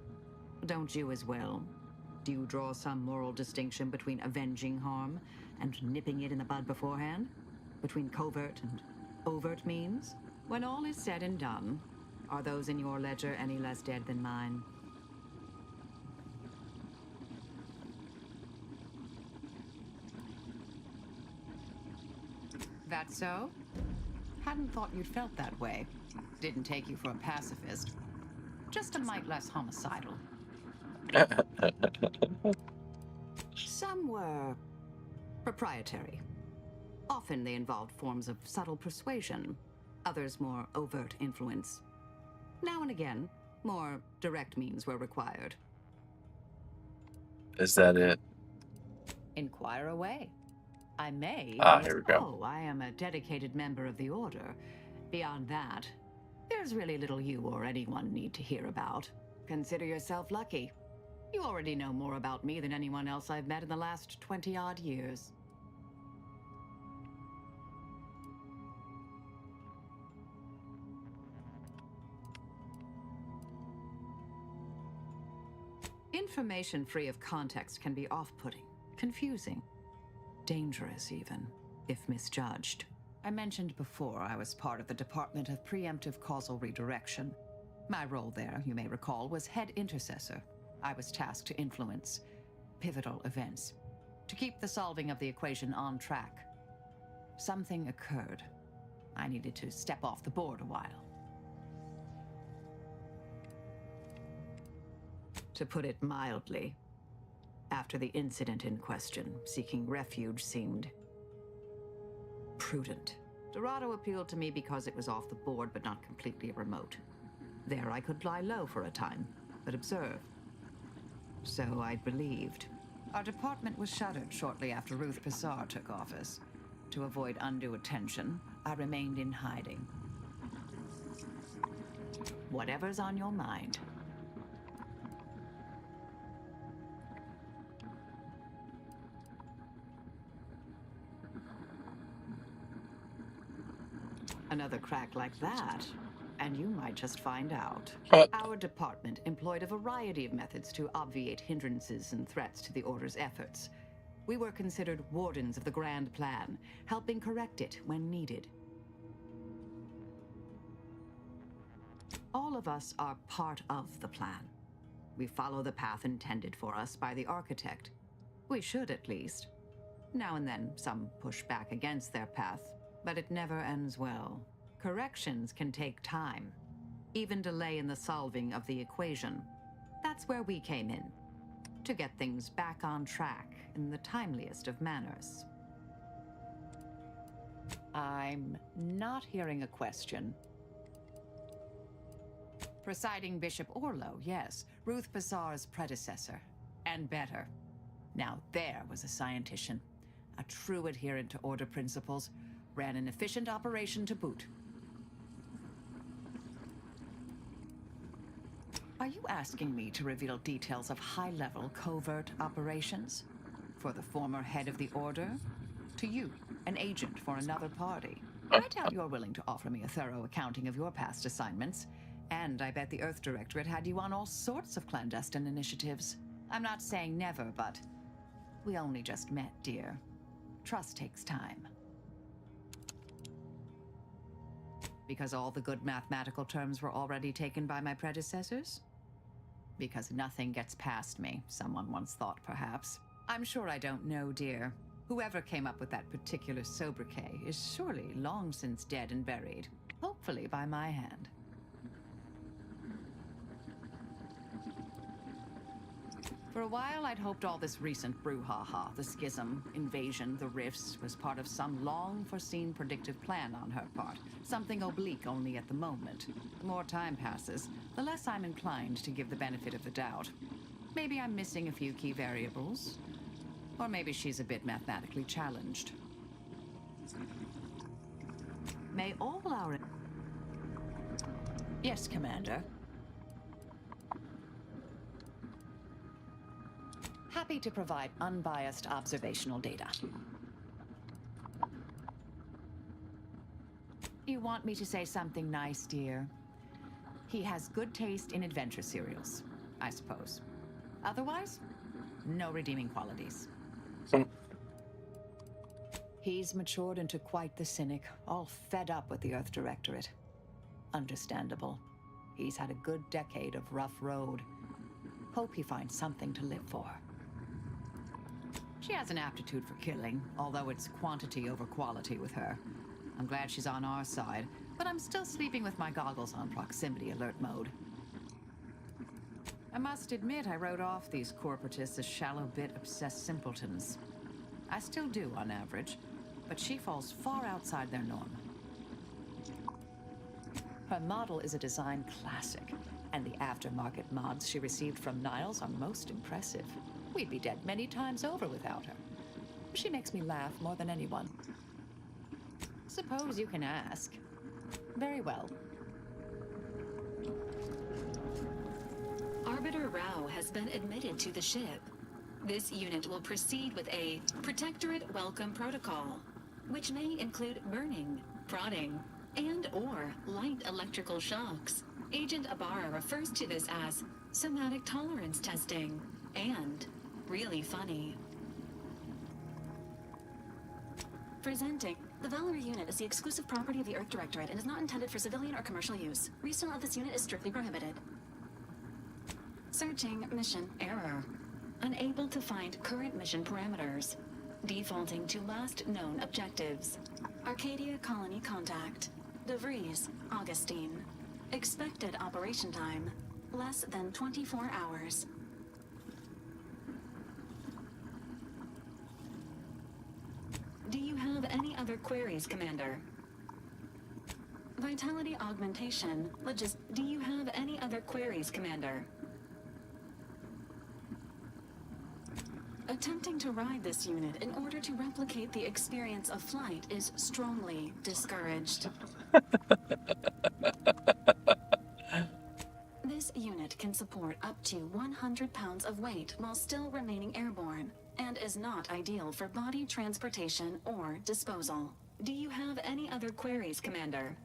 Don't you as well? Do you draw some moral distinction between avenging harm and nipping it in the bud beforehand? Between covert and overt means? When all is said and done, are those in your ledger any less dead than mine? That so? Hadn't thought you'd felt that way. Didn't take you for a pacifist. Just a mite less homicidal. Some were proprietary. Often they involved forms of subtle persuasion, others more overt influence. Now and again, more direct means were required. Is that it? Inquire away. I may. Here we go. Oh, I am a dedicated member of the Order. Beyond that, there's really little you or anyone need to hear about. Consider yourself lucky. You already know more about me than anyone else I've met in the last 20-odd years. Information free of context can be off-putting, confusing, dangerous even, if misjudged. I mentioned before I was part of the Department of Preemptive Causal Redirection. My role there, you may recall, was head intercessor. I was tasked to influence pivotal events, to keep the solving of the equation on track. Something occurred. I needed to step off the board a while. To put it mildly, after the incident in question, seeking refuge seemed prudent. Dorado appealed to me because it was off the board but not completely remote. There I could lie low for a time, but observe. So I believed. Our department was shuttered shortly after Ruth Pissar took office. To avoid undue attention, I remained in hiding. Whatever's on your mind. Another crack like that, and you might just find out. Our department employed a variety of methods to obviate hindrances and threats to the Order's efforts. We were considered wardens of the grand plan, helping correct it when needed. All of us are part of the plan. We follow the path intended for us by the architect. We should, at least. Now and then, some push back against their path, but it never ends well. Corrections can take time, even delay in the solving of the equation. That's where we came in, to get things back on track in the timeliest of manners. I'm not hearing a question. Presiding Bishop Orlo, yes, Ruth Bazaar's predecessor, and better. Now there was a scientician, a true adherent to order principles, ran an efficient operation to boot. Are you asking me to reveal details of high-level covert operations? For the former head of the Order? To you, an agent for another party? I doubt you're willing to offer me a thorough accounting of your past assignments. And I bet the Earth Directorate had you on all sorts of clandestine initiatives. I'm not saying never, but we only just met, dear. Trust takes time. Because all the good mathematical terms were already taken by my predecessors? Because nothing gets past me, someone once thought, perhaps. I'm sure I don't know, dear. Whoever came up with that particular sobriquet is surely long since dead and buried. Hopefully by my hand. For a while, I'd hoped all this recent brouhaha, the schism, invasion, the rifts, was part of some long-foreseen predictive plan on her part. Something oblique only at the moment. The more time passes, the less I'm inclined to give the benefit of the doubt. Maybe I'm missing a few key variables. Or maybe she's a bit mathematically challenged. May all our... Yes, Commander. Happy to provide unbiased observational data. You want me to say something nice, dear? He has good taste in adventure serials, I suppose. Otherwise, no redeeming qualities. He's matured into quite the cynic, all fed up with the Earth Directorate. Understandable. He's had a good decade of rough road. Hope he finds something to live for. She has an aptitude for killing, although it's quantity over quality with her. I'm glad she's on our side, but I'm still sleeping with my goggles on proximity alert mode. I must admit I wrote off these corporatists as shallow bit obsessed simpletons. I still do on average, but she falls far outside their norm. Her model is a design classic, and the aftermarket mods she received from Niles are most impressive. We'd be dead many times over without her. She makes me laugh more than anyone. Suppose you can ask. Very well. Arbiter Rao has been admitted to the ship. This unit will proceed with a Protectorate Welcome Protocol, which may include burning, prodding, and/or light electrical shocks. Agent Ibarra refers to this as somatic tolerance testing and really funny. Presenting. The Valerie unit is the exclusive property of the Earth Directorate and is not intended for civilian or commercial use. Resale of this unit is strictly prohibited. Searching mission error. Unable to find current mission parameters. Defaulting to last known objectives. Arcadia Colony contact. DeVries, Augustine. Expected operation time, less than 24 hours. Do you have any other queries, Commander? Vitality augmentation. Do you have any other queries, Commander? Attempting to ride this unit in order to replicate the experience of flight is strongly discouraged. This unit can support up to 100 pounds of weight while still remaining airborne, and is not ideal for body transportation or disposal. Do you have any other queries, Commander?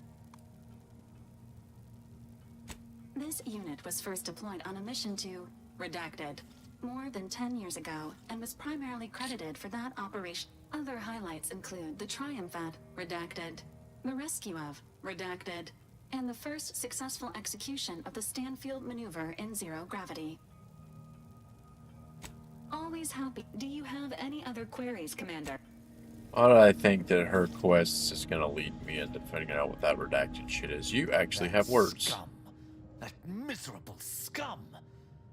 This unit was first deployed on a mission to Redacted more than 10 years ago, and was primarily credited for that operation. Other highlights include the triumph at Redacted, the rescue of Redacted, and the first successful execution of the Stanfield maneuver in zero gravity. All we always happy. Do you have any other queries, Commander? Why do I think that her quest is going to lead me into figuring out what that redacted shit is? You actually have words. Scum. That miserable scum.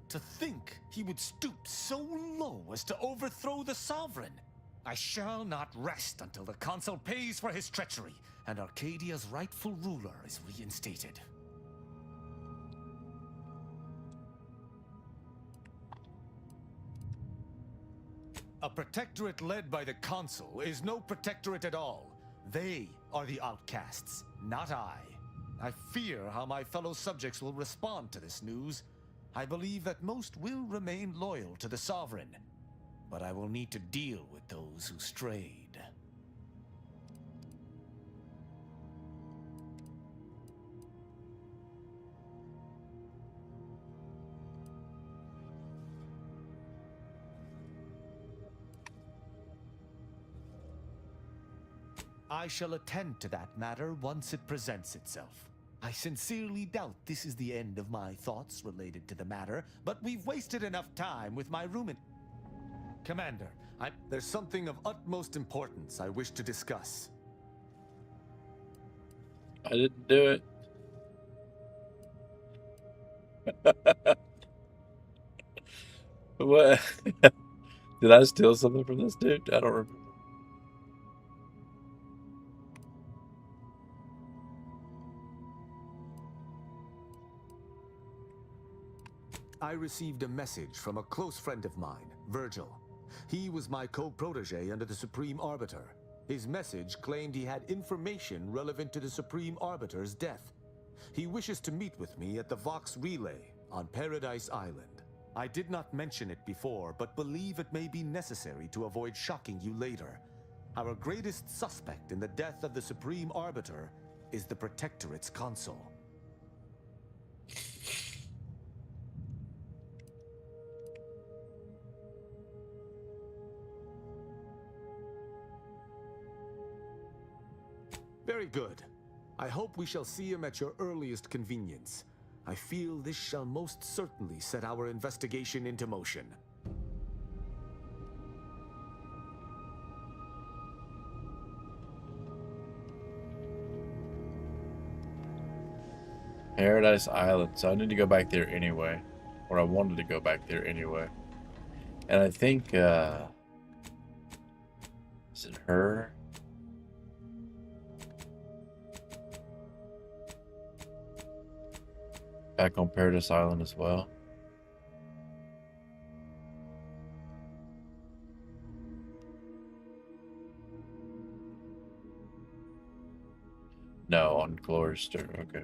To think he would stoop so low as to overthrow the Sovereign. I shall not rest until the Consul pays for his treachery and Arcadia's rightful ruler is reinstated. A protectorate led by the Consul is no protectorate at all. They are the outcasts, not I. I fear how my fellow subjects will respond to this news. I believe that most will remain loyal to the Sovereign, but I will need to deal with those who strayed. I shall attend to that matter once it presents itself. I sincerely doubt this is the end of my thoughts related to the matter, but we've wasted enough time with my roommate. Commander, there's something of utmost importance I wish to discuss. I didn't do it. What? Did I steal something from this dude? I don't remember. I received a message from a close friend of mine, Virgil. He was my co-protege under the Supreme Arbiter. His message claimed he had information relevant to the Supreme Arbiter's death. He wishes to meet with me at the Vox Relay on Paradise Island. I did not mention it before, but believe it may be necessary to avoid shocking you later. Our greatest suspect in the death of the Supreme Arbiter is the Protectorate's Consul. Very good. I hope we shall see him at your earliest convenience. I feel this shall most certainly set our investigation into motion. Paradise Island. So I need to go back there anyway. Or I wanted to go back there anyway. And I think, is it her? Back on Paradise Island as well. No, on Glorister, okay.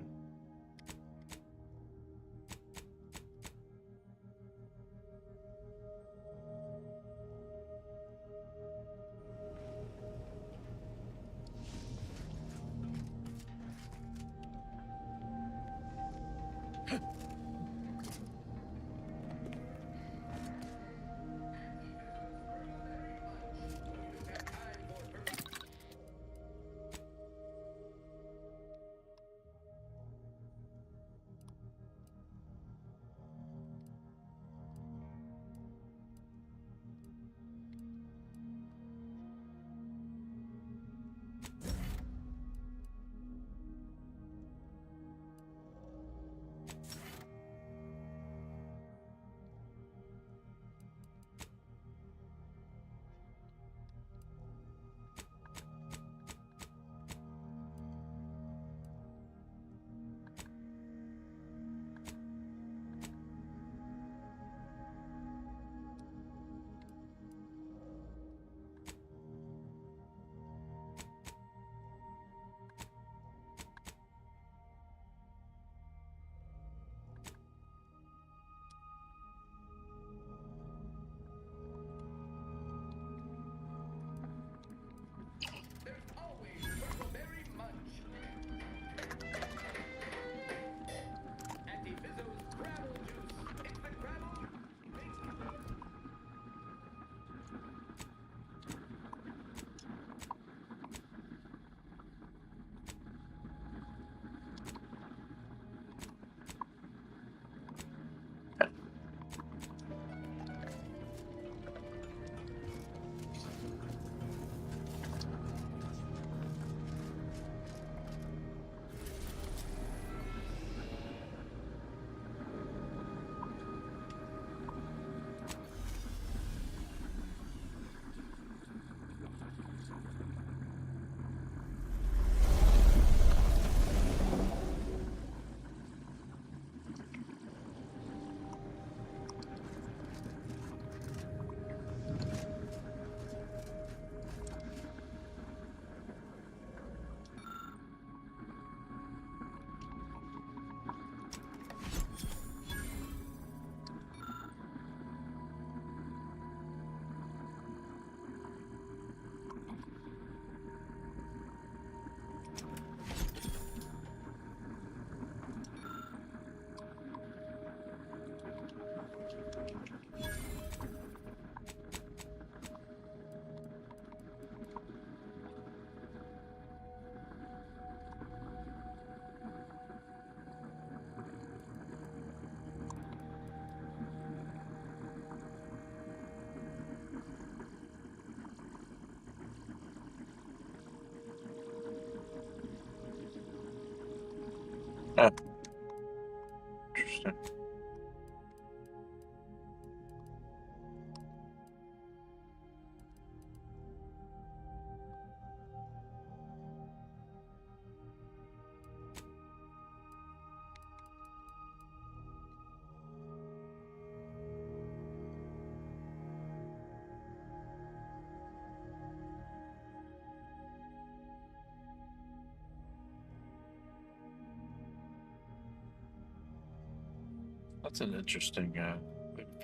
That's an interesting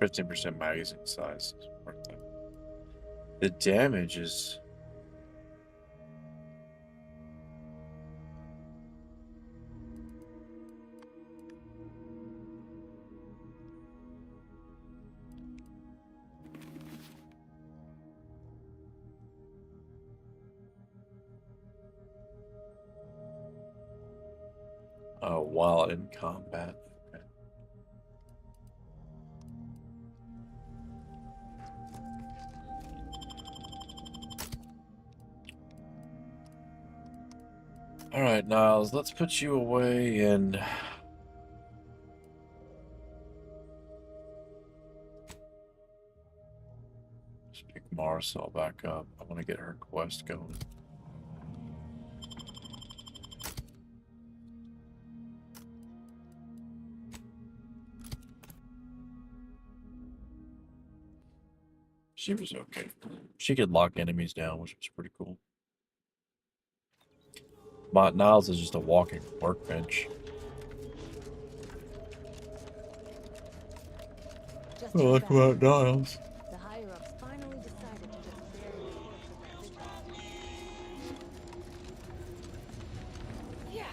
15% magazine size. The damage is... Oh, while in combat. Okay. All right, Niles, let's put you away and let's pick Marisol back up. I want to get her quest going. She was okay. She could lock enemies down, which was pretty cool. But Niles is just a walking workbench. I like about Niles. The higher-ups finally decided to just bury the Yeah.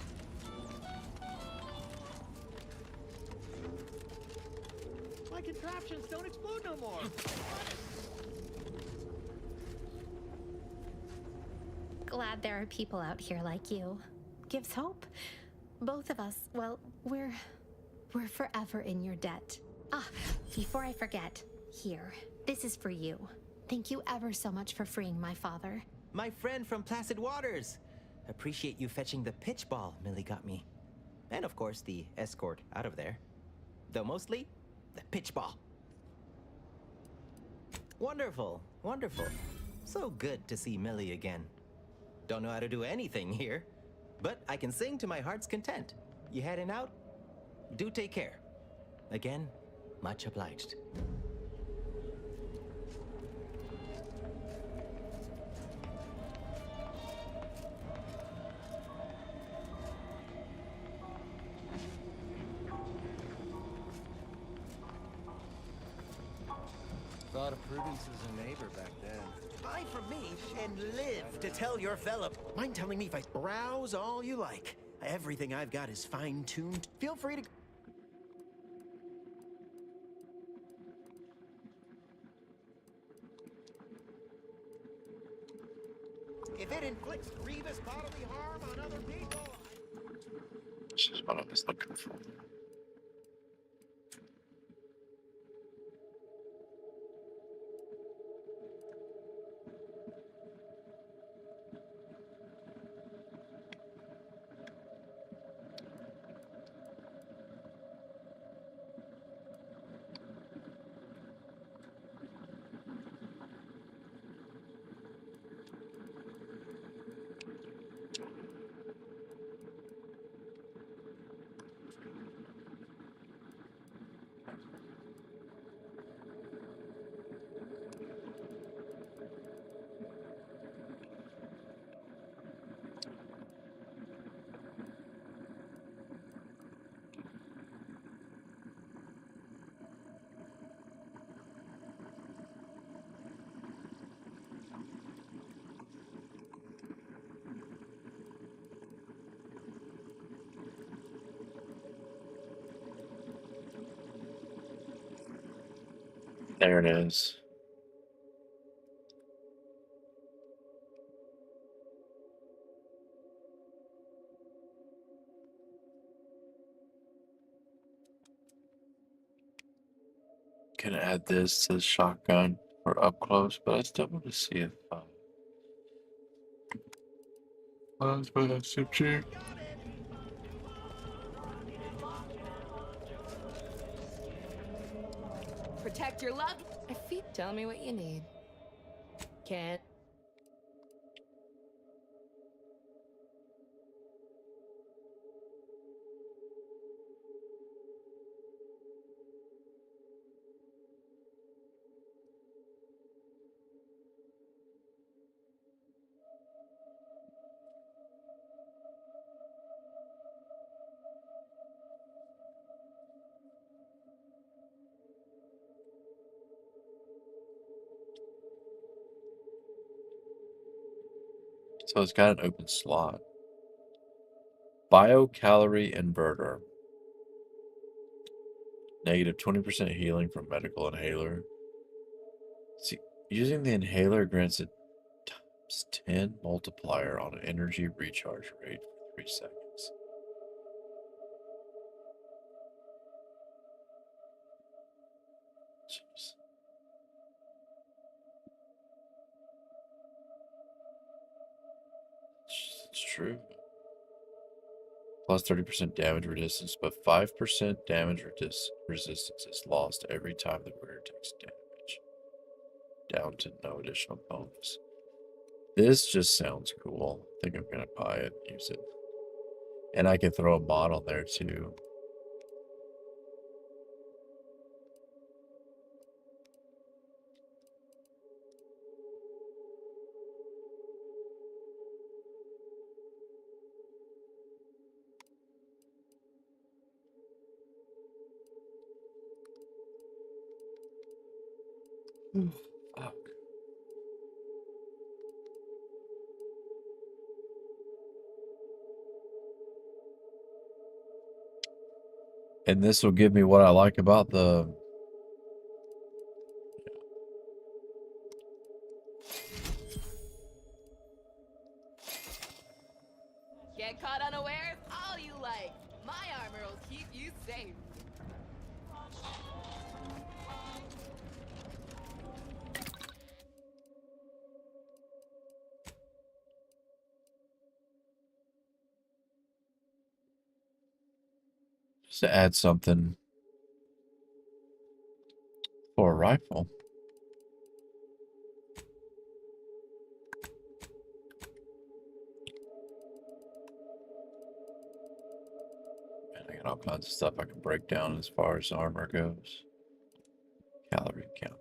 My contraptions don't explode no more. Glad there are people out here like you. Gives hope. Both of us, well, we're forever in your debt. Ah, before I forget, here, this is for you. Thank you ever so much for freeing my father. My friend from Placid Waters. Appreciate you fetching the pitch ball Millie got me. And of course, the escort out of there. Though mostly, the pitch ball. Wonderful, wonderful. So good to see Millie again. Don't know how to do anything here, but I can sing to my heart's content. You heading out? Do take care. Again, much obliged. Thought of Prudence as a neighbor back then. Buy from me and live to tell your fella. Mind telling me if I browse all you like. Everything I've got is fine-tuned. Feel free to... If it inflicts grievous bodily harm on other people... This is what I was looking for. There it is. Can add this to the shotgun for up close, but I still want to see if that's my SMG. Protect your love. Tell me what you need. Can't. So it's got an open slot. Biocalorie inverter. Negative 20% healing from medical inhaler. See, using the inhaler grants a ×10 multiplier on an energy recharge rate for 3 seconds. Jeez. It's true. Plus 30% damage resistance, but 5% damage resistance is lost every time the wearer takes damage. Down to no additional bonus. This just sounds cool. I think I'm gonna buy it and use it. And I can throw a mod on there too. Fuck. And this will give me what I like about the... Get caught unawares all you like. My armor will keep you safe. Just to add something for a rifle. And I got all kinds of stuff I can break down as far as armor goes. Calorie counter.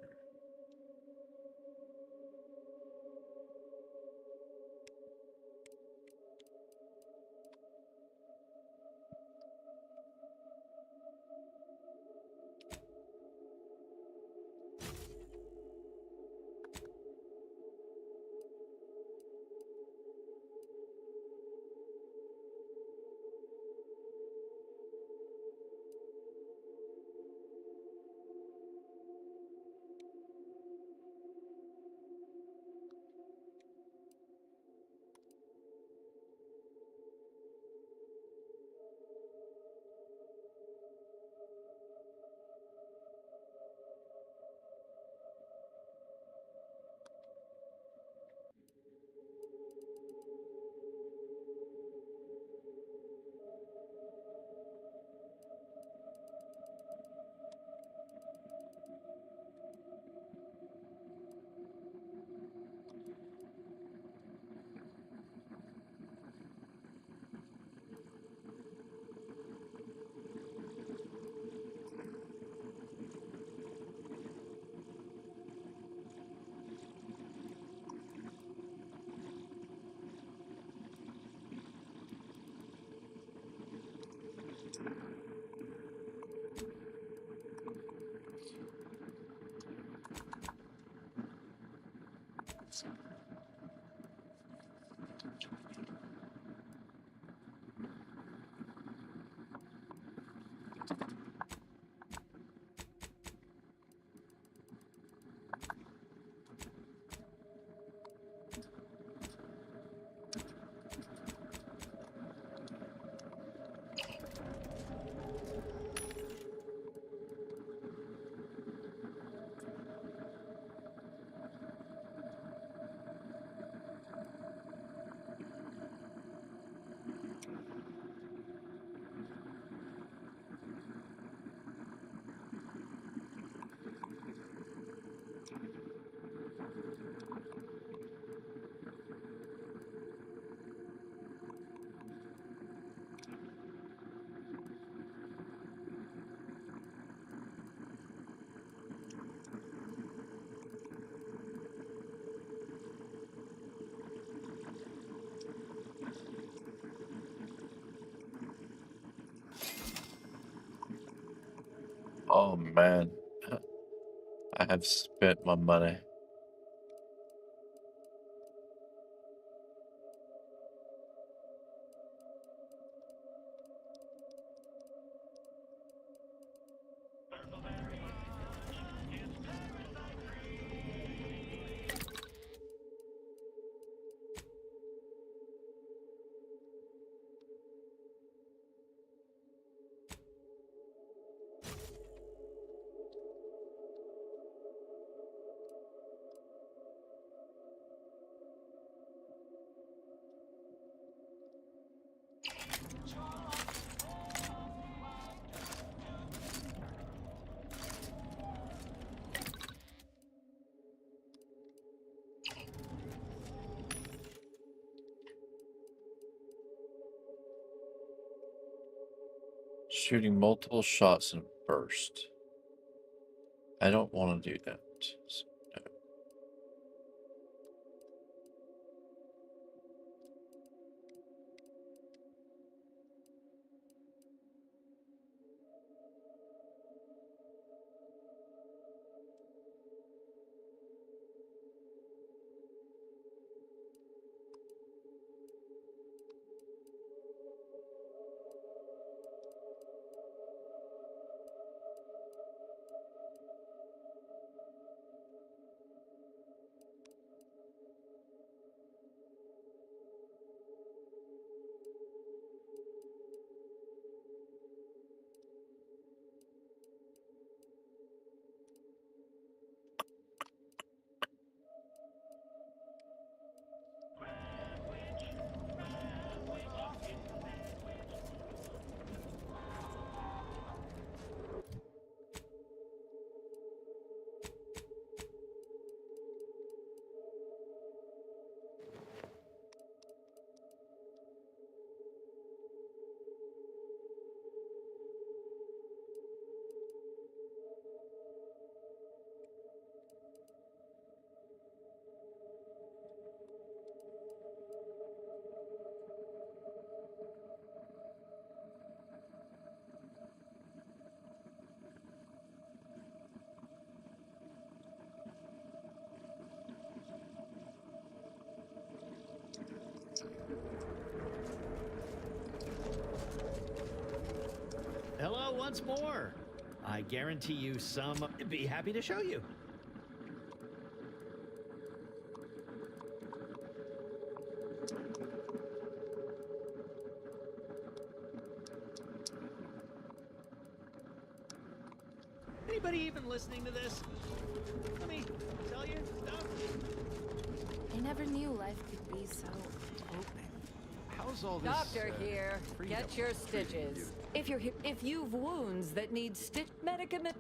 Oh man, I have spent my money. shooting multiple shots in a burst. I don't want to do that. So, no. Hello once more. I guarantee you some... Be happy to show you. Anybody even listening to this? Let me tell you stuff. I never knew life could be so open. How's all this? Doctor here. Get your stitches. If you've wounds that need stitch medicament.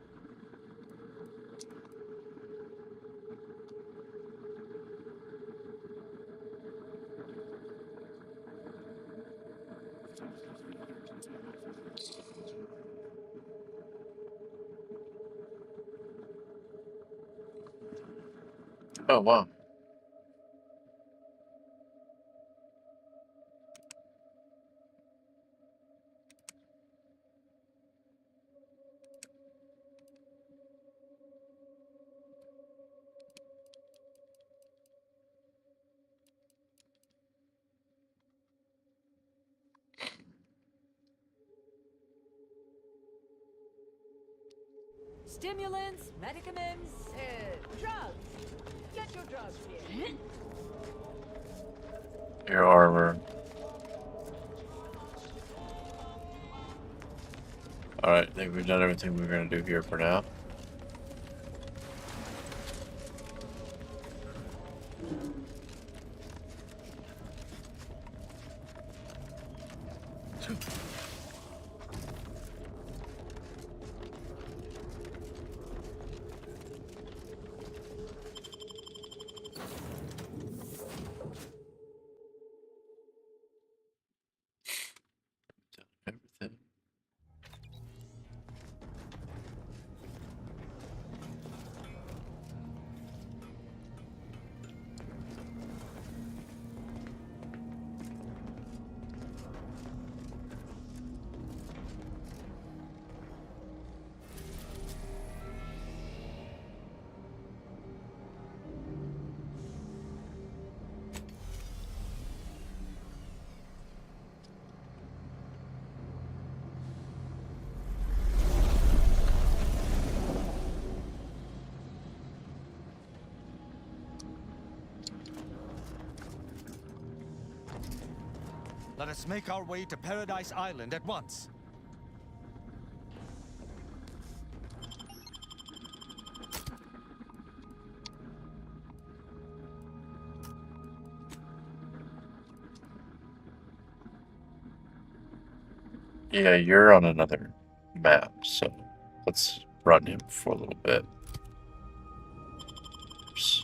Oh, wow. Stimulants, medicaments, drugs. Get your drugs here. Your armor. Alright, I think we've done everything we're going to do here for now. Everything. Let us make our way to Paradise Island at once. Yeah, you're on another map, so let's run him for a little bit. Oops.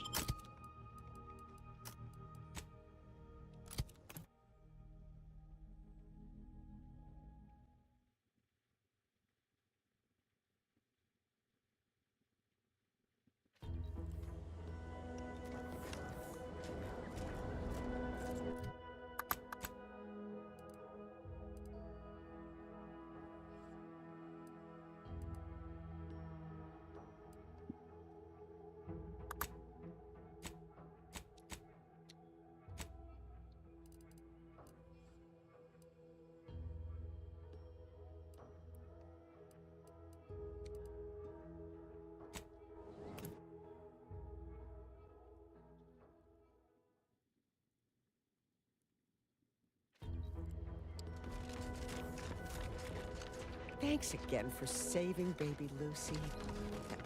Thanks again for saving baby Lucy.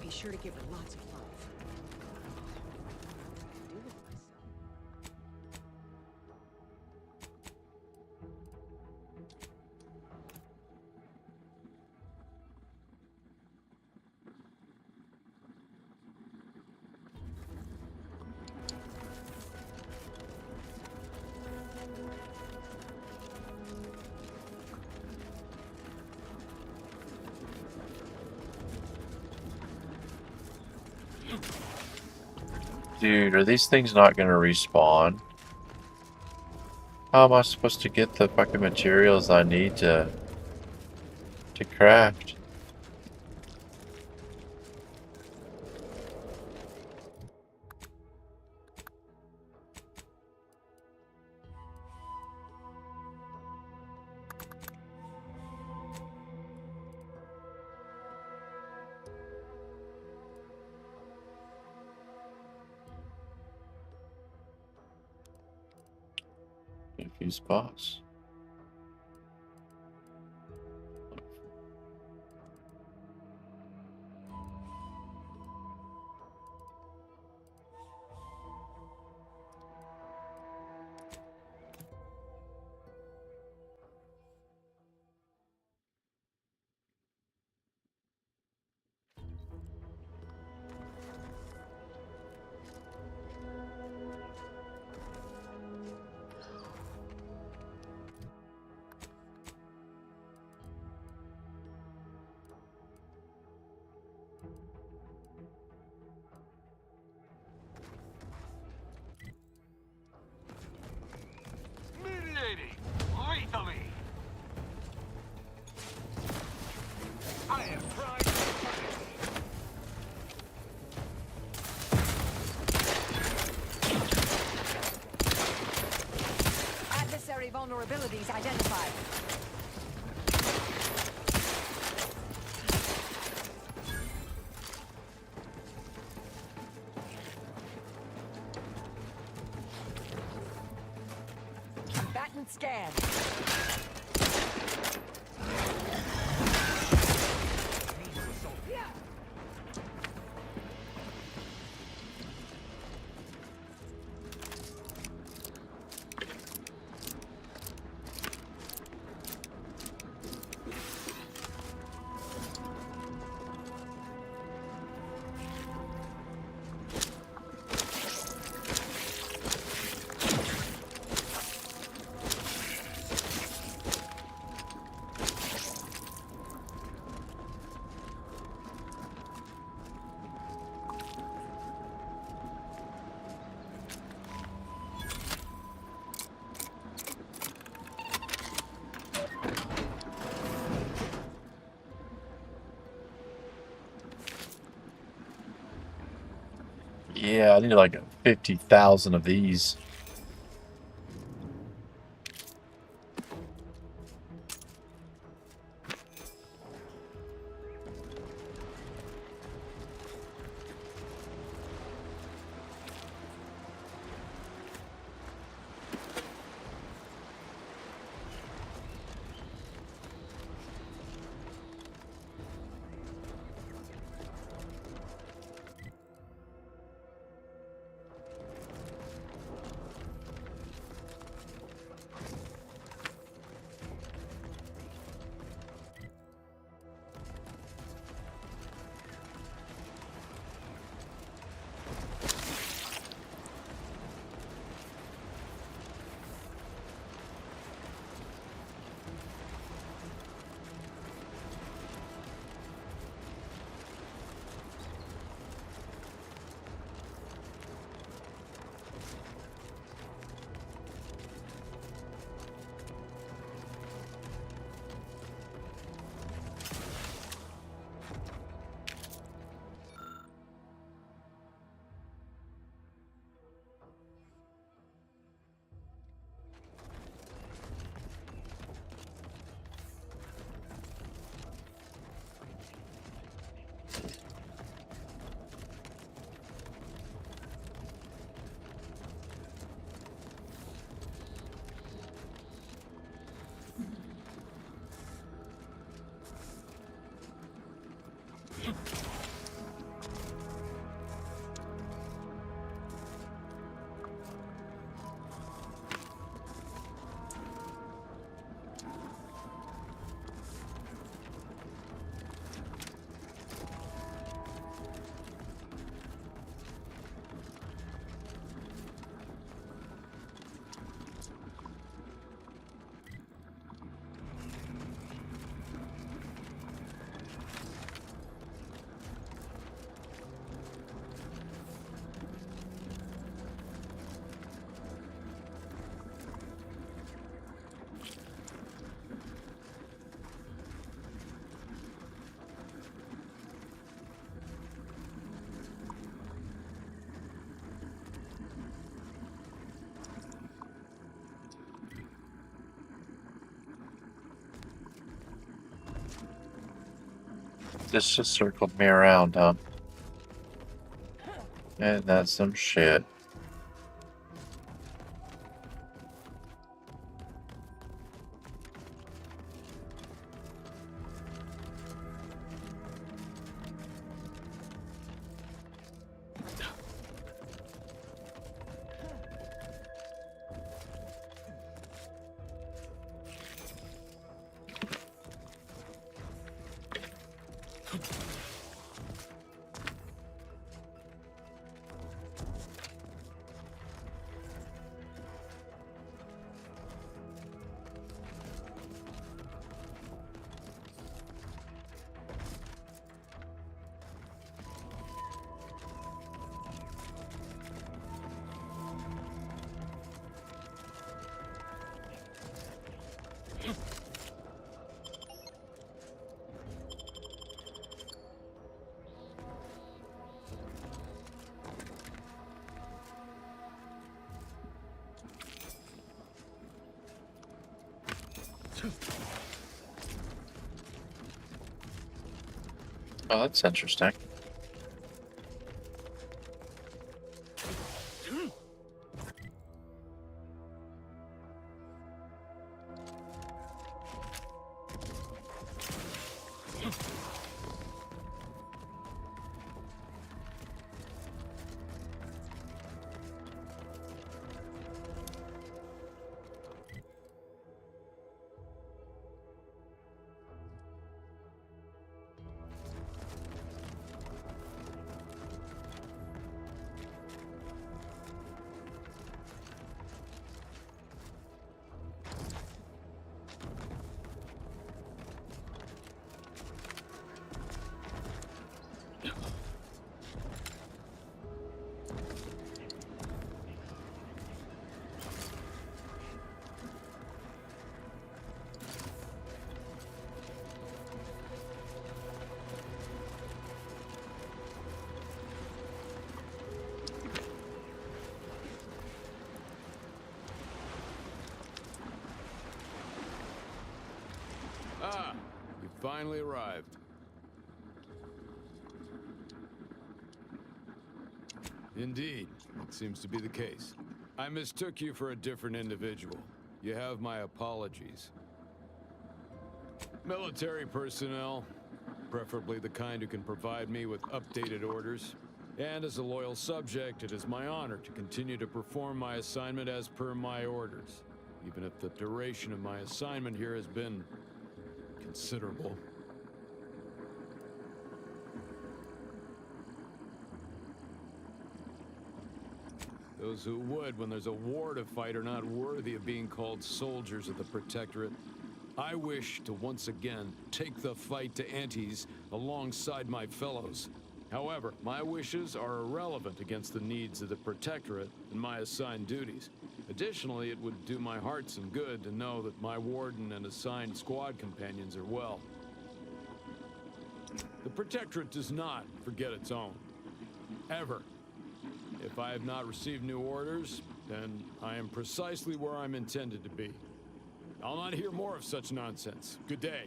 Be sure to give her lots of love. Do with myself. Dude, are these things not gonna respawn? How am I supposed to get the fucking materials I need to craft? Confused boss. Mediating lethally. I am trying to punish. Adversary vulnerabilities identified. Combatant scan. Yeah, I need like 50,000 of these. This just circled me around, huh? And that's some shit. Oh, that's interesting. Ah, you finally arrived. Indeed, it seems to be the case. I mistook you for a different individual. You have my apologies. Military personnel, preferably the kind who can provide me with updated orders. And as a loyal subject, it is my honor to continue to perform my assignment as per my orders, even if the duration of my assignment here has been considerable. Those who would, when there's a war to fight, are not worthy of being called soldiers of the Protectorate. I wish to once again take the fight to Antes alongside my fellows. However, my wishes are irrelevant against the needs of the Protectorate and my assigned duties. Additionally, it would do my heart some good to know that my warden and assigned squad companions are well. The Protectorate does not forget its own. Ever. If I have not received new orders, then I am precisely where I'm intended to be. I'll not hear more of such nonsense. Good day.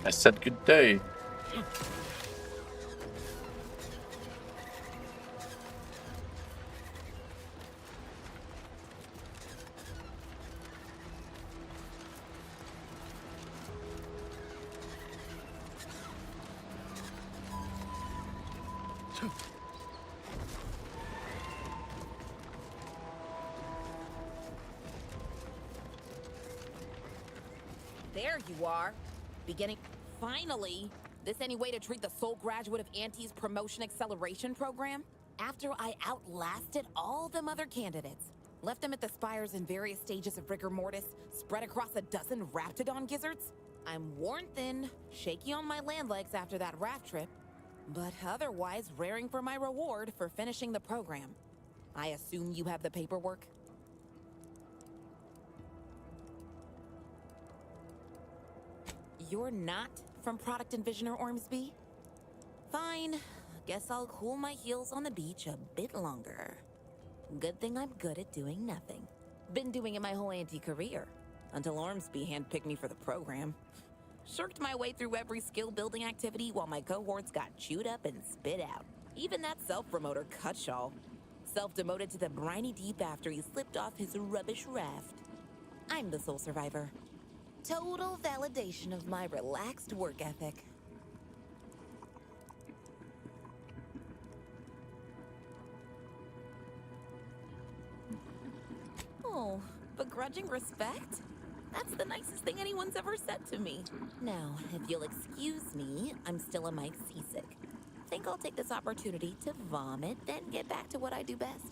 I said good day. There you are. Beginning. Finally! This any way to treat the sole graduate of Auntie's promotion acceleration program? After I outlasted all them other candidates, left them at the spires in various stages of rigor mortis, spread across a dozen Raptidon gizzards? I'm worn thin, shaky on my land legs after that raft trip, but otherwise raring for my reward for finishing the program. I assume you have the paperwork? you're not from Product Envisioner Ormsby? Fine. Guess I'll cool my heels on the beach a bit longer. Good thing I'm good at doing nothing. Been doing it my whole career until Ormsby handpicked me for the program. Shirked my way through every skill-building activity while my cohorts got chewed up and spit out. Even that self-promoter Cutshaw self-demoted to the briny deep after he slipped off his rubbish raft. I'm the sole survivor. Total validation of my relaxed work ethic. Oh, begrudging respect? That's the nicest thing anyone's ever said to me. Now, if you'll excuse me, I'm still a mite seasick. Think I'll take this opportunity to vomit, then get back to what I do best.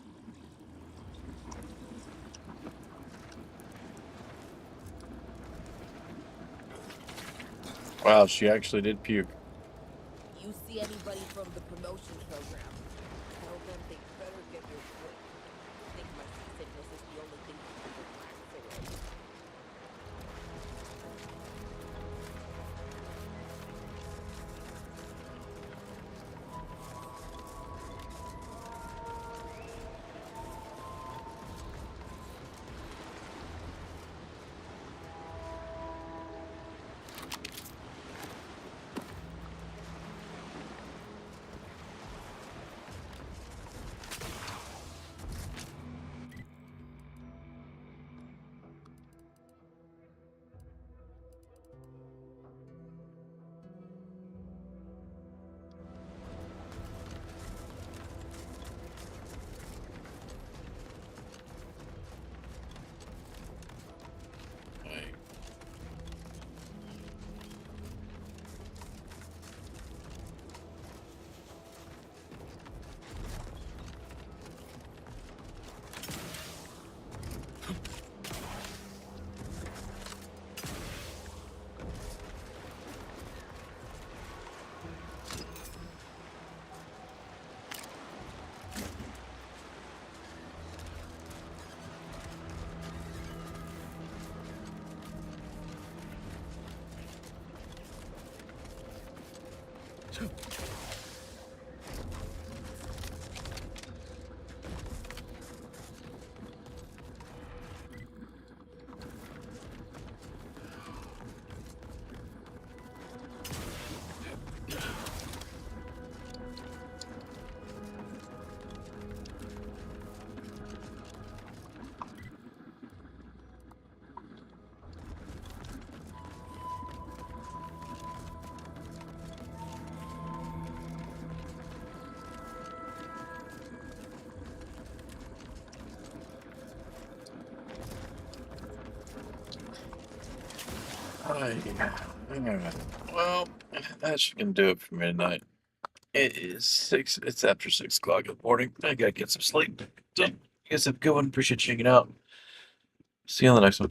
Wow, she actually did puke. You see anybody from the promotion program, tell them they better get their foot. I think my sickness is the only thing that can relax away. Well, that's gonna do it for midnight. It is 6. It's after 6 o'clock in the morning. I gotta get some sleep. So, I guess have a good one. Appreciate you hanging out. See you on the next one.